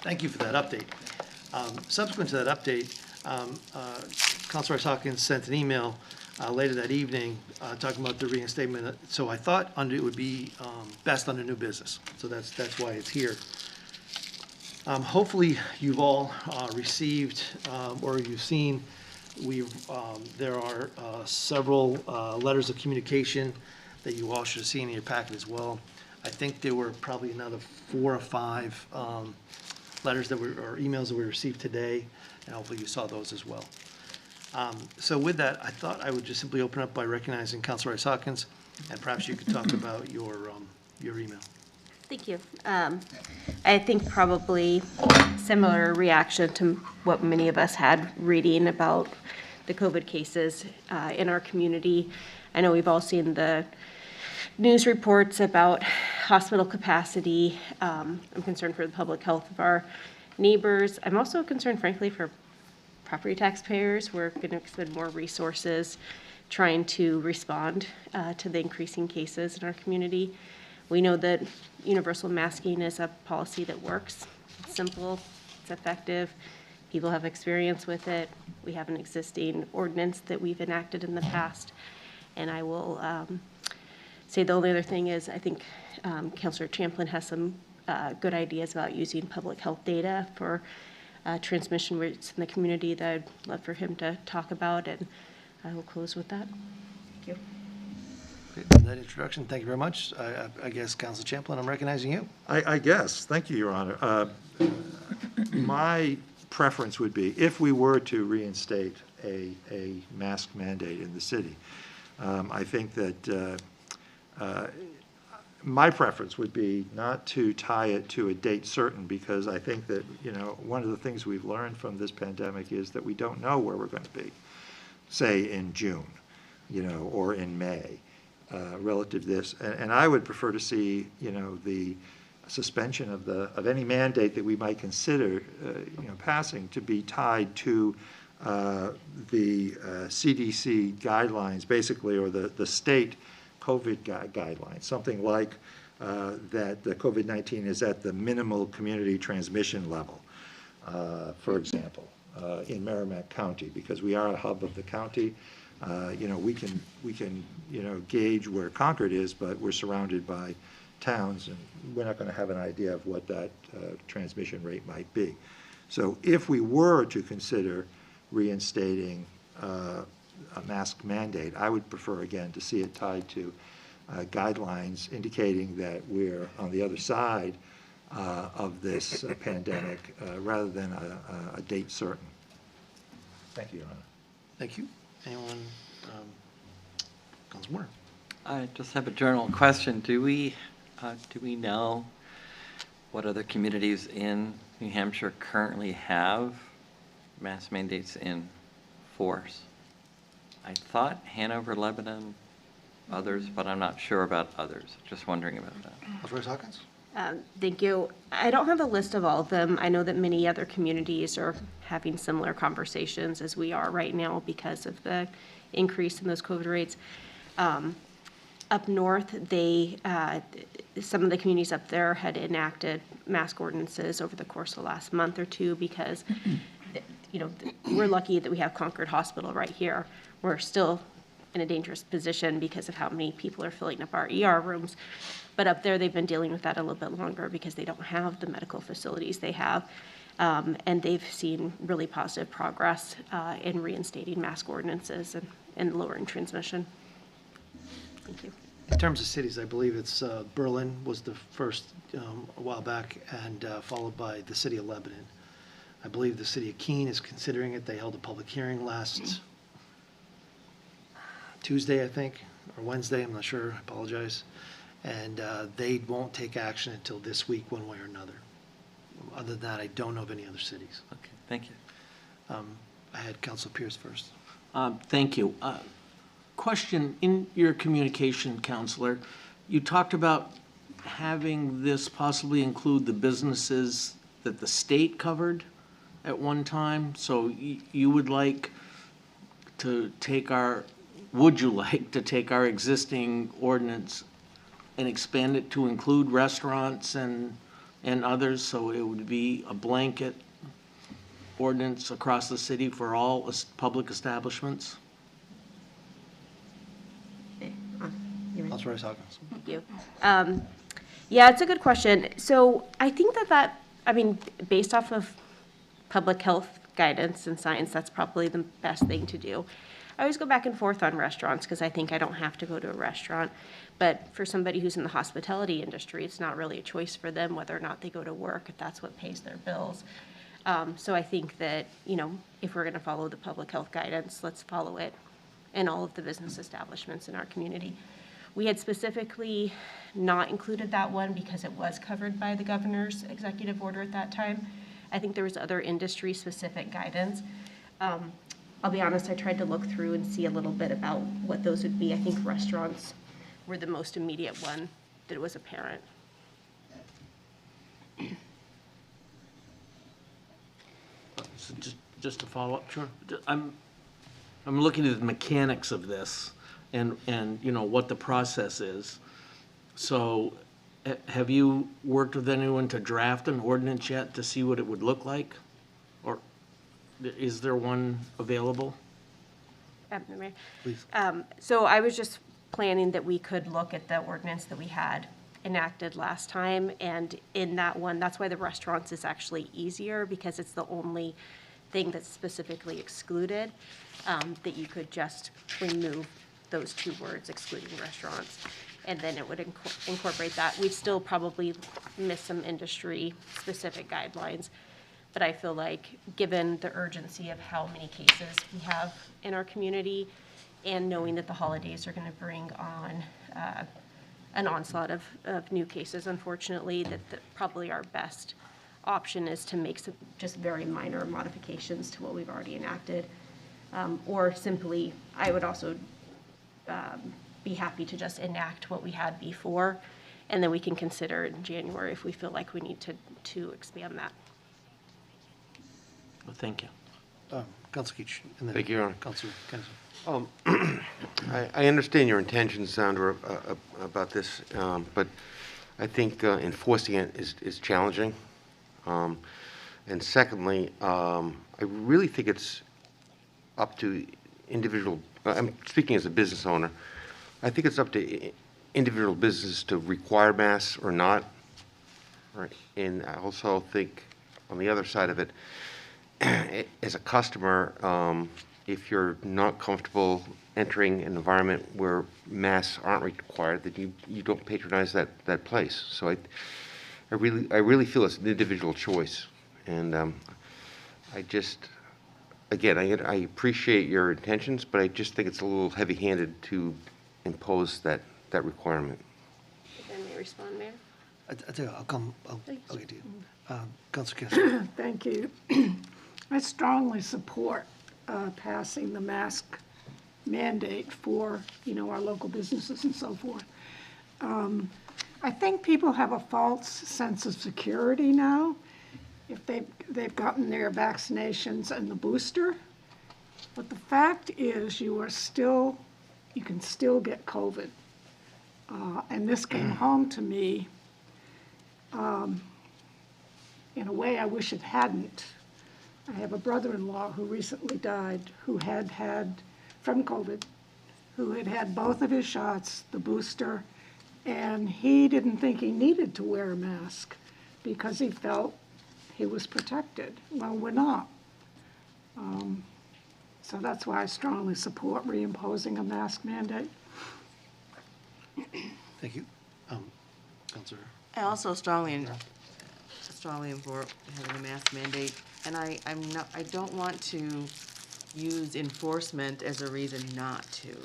thank you for that update. Subsequent to that update, Councilor Rice Hawkins sent an email later that evening talking about the reinstatement. So I thought it would be best under new business. So that's why it's here. Hopefully you've all received or you've seen, there are several letters of communication that you all should have seen in your packet as well. I think there were probably another 4 or 5 letters or emails that we received today, and hopefully you saw those as well. So with that, I thought I would just simply open up by recognizing Councilor Rice Hawkins, and perhaps you could talk about your email. Thank you. I think probably similar reaction to what many of us had reading about the COVID cases in our community. I know we've all seen the news reports about hospital capacity. I'm concerned for the public health of our neighbors. I'm also concerned, frankly, for property taxpayers. We're going to expend more resources trying to respond to the increasing cases in our community. We know that universal masking is a policy that works. It's simple, it's effective. People have experience with it. We have an existing ordinance that we've enacted in the past. And I will say the only other thing is I think Councilor Champlin has some good ideas about using public health data for transmission rates in the community that I'd love for him to talk about, and I will close with that. Thank you. Okay, for that introduction, thank you very much. I guess, Councilor Champlin, I'm recognizing you. I guess. Thank you, Your Honor. My preference would be, if we were to reinstate a mask mandate in the city, I think that my preference would be not to tie it to a date certain, because I think that, one of the things we've learned from this pandemic is that we don't know where we're going to be, say in June, or in May, relative to this. And I would prefer to see, the suspension of any mandate that we might consider, passing, to be tied to the CDC guidelines, basically, or the state COVID guidelines, something like that the COVID-19 is at the minimal community transmission level, for example, in Merrimack County, because we are a hub of the county. We can gauge where Concord is, but we're surrounded by towns, and we're not going to have an idea of what that transmission rate might be. So if we were to consider reinstating a mask mandate, I would prefer, again, to see it tied to guidelines indicating that we're on the other side of this pandemic, rather than a date certain. Thank you, Your Honor. Thank you. Anyone? Councilor Moore. I just have a general question. Do we know what other communities in New Hampshire currently have mask mandates in force? I thought Hanover, Lebanon, others, but I'm not sure about others. Just wondering about that. Councilor Hawkins? Thank you. I don't have a list of all of them. I know that many other communities are having similar conversations as we are right now because of the increase in those COVID rates. Up north, some of the communities up there had enacted mask ordinances over the course of the last month or two because, we're lucky that we have Concord Hospital right here. We're still in a dangerous position because of how many people are filling up our ER rooms. But up there, they've been dealing with that a little bit longer because they don't have the medical facilities they have. And they've seen really positive progress in reinstating mask ordinances and lowering transmission. Thank you. In terms of cities, I believe it's Berlin was the first a while back, and followed by the city of Lebanon. I believe the city of Keene is considering it. They held a public hearing last Tuesday, I think, or Wednesday, I'm not sure, I apologize. And they won't take action until this week, one way or another. Other than that, I don't know of any other cities. Okay, thank you. I had Council Pierce first. Thank you. Question, in your communication, Counselor, you talked about having this possibly include the businesses that the state covered at one time. So you would like to take would you like to take our existing ordinance and expand it to include restaurants and others, so it would be a blanket ordinance across the city for all public establishments? Councilor Rice Hawkins. Thank you. Yeah, it's a good question. So I think I mean, based off of public health guidance and science, that's probably the best thing to do. I always go back and forth on restaurants because I think I don't have to go to a restaurant. But for somebody who's in the hospitality industry, it's not really a choice for them whether or not they go to work, if that's what pays their bills. So I think that, if we're going to follow the public health guidance, let's follow it in all of the business establishments in our community. We had specifically not included that one because it was covered by the governor's executive order at that time. I think there was other industry-specific guidance. I'll be honest, I tried to look through and see a little bit about what those would be. I think restaurants were the most immediate one that was apparent. So just to follow up, sure. I'm looking at the mechanics of this and what the process is. So have you worked with anyone to draft an ordinance yet to see what it would look like? Or is there one available? Please. So I was just planning that we could look at the ordinance that we had enacted last time, and in that one, that's why the restaurants is actually easier, because it's the only thing that's specifically excluded, that you could just remove those two words, excluding restaurants, and then it would incorporate that. We'd still probably miss some industry-specific guidelines, but I feel like, given the urgency of how many cases we have in our community, and knowing that the holidays are going to bring on an onslaught of new cases, unfortunately, that probably our best option is to make some just very minor modifications to what we've already enacted. Or simply, I would also be happy to just enact what we had before, and then we can consider in January if we feel like we need to expand that. Well, thank you. Councilor Keach. And then Thank you, Your Honor. Councilor Kennison. I understand your intentions, Sandra, about this, but I think enforcing it is challenging. And secondly, I really think it's up to individual, I'm speaking as a business owner, I think it's up to individual businesses to require masks or not. Right. And I also think, on the other side of it, as a customer, if you're not comfortable entering an environment where masks aren't required, then you don't patronize that place. So I really feel it's an individual choice. And I just, again, I appreciate your intentions, but I just think it's a little heavy-handed to impose that requirement. Then may I respond, Mayor? I'll get to you. Councilor Kennison. Thank you. I strongly support passing the mask mandate for, our local businesses and so forth. I think people have a false sense of security now if they've gotten their vaccinations and the booster. But the fact is you can still get COVID. And this came home to me in a way I wish it hadn't. I have a brother-in-law who recently died who had from COVID, who had both of his shots, the booster and he didn't think he needed to wear a mask because he felt he was protected. Well, we're not. So that's why I strongly support reimposing a mask mandate. Thank you. Counselor? I also strongly support having a mask mandate, and I don't want to use enforcement as a reason not to,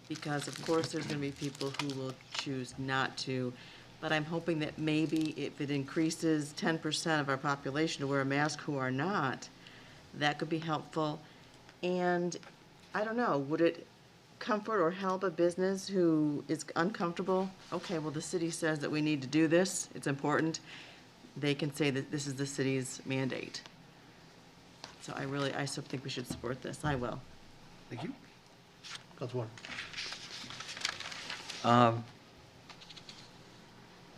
because of course there's gonna be people who will choose not to, but I'm hoping that maybe if it increases 10% of our population to wear a mask who are not, that could be helpful. And I don't know, would it comfort or help a business who is uncomfortable? Okay, well, the city says that we need to do this, it's important. They can say that this is the city's mandate. So I still think we should support this. I will. Thank you. Councilor Warner?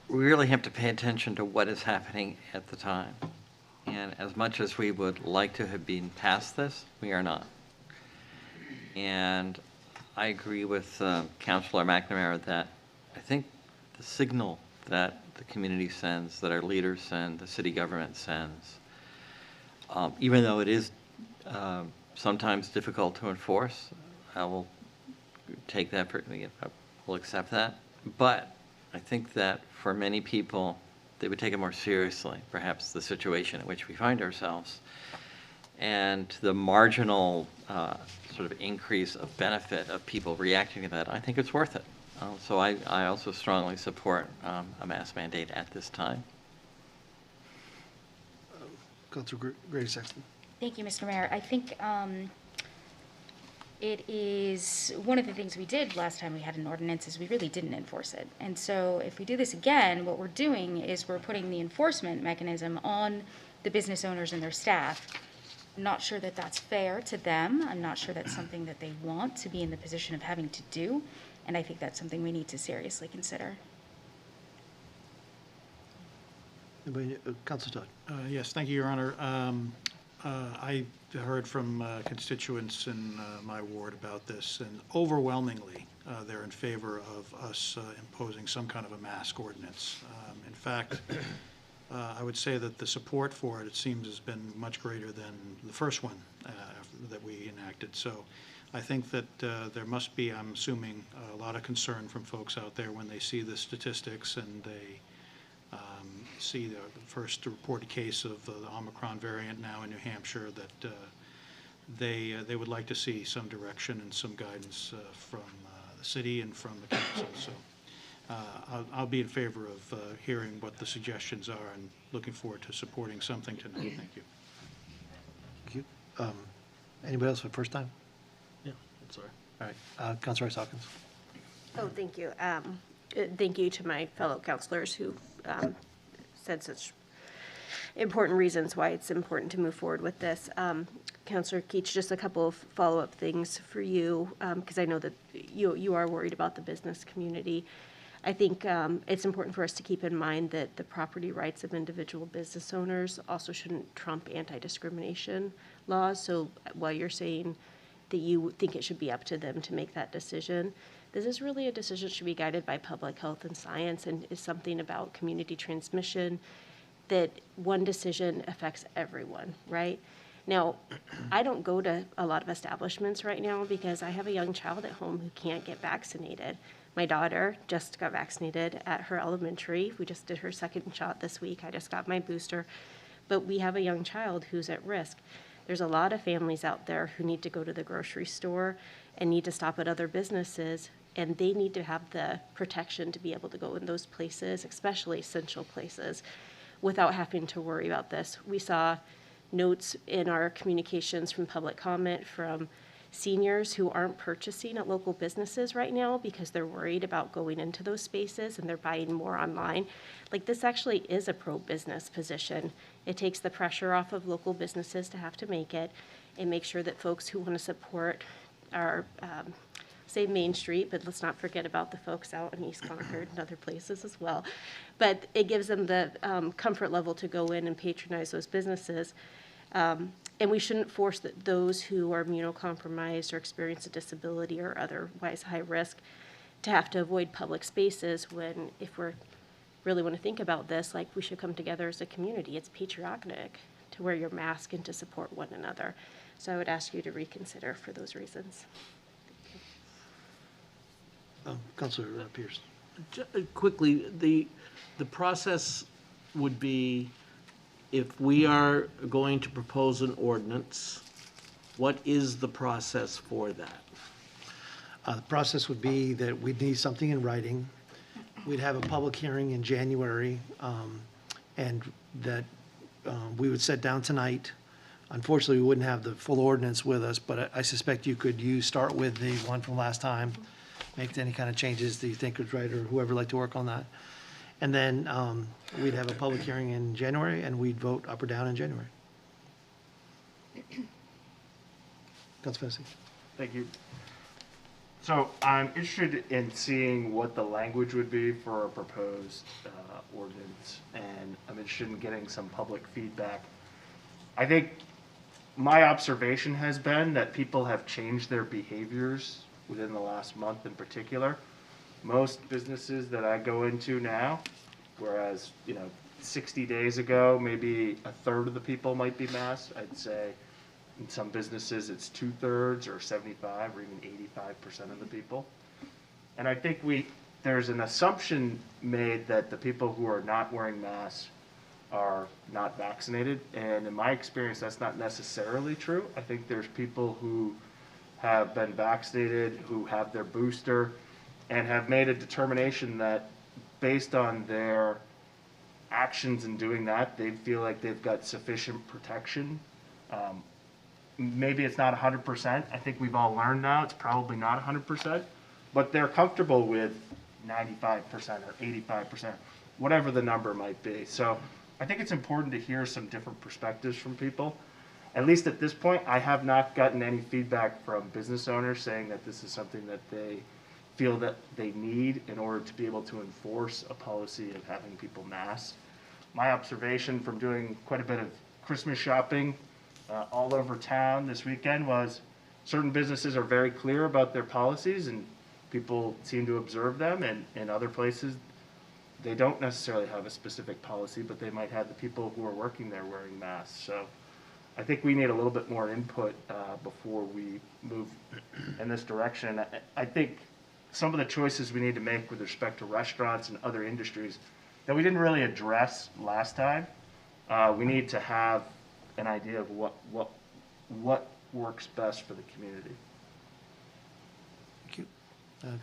We really have to pay attention to what is happening at the time. And as much as we would like to have been past this, we are not. And I agree with Councilor McNamara that I think the signal that the community sends, that our leaders send, the city government sends, even though it is sometimes difficult to enforce, I will take that, we'll accept that. But I think that for many people, they would take it more seriously, perhaps the situation in which we find ourselves. And the marginal sort of increase of benefit of people reacting to that, I think it's worth it. So I also strongly support a mask mandate at this time. Councilor Grady Sexton? Thank you, Mr. Mayor. I think it is one of the things we did last time we had an ordinance is we really didn't enforce it. And so if we do this again, what we're doing is we're putting the enforcement mechanism on the business owners and their staff. I'm not sure that that's fair to them. I'm not sure that's something that they want to be in the position of having to do. And I think that's something we need to seriously consider. Councilor Todd? Yes, thank you, Your Honor. I heard from constituents in my ward about this, and overwhelmingly, they're in favor of us imposing some kind of a mask ordinance. In fact, I would say that the support for it, it seems, has been much greater than the first one that we enacted. So I think that there must be, I'm assuming, a lot of concern from folks out there when they see the statistics and they see the first reported case of the Omicron variant now in New Hampshire, that they would like to see some direction and some guidance from the city and from the council. So I'll be in favor of hearing what the suggestions are and looking forward to supporting something tonight. Thank you. Thank you. Anybody else for the first time? Yeah, sorry. All right. Councilor Rice Hawkins? Oh, thank you. Thank you to my fellow counselors who said such important reasons why it's important to move forward with this. Councilor Keach, just a couple of follow-up things for you, because I know that you are worried about the business community. I think it's important for us to keep in mind that the property rights of individual business owners also shouldn't trump anti-discrimination laws. So while you're saying that you think it should be up to them to make that decision, this is really a decision that should be guided by public health and science, and is something about community transmission, that one decision affects everyone, right? Now, I don't go to a lot of establishments right now because I have a young child at home who can't get vaccinated. My daughter just got vaccinated at her elementary. We just did her second shot this week. I just got my booster. But we have a young child who's at risk. There's a lot of families out there who need to go to the grocery store and need to stop at other businesses, and they need to have the protection to be able to go in those places, especially essential places, without having to worry about this. We saw notes in our communications from public comment from seniors who aren't purchasing at local businesses right now because they're worried about going into those spaces and they're buying more online. Like, this actually is a pro-business position. It takes the pressure off of local businesses to have to make it, and make sure that folks who want to support our say Main Street, but let's not forget about the folks out in East Concord and other places as well. But it gives them the comfort level to go in and patronize those businesses. And we shouldn't force those who are immunocompromised or experience a disability or otherwise high risk to have to avoid public spaces when, if we're really want to think about this, like, we should come together as a community. It's patriotic to wear your mask and to support one another. So I would ask you to reconsider for those reasons. Councilor Pierce. Quickly, the process would be, if we are going to propose an ordinance, what is the process for that? The process would be that we'd need something in writing. We'd have a public hearing in January, and that we would sit down tonight. Unfortunately, we wouldn't have the full ordinance with us, but I suspect you could start with the one from last time, make any kind of changes that you think is right, or whoever would like to work on that. And then we'd have a public hearing in January, and we'd vote up or down in January. Councilor Fennessy. Thank you. So I'm interested in seeing what the language would be for a proposed ordinance, and I'm interested in getting some public feedback. I think my observation has been that people have changed their behaviors within the last month in particular. Most businesses that I go into now, whereas, 60 days ago, maybe a third of the people might be masked, I'd say in some businesses it's 2/3 or 75 or even 85% of the people. And I think there's an assumption made that the people who are not wearing masks are not vaccinated. And in my experience, that's not necessarily true. I think there's people who have been vaccinated, who have their booster, and have made a determination that based on their actions in doing that, they feel like they've got sufficient protection. Maybe it's not 100%. I think we've all learned now it's probably not 100%, but they're comfortable with 95% or 85%, whatever the number might be. So I think it's important to hear some different perspectives from people. At least at this point, I have not gotten any feedback from business owners saying that this is something that they feel that they need in order to be able to enforce a policy of having people masked. My observation from doing quite a bit of Christmas shopping all over town this weekend was certain businesses are very clear about their policies and people seem to observe them, and in other places they don't necessarily have a specific policy, but they might have the people who are working there wearing masks. So I think we need a little bit more input before we move in this direction. I think some of the choices we need to make with respect to restaurants and other industries that we didn't really address last time, we need to have an idea of what works best for the community. Thank you.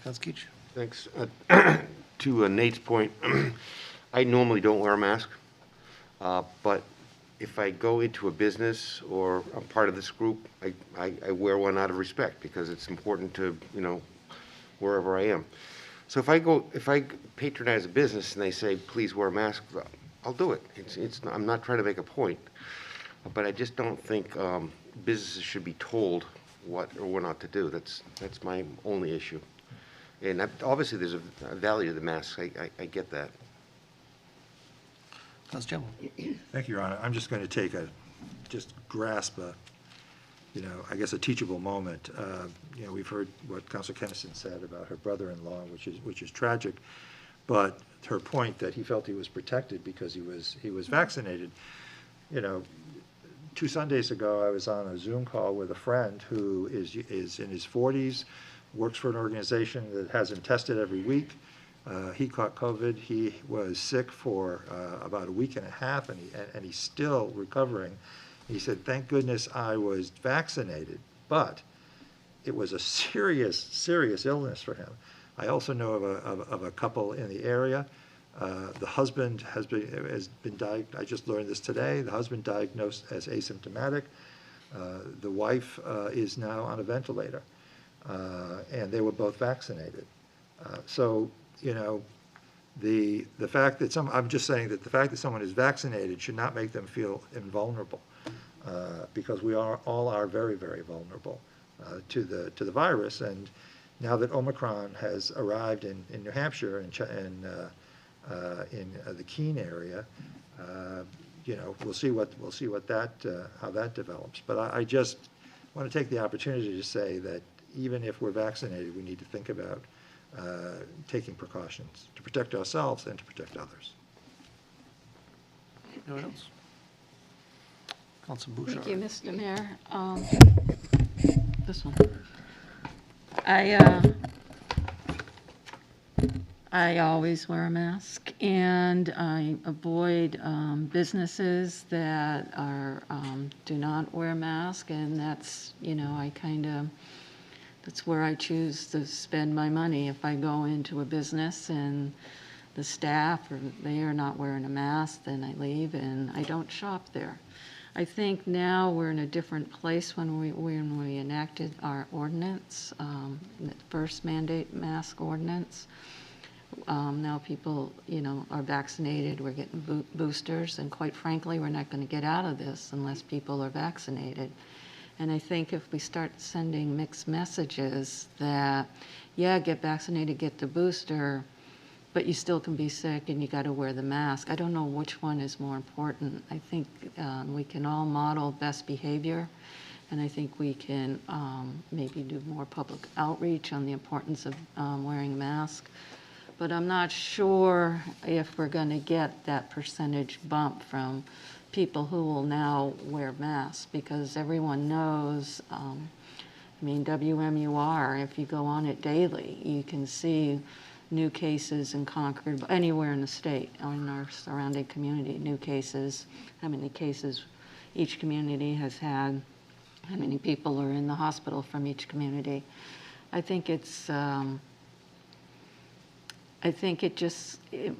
Councilor Keach. Thanks. To Nate's point, I normally don't wear a mask, but if I go into a business or I'm part of this group, I wear one out of respect because it's important to, wherever I am. So if I patronize a business and they say, please wear a mask, I'll do it. I'm not trying to make a point, but I just don't think businesses should be told what or what not to do. That's my only issue. And obviously there's a value to the mask. I get that. Councilor Chambliss. Thank you, Your Honor. I'm just going to grasp I guess a teachable moment. We've heard what Councilor Kennison said about her brother-in-law, which is tragic, but her point that he felt he was protected because he was vaccinated. 2 Sundays ago, I was on a Zoom call with a friend who is in his 40s, works for an organization that has him tested every week. He caught COVID. He was sick for about a week and a half, and he's still recovering. He said, thank goodness I was vaccinated, but it was a serious, serious illness for him. I also know of a couple in the area. The husband has been diagnosed, I just learned this today, the husband diagnosed as asymptomatic. The wife is now on a ventilator, and they were both vaccinated. The fact that I'm just saying that the fact that someone is vaccinated should not make them feel invulnerable, because we all are very, very vulnerable to the virus. And now that Omicron has arrived in New Hampshire and in the Keene area, we'll see how that develops. But I just want to take the opportunity to say that even if we're vaccinated, we need to think about taking precautions to protect ourselves and to protect others. Anyone else? Council Bouchard. Thank you, Mr. Mayor. This one. I always wear a mask, and I avoid businesses that are do not wear a mask, and that's, that's where I choose to spend my money. If I go into a business and the staff they are not wearing a mask, then I leave and I don't shop there. I think now we're in a different place when we enacted our ordinance, the first mandate mask ordinance. Now people, are vaccinated, we're getting boosters, and quite frankly, we're not going to get out of this unless people are vaccinated. And I think if we start sending mixed messages that, yeah, get vaccinated, get the booster, but you still can be sick and you got to wear the mask. I don't know which one is more important. I think we can all model best behavior, and I think we can maybe do more public outreach on the importance of wearing a mask. But I'm not sure if we're going to get that percentage bump from people who will now wear masks, because everyone knows, WMUR, if you go on it daily, you can see new cases in Concord, anywhere in the state, or in our surrounding community, new cases, how many cases each community has had, how many people are in the hospital from each community. I think it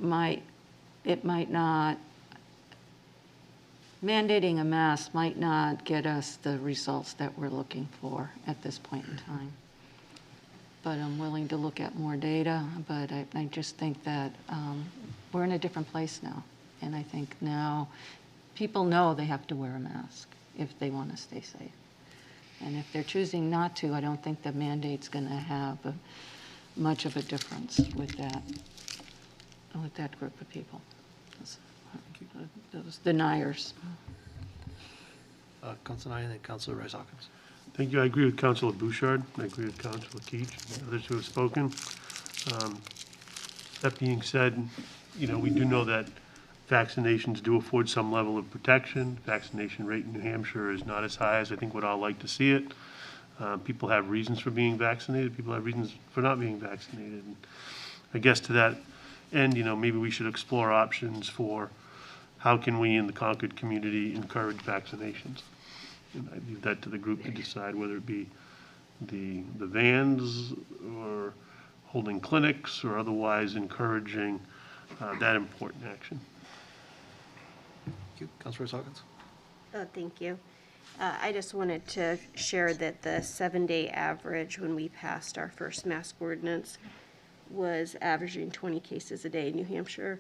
might not, mandating a mask might not get us the results that we're looking for at this point in time. But I'm willing to look at more data, but I just think that we're in a different place now. And I think now people know they have to wear a mask if they want to stay safe. And if they're choosing not to, I don't think the mandate's going to have much of a difference with that group of people, those deniers. Council Nye and then Councilor Rice-Hawkins. Thank you. I agree with Councilor Bouchard. I agree with Councilor Keach and others who have spoken. That being said, we do know that vaccinations do afford some level of protection. Vaccination rate in New Hampshire is not as high as I think we'd all like to see it. People have reasons for being vaccinated. People have reasons for not being vaccinated. And I guess to that end, maybe we should explore options for how can we in the Concord community encourage vaccinations. And I leave that to the group to decide whether it be the vans or holding clinics or otherwise encouraging that important action. Thank you. Councilor Rice-Hawkins. Thank you. I just wanted to share that the 7-day average when we passed our first mask ordinance was averaging 20 cases a day in New Hampshire.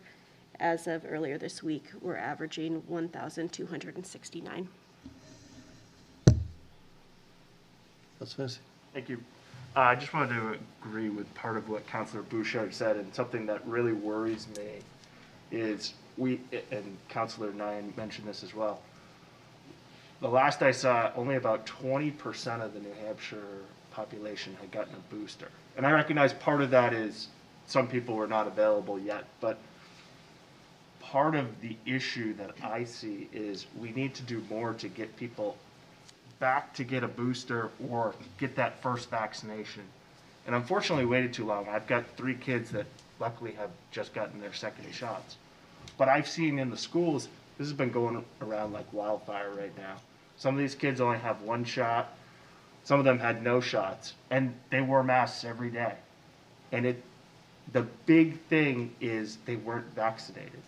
As of earlier this week, we're averaging 1,269. That's fancy. Thank you. I just wanted to agree with part of what Councilor Bouchard said, and something that really worries me is and Councilor Nyan mentioned this as well. The last I saw, only about 20% of the New Hampshire population had gotten a booster. And I recognize part of that is some people were not available yet, but part of the issue that I see is we need to do more to get people back to get a booster or get that first vaccination. And unfortunately waited too long. I've got 3 kids that luckily have just gotten their second shots. But I've seen in the schools, this has been going around like wildfire right now. Some of these kids only have 1 shot. Some of them had no shots, and they wore masks every day. And the big thing is they weren't vaccinated.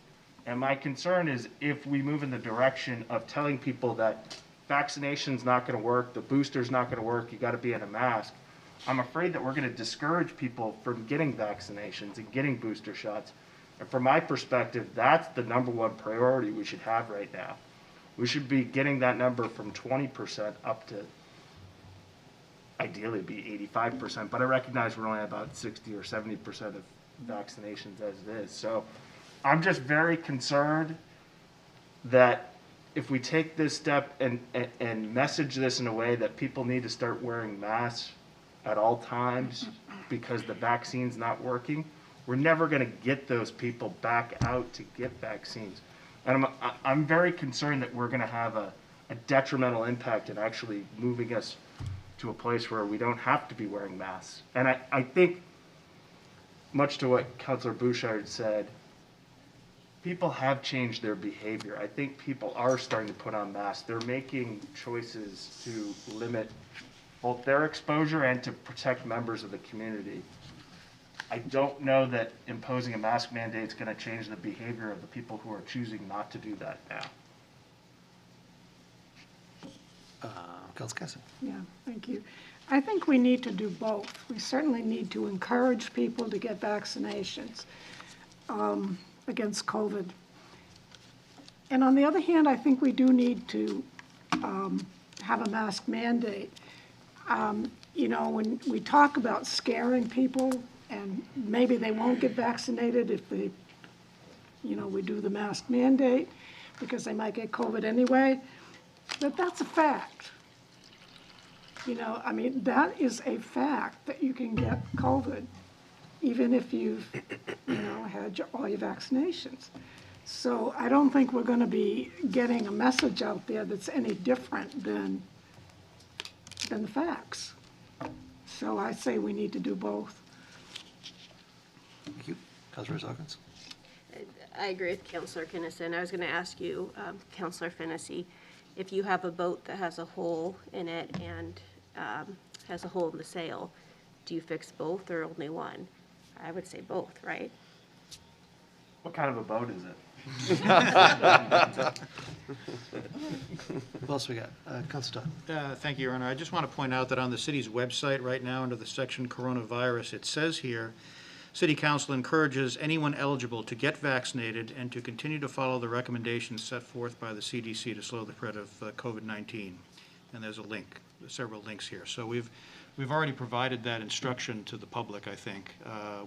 And my concern is if we move in the direction of telling people that vaccination's not going to work, the booster's not going to work, you got to be in a mask, I'm afraid that we're going to discourage people from getting vaccinations and getting booster shots. And from my perspective, that's the #1 priority we should have right now. We should be getting that number from 20% up to ideally be 85%, but I recognize we're only about 60 or 70% of vaccinations as it is. So I'm just very concerned that if we take this step and message this in a way that people need to start wearing masks at all times because the vaccine's not working, we're never going to get those people back out to get vaccines. And I'm very concerned that we're going to have a detrimental impact in actually moving us to a place where we don't have to be wearing masks. And I think, much to what Councilor Bouchard said, people have changed their behavior. I think people are starting to put on masks. They're making choices to limit both their exposure and to protect members of the community. I don't know that imposing a mask mandate is going to change the behavior of the people who are choosing not to do that now. Councilor Cassidy. Yeah, thank you. I think we need to do both. We certainly need to encourage people to get vaccinations against COVID. And on the other hand, I think we do need to have a mask mandate. You know, when we talk about scaring people, and maybe they won't get vaccinated if they, you know, we do the mask mandate because they might get COVID anyway, but that's a fact. You know, I mean, that is a fact that you can get COVID even if you've, you know, had all your vaccinations. So I don't think we're going to be getting a message out there that's any different than the facts. So I say we need to do both. Thank you. Councilor Hawkins. I agree with Councilor Kinnison. I was going to ask you, Councilor Fennessy, if you have a boat that has a hole in it and has a hole in the sail, do you fix both or only one? I would say both, right? What kind of a boat is it? What else we got? Councilor Todd. Thank you, Your Honor. I just want to point out that on the city's website right now, under the section coronavirus, it says here, City Council encourages anyone eligible to get vaccinated and to continue to follow the recommendations set forth by the CDC to slow the spread of COVID-19. And there's a link, several links here. So we've already provided that instruction to the public, I think.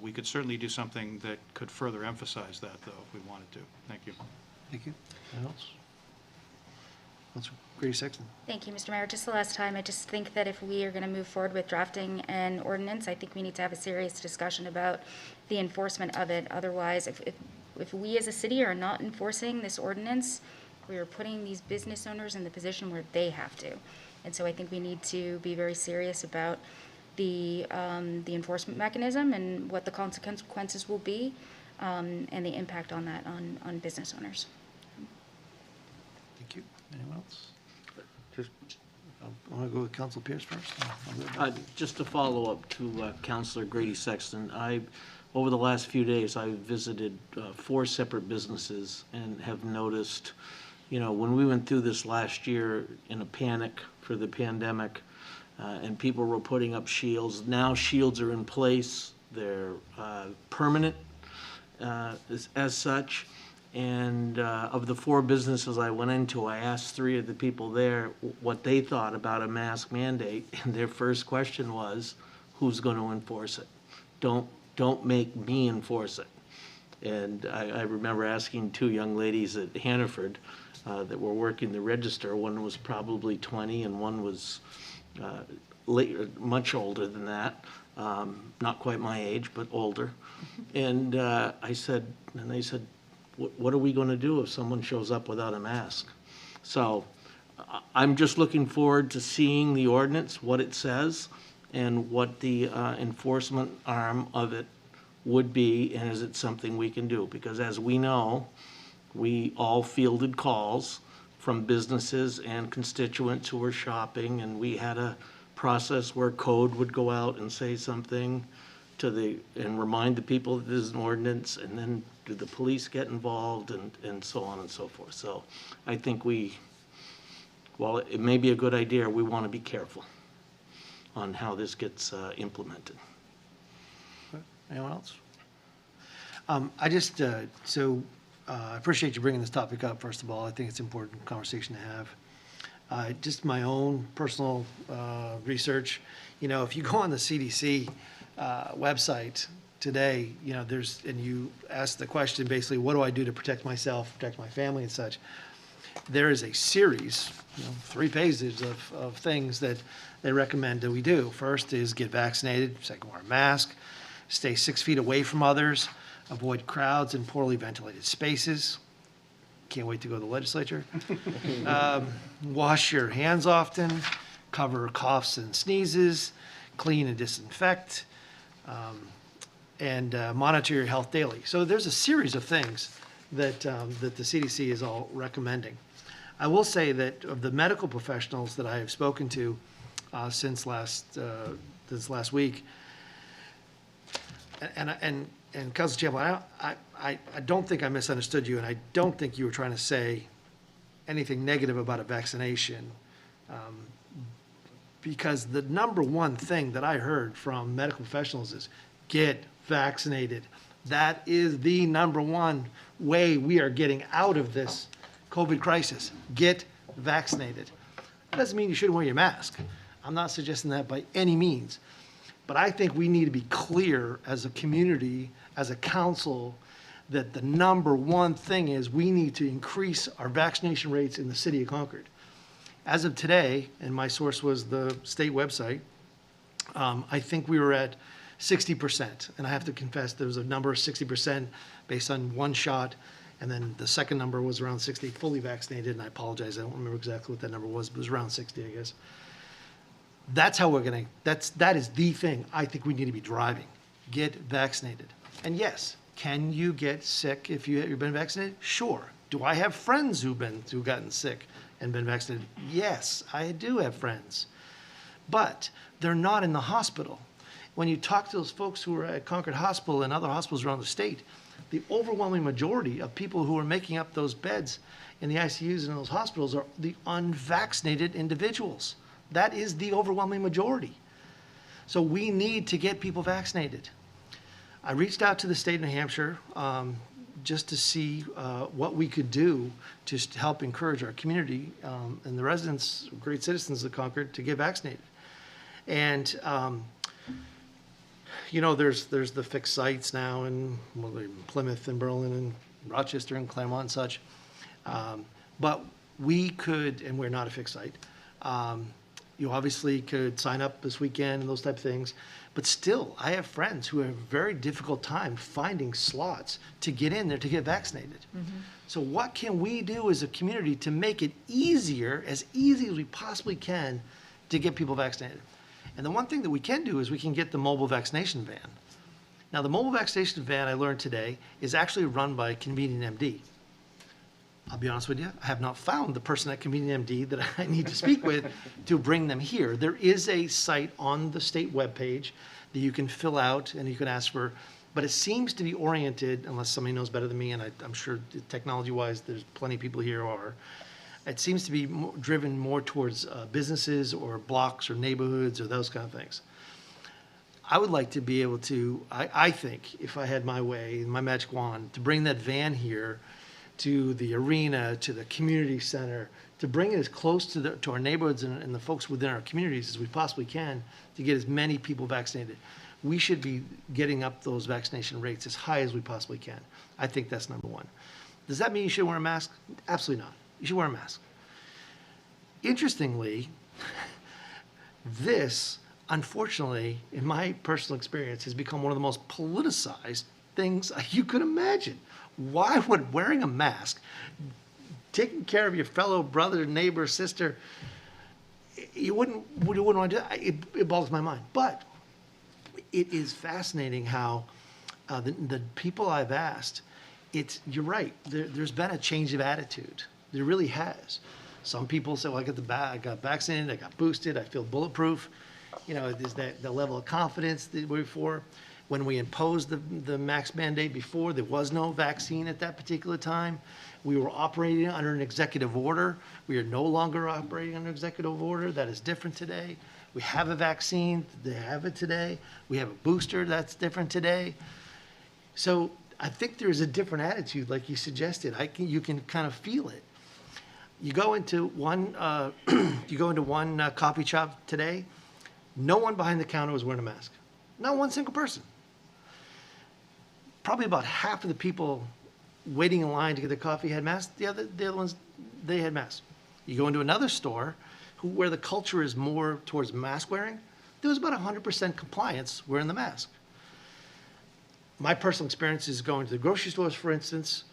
We could certainly do something that could further emphasize that, though, if we wanted to. Thank you. Thank you. Anyone else? Councilor Grady Sexton. Thank you, Mr. Mayor. Just the last time, I just think that if we are going to move forward with drafting an ordinance, I think we need to have a serious discussion about the enforcement of it. Otherwise, if we as a city are not enforcing this ordinance, we are putting these business owners in the position where they have to. And so I think we need to be very serious about the enforcement mechanism and what the consequences will be, and the impact on that on business owners. Thank you. Anyone else? I want to go with Council Pierce first. Just to follow up to Councilor Grady Sexton, over the last few days, I visited 4 separate businesses and have noticed, you know, when we went through this last year in a panic for the pandemic, and people were putting up shields, now shields are in place, they're permanent as such. And of the 4 businesses I went into, I asked 3 of the people there what they thought about a mask mandate, and their first question was, who's going to enforce it? Don't make me enforce it. And I remember asking 2 young ladies at Hannaford that were working the register. One was probably 20 and one was much older than that. Not quite my age, but older. And they said, what are we going to do if someone shows up without a mask? So I'm just looking forward to seeing the ordinance, what it says, and what the enforcement arm of it would be, and is it something we can do? Because as we know, we all fielded calls from businesses and constituents who were shopping, and we had a process where code would go out and say something and remind the people that there's an ordinance, and then do the police get involved, and so on and so forth. So I think while it may be a good idea, we want to be careful on how this gets implemented. Anyone else? I appreciate you bringing this topic up, first of all. I think it's an important conversation to have. Just my own personal research, you know, if you go on the CDC website today, you know, and you ask the question basically, what do I do to protect myself, protect my family and such? there is a series, 3 pages of things that they recommend that we do. First is get vaccinated, second, wear a mask, stay 6 feet away from others, avoid crowds in poorly ventilated spaces. Can't wait to go to the legislature. Wash your hands often, cover coughs and sneezes, clean and disinfect, and monitor your health daily. So there's a series of things that the CDC is all recommending. I will say that of the medical professionals that I have spoken to since this last week, and Council Chamberlain, I don't think I misunderstood you, and I don't think you were trying to say anything negative about a vaccination, because the number one thing that I heard from medical professionals is get vaccinated. That is the number one way we are getting out of this COVID crisis. Get vaccinated. That doesn't mean you shouldn't wear your mask. I'm not suggesting that by any means. But I think we need to be clear as a community, as a council, that the number one thing is we need to increase our vaccination rates in the city of Concord. As of today, and my source was the state website, I think we were at 60%. And I have to confess, there was a number of 60% based on one shot, and then the second number was around 60 fully vaccinated, and I apologize, I don't remember exactly what that number was, but it was around 60, I guess. That's how we're gonna, that is the thing I think we need to be driving. Get vaccinated. And yes, can you get sick if you've been vaccinated? Sure. Do I have friends who've gotten sick and been vaccinated? Yes, I do have friends. But they're not in the hospital. When you talk to those folks who are at Concord Hospital and other hospitals around the state, the overwhelming majority of people who are making up those beds in the ICUs and in those hospitals are the unvaccinated individuals. That is the overwhelming majority. So we need to get people vaccinated. I reached out to the state of New Hampshire just to see what we could do to help encourage our community and the residents, great citizens of Concord, to get vaccinated. And there's the fixed sites now in Plymouth and Berlin and Rochester and Claremont and such. But we could, and we're not a fixed site, you obviously could sign up this weekend and those type of things. But still, I have friends who have a very difficult time finding slots to get in there to get vaccinated. Mm-hmm. So what can we do as a community to make it easier, as easy as we possibly can, to get people vaccinated? And the one thing that we can do is we can get the mobile vaccination van. Now, the mobile vaccination van, I learned today, is actually run by Convenient MD. I'll be honest with you, I have not found the person at Convenient MD that I need to speak with to bring them here. There is a site on the state webpage that you can fill out and you can ask for, but it seems to be oriented, unless somebody knows better than me, and I'm sure technology-wise there's plenty of people here who are, it seems to be driven more towards businesses or blocks or neighborhoods or those kind of things. I would like to be able to, I think, if I had my way, my magic wand, to bring that van here to the arena, to the community center, to bring it as close to our neighborhoods and the folks within our communities as we possibly can to get as many people vaccinated. We should be getting up those vaccination rates as high as we possibly can. I think that's number one. Does that mean you should wear a mask? Absolutely not. You should wear a mask. Interestingly, this, unfortunately, in my personal experience, has become one of the most politicized things you could imagine. Why would wearing a mask, taking care of your fellow brother, neighbor, sister, you wouldn't want to do that? It boggles my mind. But it is fascinating how the people I've asked, you're right, there's been a change of attitude. There really has. Some people say, well, I got vaccinated, I got boosted, I feel bulletproof. There's the level of confidence that before. When we imposed the mask mandate before, there was no vaccine at that particular time. We were operating under an executive order. We are no longer operating under executive order. That is different today. We have a vaccine. They have it today. We have a booster. That's different today. So I think there's a different attitude, like you suggested. You can kind of feel it. You go into one coffee shop today. No one behind the counter was wearing a mask. Not one single person. Probably about half of the people waiting in line to get their coffee had masks. The other ones, they had masks. You go into another store where the culture is more towards mask wearing, there was about 100% compliance wearing the mask. My personal experience is going to the grocery stores, for instance.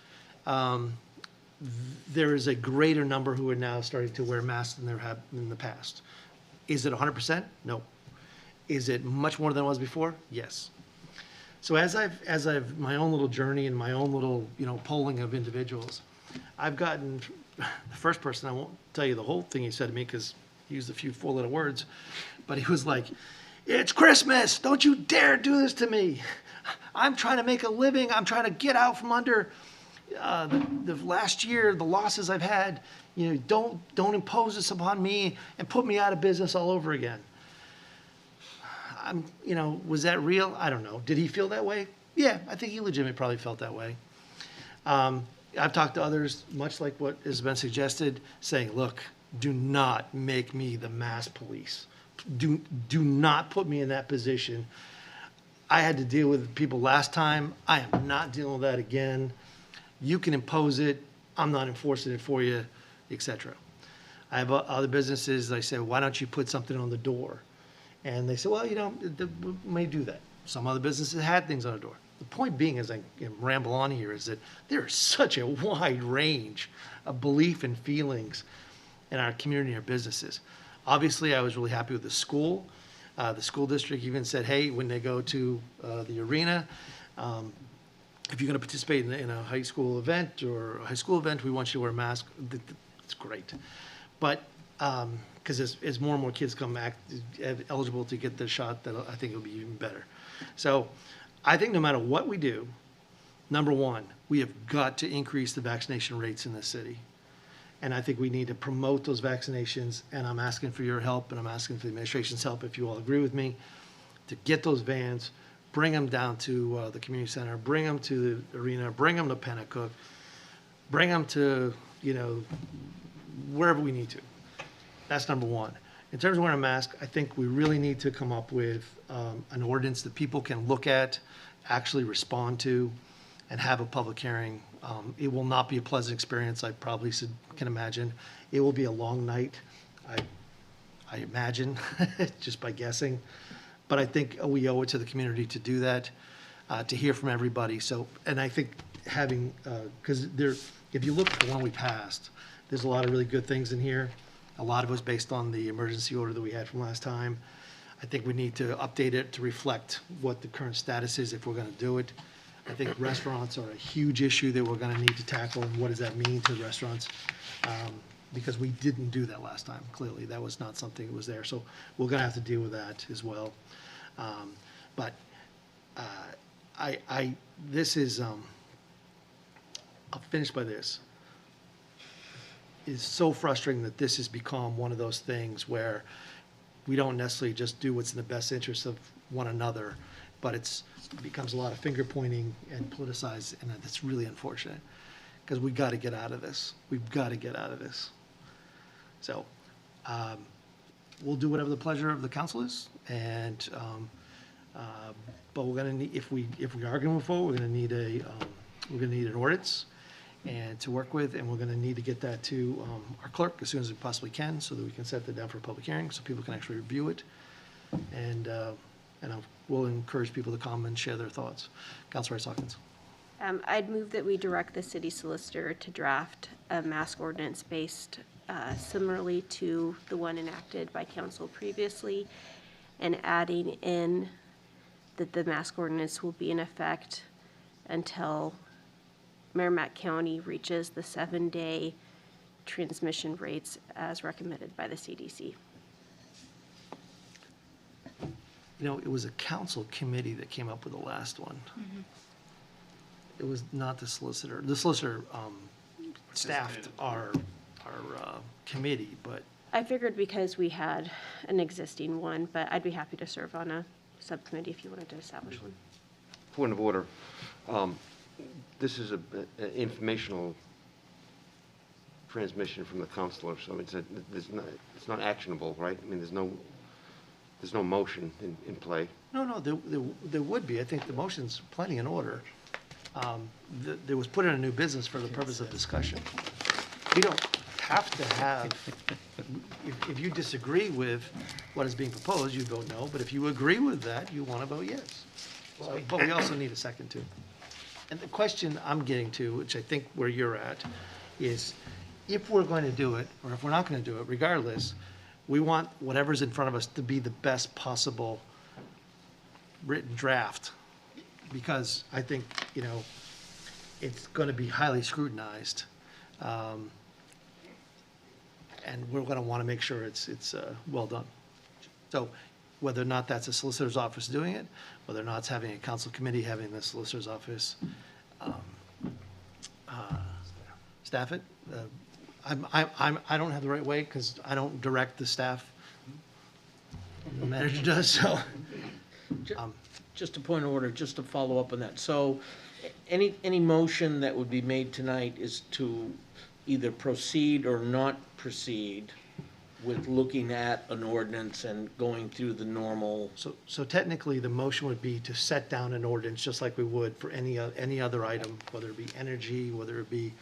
There is a greater number who are now starting to wear masks than there have in the past. Is it 100%? No. Is it much more than it was before? Yes. So as I've my own little journey and my own little, polling of individuals, I've gotten the first person, I won't tell you the whole thing he said to me because he used a few four-letter words, but he was like, "It's Christmas, don't you dare do this to me. I'm trying to make a living, I'm trying to get out from under the last year, the losses I've had. Don't impose this upon me and put me out of business all over again." Was that real? I don't know. Did he feel that way? Yeah, I think he legitimately probably felt that way. I've talked to others, much like what has been suggested, saying, look, do not make me the mask police. Do not put me in that position. I had to deal with people last time. I am not dealing with that again. You can impose it. I'm not enforcing it for you, etc. I have other businesses, I say, why don't you put something on the door? And they say, well, we may do that. Some other businesses had things on the door. The point being, as I ramble on here, is that there is such a wide range of belief and feelings in our community or businesses. Obviously, I was really happy with the school. The school district even said, hey, when they go to the arena, if you're going to participate in a high school event or a high school event, we want you to wear a mask. It's great. But because as more and more kids come back eligible to get the shot, that I think it'll be even better. So I think no matter what we do, number one, we have got to increase the vaccination rates in this city. And I think we need to promote those vaccinations, and I'm asking for your help, and I'm asking for the administration's help, if you all agree with me, to get those vans, bring them down to the community center, bring them to the arena, bring them to Pennacook, bring them to, wherever we need to. That's number one. In terms of wearing a mask, I think we really need to come up with an ordinance that people can look at, actually respond to, and have a public hearing. It will not be a pleasant experience, I probably can imagine. It will be a long night, I imagine, just by guessing. But I think we owe it to the community to do that, to hear from everybody. So, and I think having, because if you look at the one we passed, there's a lot of really good things in here. A lot of it was based on the emergency order that we had from last time. I think we need to update it to reflect what the current status is if we're going to do it. I think restaurants are a huge issue that we're going to need to tackle, and what does that mean to restaurants? Because we didn't do that last time, clearly. That was not something that was there. So we're going to have to deal with that as well. But this is, I'll finish by this. It's so frustrating that this has become one of those things where we don't necessarily just do what's in the best interest of one another, but it becomes a lot of finger pointing and politicized, and that's really unfortunate, because we've got to get out of this. We've got to get out of this. So we'll do whatever the pleasure of the council is, and but we're going to need, if we are going to move forward, we're going to need an ordinance and to work with, and we're going to need to get that to our clerk as soon as we possibly can, so that we can set that down for a public hearing, so people can actually review it, and we'll encourage people to come and share their thoughts. Councilor Hawkins. I'd move that we direct the city solicitor to draft a mask ordinance based similarly to the one enacted by council previously, and adding in that the mask ordinance will be in effect until Merrimack County reaches the 7-day transmission rates as recommended by the CDC. It was a council committee that came up with the last one. Mm-hmm. It was not the solicitor. The solicitor staffed our committee, but I figured because we had an existing one, but I'd be happy to serve on a subcommittee if you wanted to establish one. Point of order. This is an informational transmission from the counselor, so it's not actionable, right? I mean, there's no motion in play. No, there would be. I think the motion's plenty in order. There was put in a new business for the purpose of discussion. We don't have to have, if you disagree with what is being proposed, you vote no, but if you agree with that, you want to vote yes. So, but we also need a second too. And the question I'm getting to, which I think where you're at, is if we're going to do it, or if we're not going to do it, regardless, we want whatever's in front of us to be the best possible written draft. Because I think, it's going to be highly scrutinized. And we're going to want to make sure it's well done. So whether or not that's a solicitor's office doing it, whether or not it's having a council committee having the solicitor's office staff it. I don't have the right way because I don't direct the staff. The manager does, so. Just a point of order, just to follow up on that. So any motion that would be made tonight is to either proceed or not proceed with looking at an ordinance and going through the normal. So technically, the motion would be to set down an ordinance, just like we would for any other item, whether it be energy, whether it be,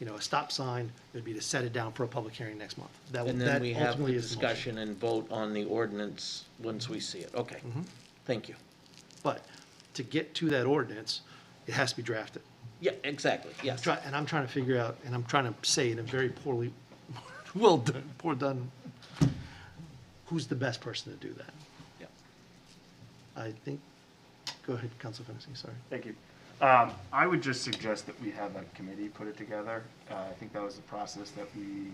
a stop sign, it would be to set it down for a public hearing next month. And then we have the ultimately is the motion. discussion and vote on the ordinance once we see it. Okay, thank you. But to get to that ordinance, it has to be drafted. Yeah, exactly, yes. And I'm trying to figure out, and I'm trying to say in a very poor done, who's the best person to do that? Yeah. I think, go ahead, Council Fennessy, sorry. Thank you. I would just suggest that we have a committee put it together. I think that was the process that we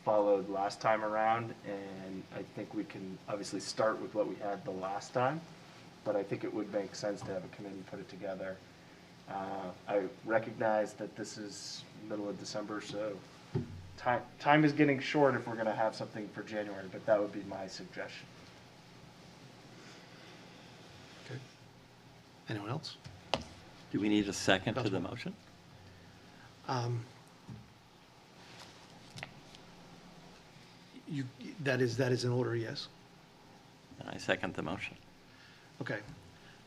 followed last time around, and I think we can obviously start with what we had the last time, but I think it would make sense to have a committee put it together. I recognize that this is middle of December, so time is getting short if we're going to have something for January, but that would be my suggestion. Okay. Anyone else? Do we need a second to the motion? That is in order, yes. I second the motion. Okay.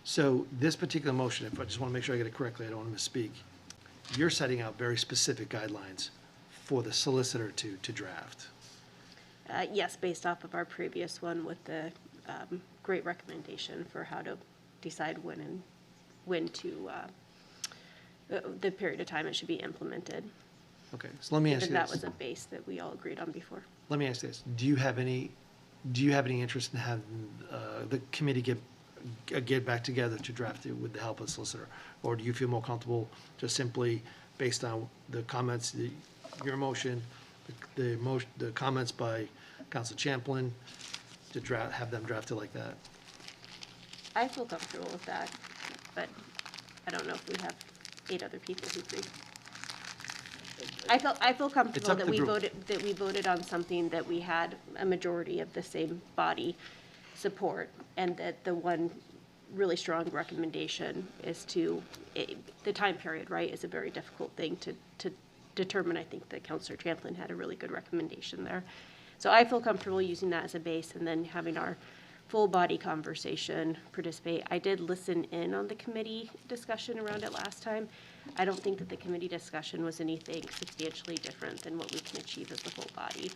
So this particular motion, if I just want to make sure I get it correctly, I don't want to misspeak. You're setting out very specific guidelines for the solicitor to draft. Yes, based off of our previous one with the great recommendation for how to decide when to, the period of time it should be implemented. Okay, so let me ask you And that this. was a base that we all agreed on before. Let me ask this. Do you have any interest in having the committee get back together to draft it with the help of the solicitor? Or do you feel more comfortable just simply based on the comments, your motion, the comments by Council Champlin, to have them drafted like that? I feel comfortable with that, but I don't know if we have 8 other people who agree. I feel comfortable up that to we group. voted on something that we had a majority of the same body support, and that the one really strong recommendation is the time period, right, is a very difficult thing to determine. I think that Councilor Champlin had a really good recommendation there. So I feel comfortable using that as a base and then having our full body conversation participate. I did listen in on the committee discussion around it last time. I don't think that the committee discussion was anything substantially different than what we can achieve as the full body.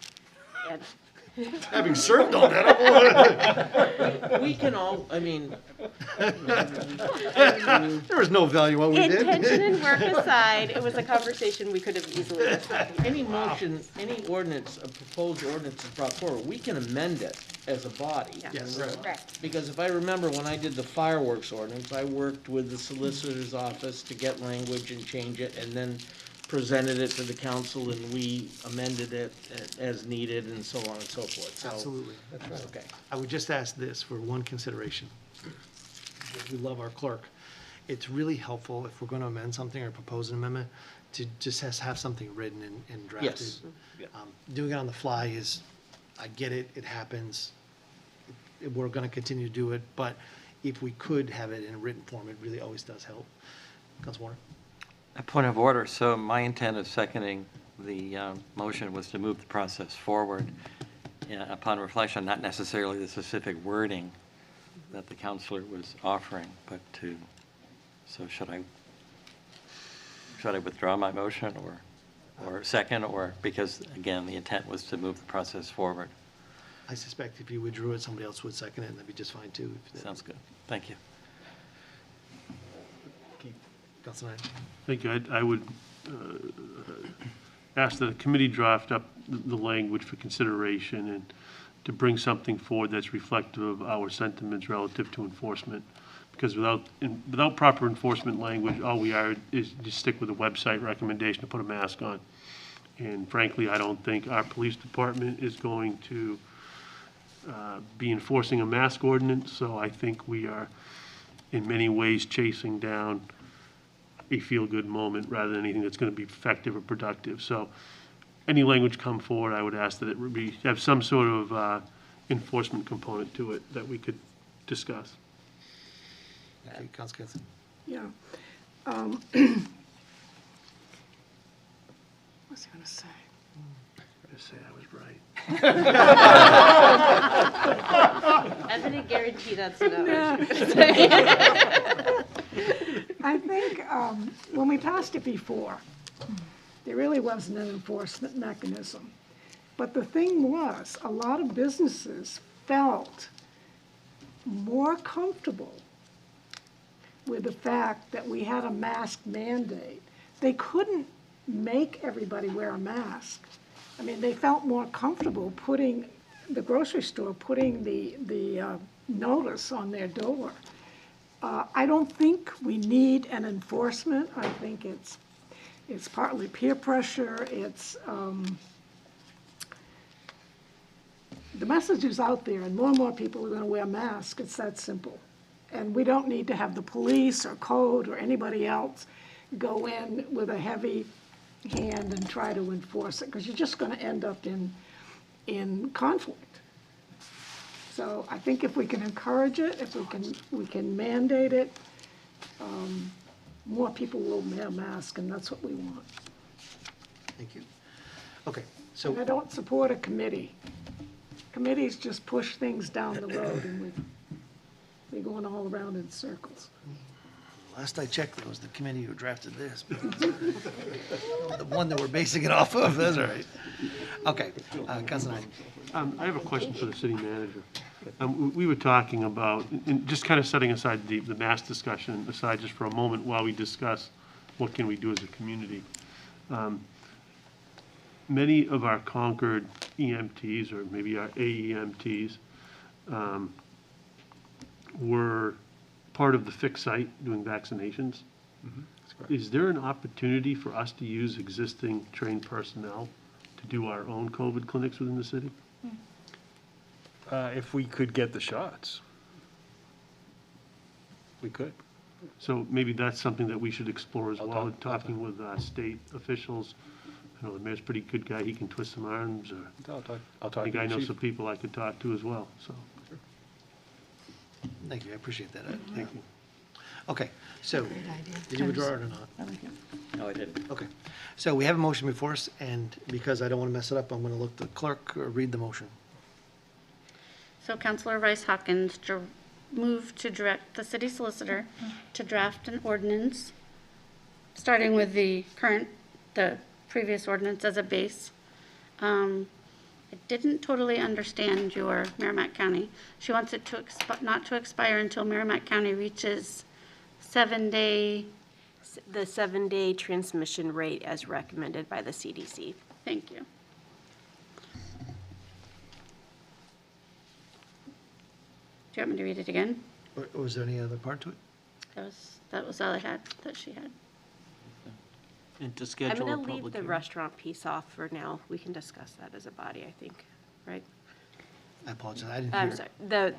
And Having served on that, We can all, I mean. there was no value in what we did. intention and work aside, it was a conversation we could have easily had. Any motion, any ordinance, a proposed ordinance is brought forward, we can amend it as a body. Yes. Correct. Because if I remember when I did the fireworks ordinance, I worked with the solicitor's office to get language and change it, and then presented it to the council, and we amended it as needed, and so on and so forth. So, Absolutely, that's right. okay. I would just ask this for one consideration. We love our clerk. It's really helpful if we're going to amend something or propose an amendment to just have something written and drafted. Yes. Doing it on the fly is, I get it, it happens. We're going to continue to do it, but if we could have it in a written form, it really always does help. Council Warner? A point of order. So my intent of seconding the motion was to move the process forward upon reflection, not necessarily the specific wording that the counselor was offering, but so should I should I withdraw my motion or second, or, because, again, the intent was to move the process forward? I suspect if you withdrew it, somebody else would second it, and that'd be just fine, too. Sounds good. Thank you. Councilor Knight? Thank you. I would ask that the committee draft up the language for consideration and to bring something forward that's reflective of our sentiments relative to enforcement. Because without proper enforcement language, all we are is just stick with a website recommendation to put a mask on. And frankly, I don't think our police department is going to be enforcing a mask ordinance, so I think we are in many ways chasing down a feel-good moment rather than anything that's going to be effective or productive. So any language come forward, I would ask that it have some sort of enforcement component to it that we could discuss. Okay, Councilor Kinson? Yeah. What's I going to say? I say I was right. I'm going to guarantee that's not I think when we passed it before, there really wasn't an enforcement mechanism. But the thing was, a lot of businesses felt more comfortable with the fact that we had a mask mandate. They couldn't make everybody wear a mask. I mean, they felt more comfortable putting, the grocery store, putting the notice on their door. I don't think we need an enforcement. I think it's partly peer pressure. It's the message is out there, and more people are going to wear masks. It's that simple. And we don't need to have the police or code or anybody else go in with a heavy hand and try to enforce it, because you're just going to end up in conflict. So I think if we can encourage it, if we can mandate it, more people will wear masks, and that's what we want. Thank you. Okay, So I don't support a committee. Committees just push things down the road, and we're going all around in circles. Last I checked, it was the committee who drafted this. The one that we're basing it off of, that's all right. Okay, Councilor Knight. I have a question for the city manager. We were talking about, and just kind of setting aside the mask discussion aside just for a moment while we discuss what can we do as a community. Many of our Concord EMTs, or maybe our AEMTs, were part of the fixed site doing vaccinations. Is there an opportunity for us to use existing trained personnel to do our own COVID clinics within the city? If we could get the shots, we could. So maybe that's something that we should explore as well, talking with state officials. I know the mayor's a pretty good guy, he can twist some arms, or I'll talk I think to I the know chief. some people I could talk to as well, so. Thank you, I appreciate that. Thank you. Okay, so, did you withdraw it or not? No, I didn't. Okay, so we have a motion before us, and because I don't want to mess it up, I'm going to look the clerk, read the motion. So Councilor Rice Hawkins moved to direct the city solicitor to draft an ordinance, starting with the previous ordinance as a base. I didn't totally understand your Merrimack County. She wants it to not to expire until Merrimack County reaches the 7-day transmission rate as recommended by the CDC. Thank you. Do you want me to read it again? Or was there any other part to it? That was all I had, that she had. And to I'm schedule a going to public leave the hearing. restaurant piece off for now. We can discuss that as a body, I think, right? I apologize, I didn't hear. I'm sorry.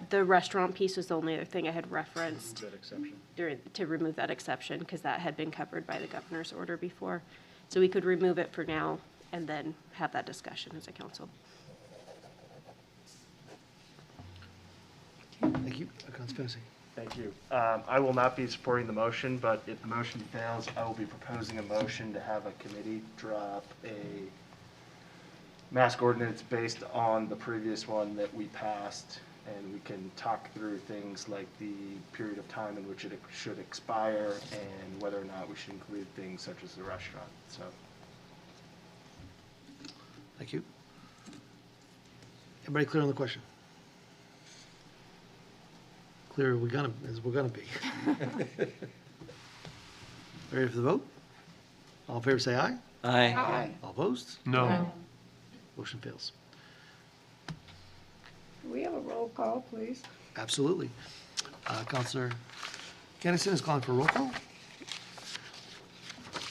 The restaurant piece was the only other thing I had referenced. That exception. To remove that exception, because that had been covered by the governor's order before. So we could remove it for now and then have that discussion as a council. Thank you, Councilor Fennessy. Thank you. I will not be supporting the motion, but if the motion fails, I will be proposing a motion to have a committee drop a mask ordinance based on the previous one that we passed and we can talk through things like the period of time in which it should expire and whether or not we should include things such as the restaurant, so. Thank you. Everybody clear on the question? Clear as we're gonna be. Ready for the vote? All in favor, say aye. Aye. All opposed? No. Motion fails. Can we have a roll call, please? Absolutely. Counselor Kennison is calling for roll call.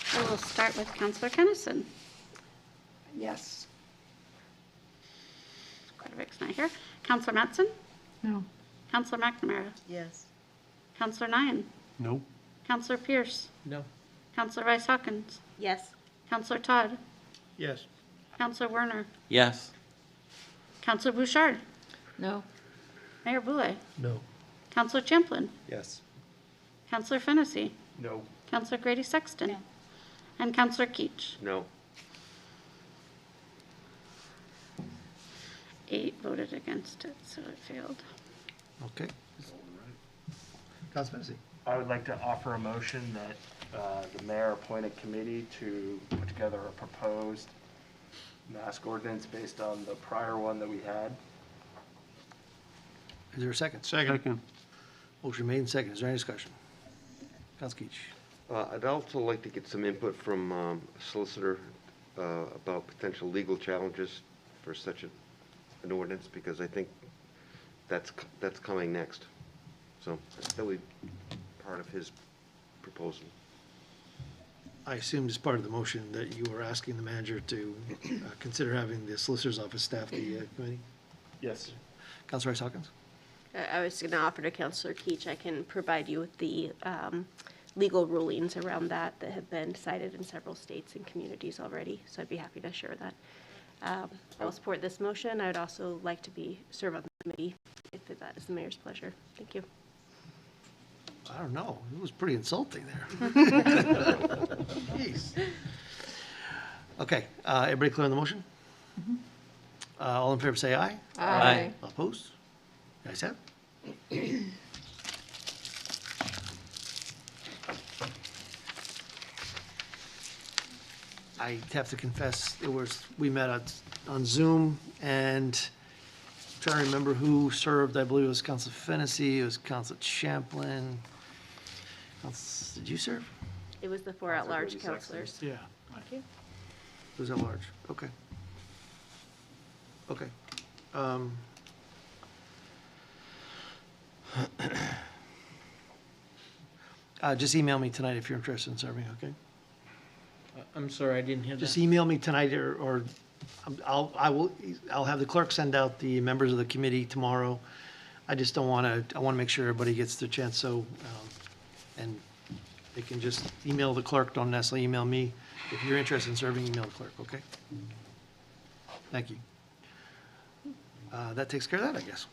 So we'll start with Counselor Kennison. Yes. Quatervic's not here. Counselor Mattson? No. Counselor McNamara? Yes. Counselor Nyan? Nope. Counselor Pierce? No. Counselor Rice Hawkins? Yes. Counselor Todd? Yes. Counselor Werner? Yes. Counselor Bouchard? No. Mayor Boulay? No. Counselor Champlin? Yes. Counselor Fennessy? No. Counselor Grady Sexton? And Counselor Keach? No. 8 voted against it, so it failed. Okay. Counselor Fennessy. I would like to offer a motion that the mayor appoint a committee to put together a proposed mask ordinance based on the prior one that we had. Is there a second? Second. Motion made and second. Is there any discussion? Counselor Keach. I'd also like to get some input from a solicitor about potential legal challenges for such an ordinance, because I think that's coming next. So that would be part of his proposal. I assumed as part of the motion that you were asking the manager to consider having the solicitor's office staff the committee? Yes. Counselor Rice Hawkins? I was going to offer to Counselor Keach, I can provide you with the legal rulings around that have been decided in several states and communities already, so I'd be happy to share that. I will support this motion. I would also like to serve on the committee, if that is the mayor's pleasure. Thank you. I don't know. It was pretty insulting there. Jeez. Okay, everybody clear on the motion? All in favor say aye. Aye. All opposed? The ayes have it. I have to confess, we met on Zoom, and I'm trying to remember who served. I believe it was Council Fennessy, it was Council Champlin. Did you serve? It was the 4 at-large counselors. Yeah. Thank you. It was at large, okay. Okay. Just email me tonight if you're interested in serving, okay? I'm sorry, I didn't hear that. Just email me tonight, or I'll have the clerk send out the members of the committee tomorrow. I just don't want to, I want to make sure everybody gets the chance, so, and they can just email the clerk, don't necessarily email me. If you're interested in serving, email the clerk, okay? Thank you. That takes care of that, I guess.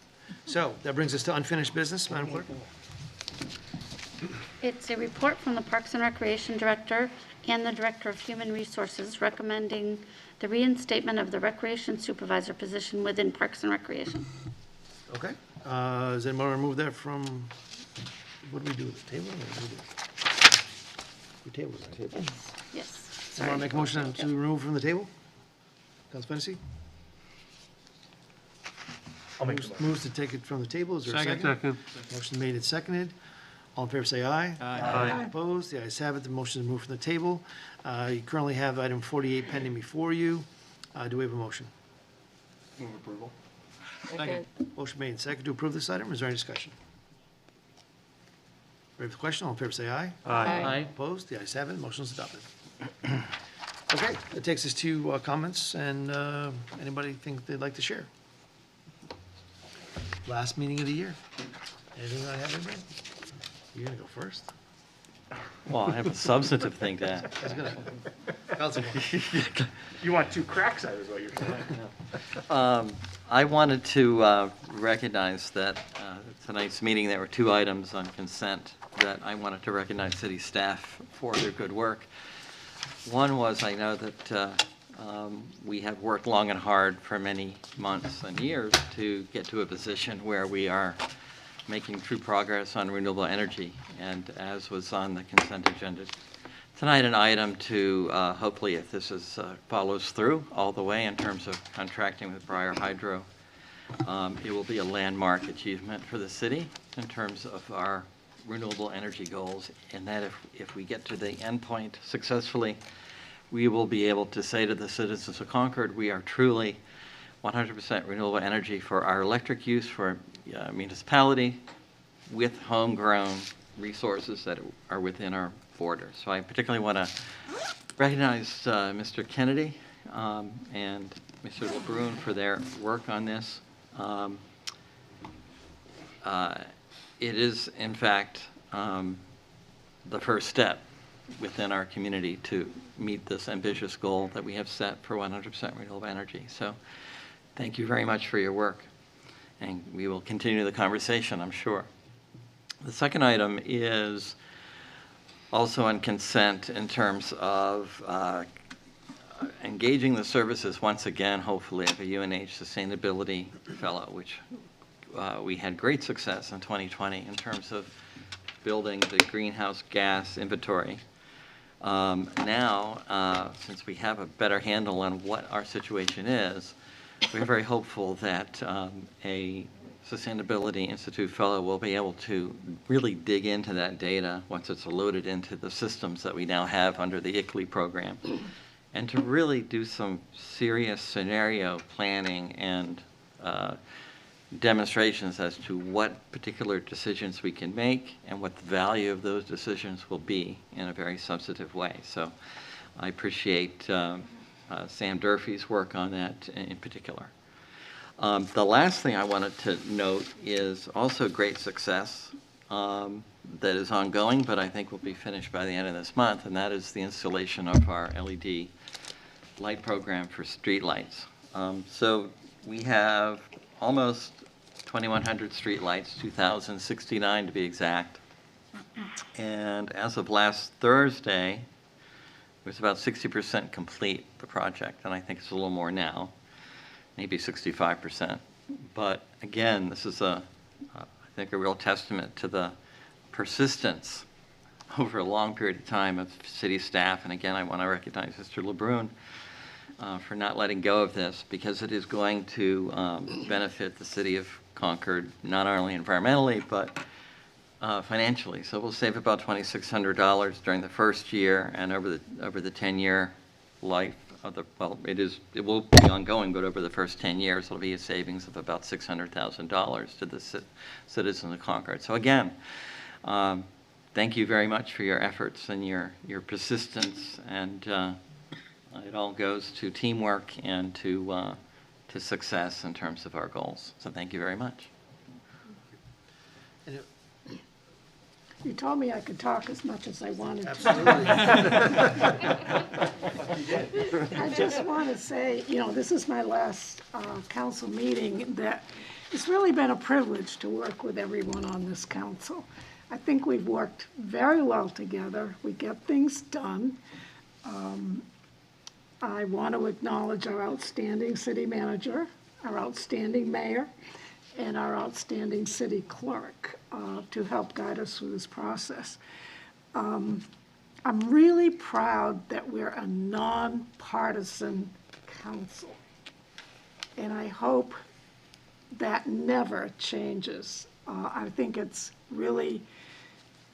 So, that brings us to unfinished business, Madam Clerk. It's a report from the Parks and Recreation Director and the Director of Human Resources recommending the reinstatement of the Recreation Supervisor position within Parks and Recreation. Okay. Does anyone want to remove that from, what do we do with the table? We table it, right? Yes. Someone want to make a motion to remove from the table? Council Fennessy? I'll make the motion. Moves to take it from the table. Is there a second? Second. Motion made and seconded. All in favor say aye. Aye. Opposed? The ayes have it. The motion is moved from the table. You currently have item 48 pending before you. Do we have a motion? Move approval. Second. Motion made and seconded to approve this item. Is there any discussion? Ready for the question? All in favor say aye. Aye. Opposed? The ayes have it. Motion is adopted. Okay, that takes us to comments, and anybody think they'd like to share? Last meeting of the year. Anything I have, anybody? You're gonna go first? Well, I have a substantive thing to add. That's good. Councilman. You want 2 cracks at it, is what you're saying. I wanted to recognize that tonight's meeting, there were 2 items on consent that I wanted to recognize city staff for their good work. One was, I know that we have worked long and hard for many months and years to get to a position where we are making true progress on renewable energy. And as was on the consent agenda tonight, an item to hopefully, if this follows through all the way in terms of contracting with Briar Hydro, it will be a landmark achievement for the city in terms of our renewable energy goals, and that if we get to the end point successfully, we will be able to say to the citizens of Concord, we are truly 100% renewable energy for our electric use, for municipality, with homegrown resources that are within our borders. So I particularly want to recognize Mr. Kennedy and Mr. LeBrun for their work on this. It is, in fact, the first step within our community to meet this ambitious goal that we have set for 100% renewable energy. So thank you very much for your work, and we will continue the conversation, I'm sure. The second item is also on consent in terms of engaging the services once again, hopefully, of a UNH Sustainability Fellow, which we had great success in 2020 in terms of building the greenhouse gas inventory. Now, since we have a better handle on what our situation is, we're very hopeful that a Sustainability Institute Fellow will be able to really dig into that data once it's loaded into the systems that we now have under the ICLEI program, and to really do some serious scenario planning and demonstrations as to what particular decisions we can make and what the value of those decisions will be in a very substantive way. So I appreciate Sam Durfee's work on that in particular. The last thing I wanted to note is also great success that is ongoing, but I think will be finished by the end of this month, and that is the installation of our LED light program for streetlights. So we have almost 2,100 streetlights, 2,069 to be exact. And as of last Thursday, it was about 60% complete, the project, and I think it's a little more now, maybe 65%. But again, this is I think a real testament to the persistence over a long period of time of city staff. And again, I want to recognize Mr. LeBrun for not letting go of this, because it is going to benefit the city of Concord, not only environmentally, but financially. So we'll save about $2,600 during the first year, and over the 10-year life of the, well, it will be ongoing, but over the first 10 years, it'll be a savings of about $600,000 to the citizens of Concord. So again, thank you very much for your efforts and your persistence, and it all goes to teamwork and to success in terms of our goals. So thank you very much. You told me I could talk as much as I wanted to. Absolutely. I just want to say, this is my last council meeting, that it's really been a privilege to work with everyone on this council. I think we've worked very well together. We get things done. I want to acknowledge our outstanding city manager, our outstanding mayor, and our outstanding city clerk to help guide us through this process. I'm really proud that we're a nonpartisan council, and I hope that never changes. I think it's really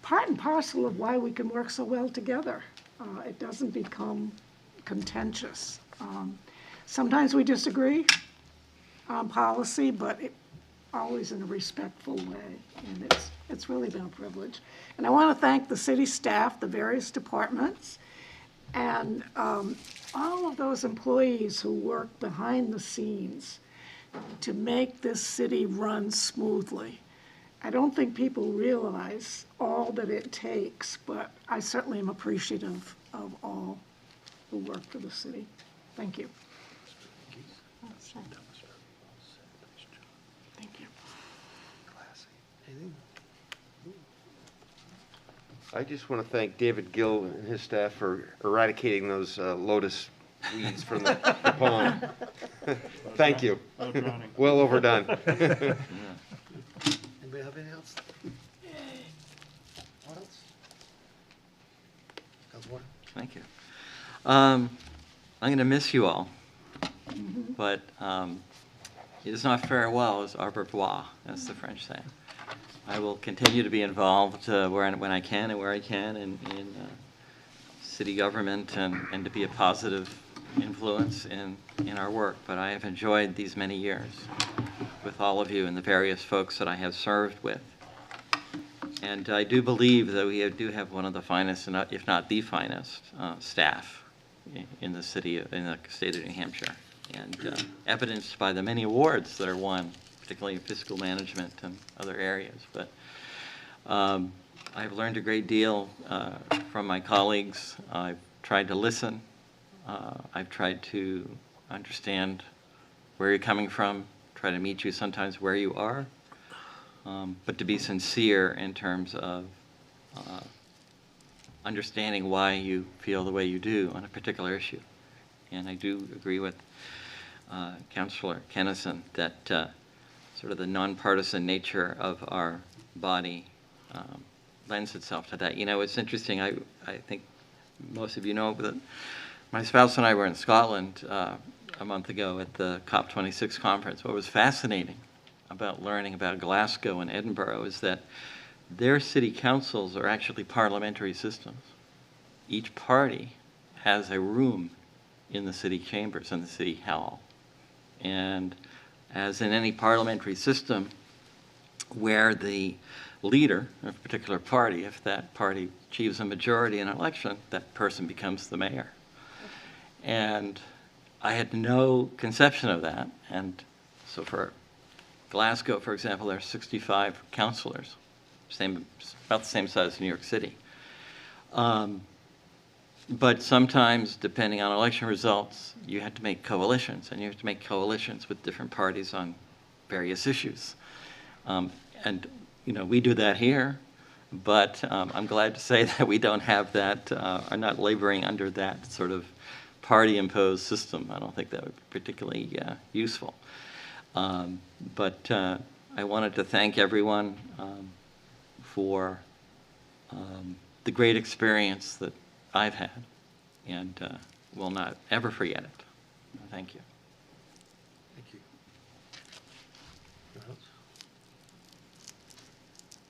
part and parcel of why we can work so well together. It doesn't become contentious. Sometimes we disagree on policy, but always in a respectful way, and it's really been a privilege. And I want to thank the city staff, the various departments, and all of those employees who work behind the scenes to make this city run smoothly. I don't think people realize all that it takes, but I certainly am appreciative of all who work for the city. Thank you. Thank you. I just want to thank David Gill and his staff for eradicating those lotus weeds from the pond. Thank you. No drowning. Well overdone. Anybody have anything else? What else? Councilor Warren? Thank you. I'm going to miss you all, but it is not farewell, it's au revoir, as the French say. I will continue to be involved when I can and where I can in city government and to be a positive influence in our work. But I have enjoyed these many years with all of you and the various folks that I have served with. And I do believe that we do have one of the finest, if not the finest, staff in the state of New Hampshire, and evidenced by the many awards that are won, particularly in fiscal management and other areas. But I've learned a great deal from my colleagues. I've tried to listen. I've tried to understand where you're coming from, try to meet you sometimes where you are. But to be sincere in terms of understanding why you feel the way you do on a particular issue. And I do agree with Councilor Kennison that sort of the nonpartisan nature of our body lends itself to that. You know, it's interesting, I think most of you know that my spouse and I were in Scotland a month ago at the COP26 conference. What was fascinating about learning about Glasgow and Edinburgh is that their city councils are actually parliamentary systems. Each party has a room in the city chambers, in the city hall. And as in any parliamentary system where the leader of a particular party, if that party achieves a majority in an election, that person becomes the mayor. And I had no conception of that. And so for Glasgow, for example, there are 65 councillors, about the same size as New York City. But sometimes, depending on election results, you have to make coalitions, and you have to make coalitions with different parties on various issues. And, you know, we do that here, but I'm glad to say that we don't have that, are not laboring under that sort of party-imposed system. I don't think that would be particularly useful. But I wanted to thank everyone for the great experience that I've had, and will not ever forget it. Thank you. Thank you. Anyone else?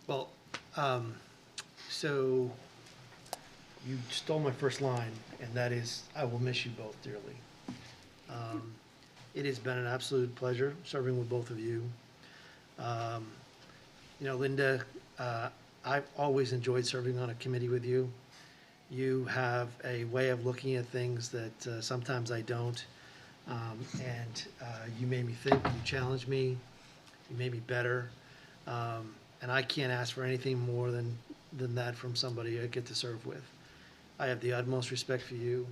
Well, so you stole my first line, and that is, I will miss you both dearly. It has been an absolute pleasure serving with both of you. You know, Linda, I've always enjoyed serving on a committee with you. You have a way of looking at things that sometimes I don't. And you made me think, you challenged me, you made me better. And I can't ask for anything more than that from somebody I get to serve with. I have the utmost respect for you.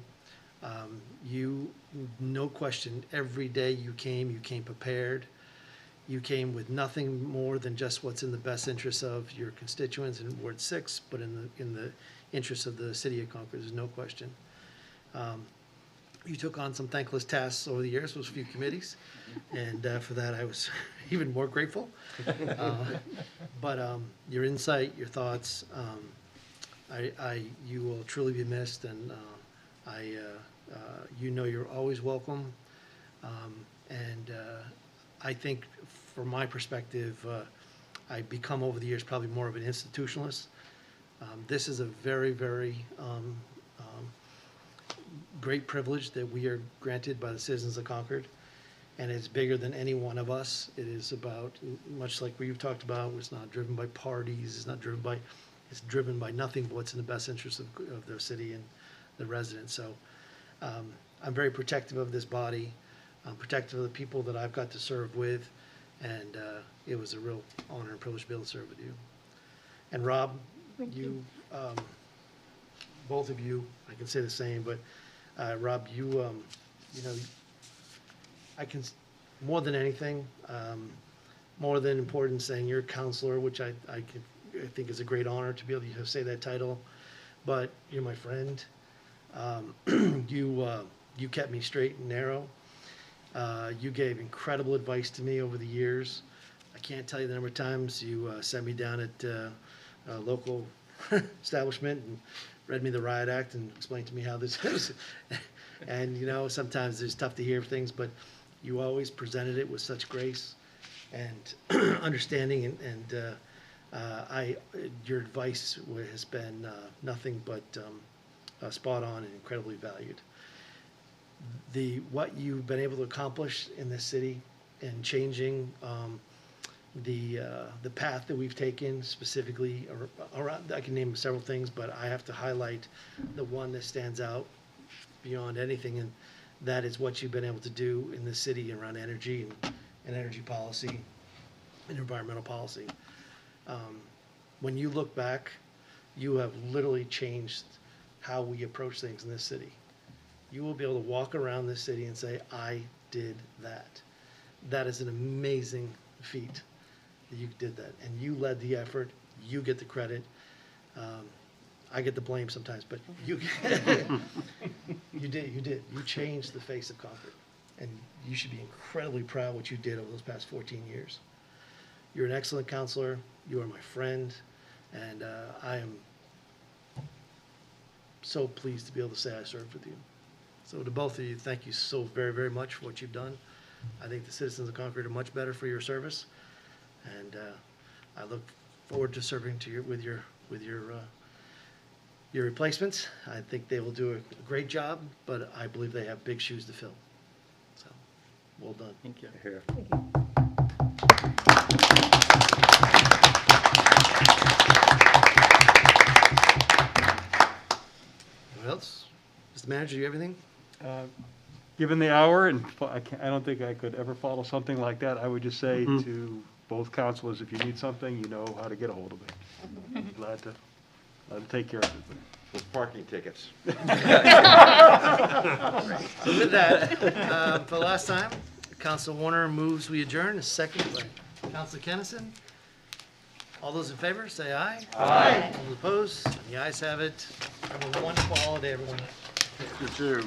You, no question, every day you came prepared. You came with nothing more than just what's in the best interest of your constituents in Ward 6, but in the interest of the city of Concord, there's no question. You took on some thankless tasks over the years with a few committees, and for that I was even more grateful. But your insight, your thoughts, you will truly be missed, and you know you're always welcome. And I think, from my perspective, I've become over the years probably more of an institutionalist. This is a very, very great privilege that we are granted by the citizens of Concord, and it's bigger than any one of us. It is about, much like we've talked about, it's not driven by parties, it's driven by nothing but what's in the best interest of the city and the residents. So I'm very protective of this body. I'm protective of the people that I've got to serve with, and it was a real honor and privilege to be able to serve with you. And Rob, you, both of you, I can say the same, but Rob, you know, I can, more than anything, more than important saying you're a counselor, which I think is a great honor to be able to say that title, but you're my friend. You kept me straight and narrow. You gave incredible advice to me over the years. I can't tell you the number of times you sent me down at a local establishment and read me the Riot Act and explained to me how this is. And, you know, sometimes it's tough to hear things, but you always presented it with such grace and understanding, and your advice has been nothing but spot on and incredibly valued. What you've been able to accomplish in this city and changing the path that we've taken specifically around, I can name several things, but I have to highlight the one that stands out beyond anything, and that is what you've been able to do in the city around energy and energy policy and environmental policy. When you look back, you have literally changed how we approach things in this city. You will be able to walk around this city and say, I did that. That is an amazing feat that you did that. And you led the effort. You get the credit. I get the blame sometimes, but you did. You changed the face of Concord. And you should be incredibly proud of what you did over those past 14 years. You're an excellent counselor. You are my friend. And I am so pleased to be able to say I served with you. So to both of you, thank you so very, very much for what you've done. I think the citizens of Concord are much better for your service, and I look forward to serving with your replacements. I think they will do a great job, but I believe they have big shoes to fill. So, well done. Thank you. Here. What else? Mr. Manager, you have anything? Given the hour, and I don't think I could ever follow something like that, I would just say to both councilors, if you need something, you know how to get a hold of me. I'm glad to take care of it. Those parking tickets. So with that, for the last time, Council Warner moves we adjourn, a second by Council Kennison. All those in favor, say aye. Aye. All those opposed, the ayes have it. Have a wonderful holiday, everyone. You too.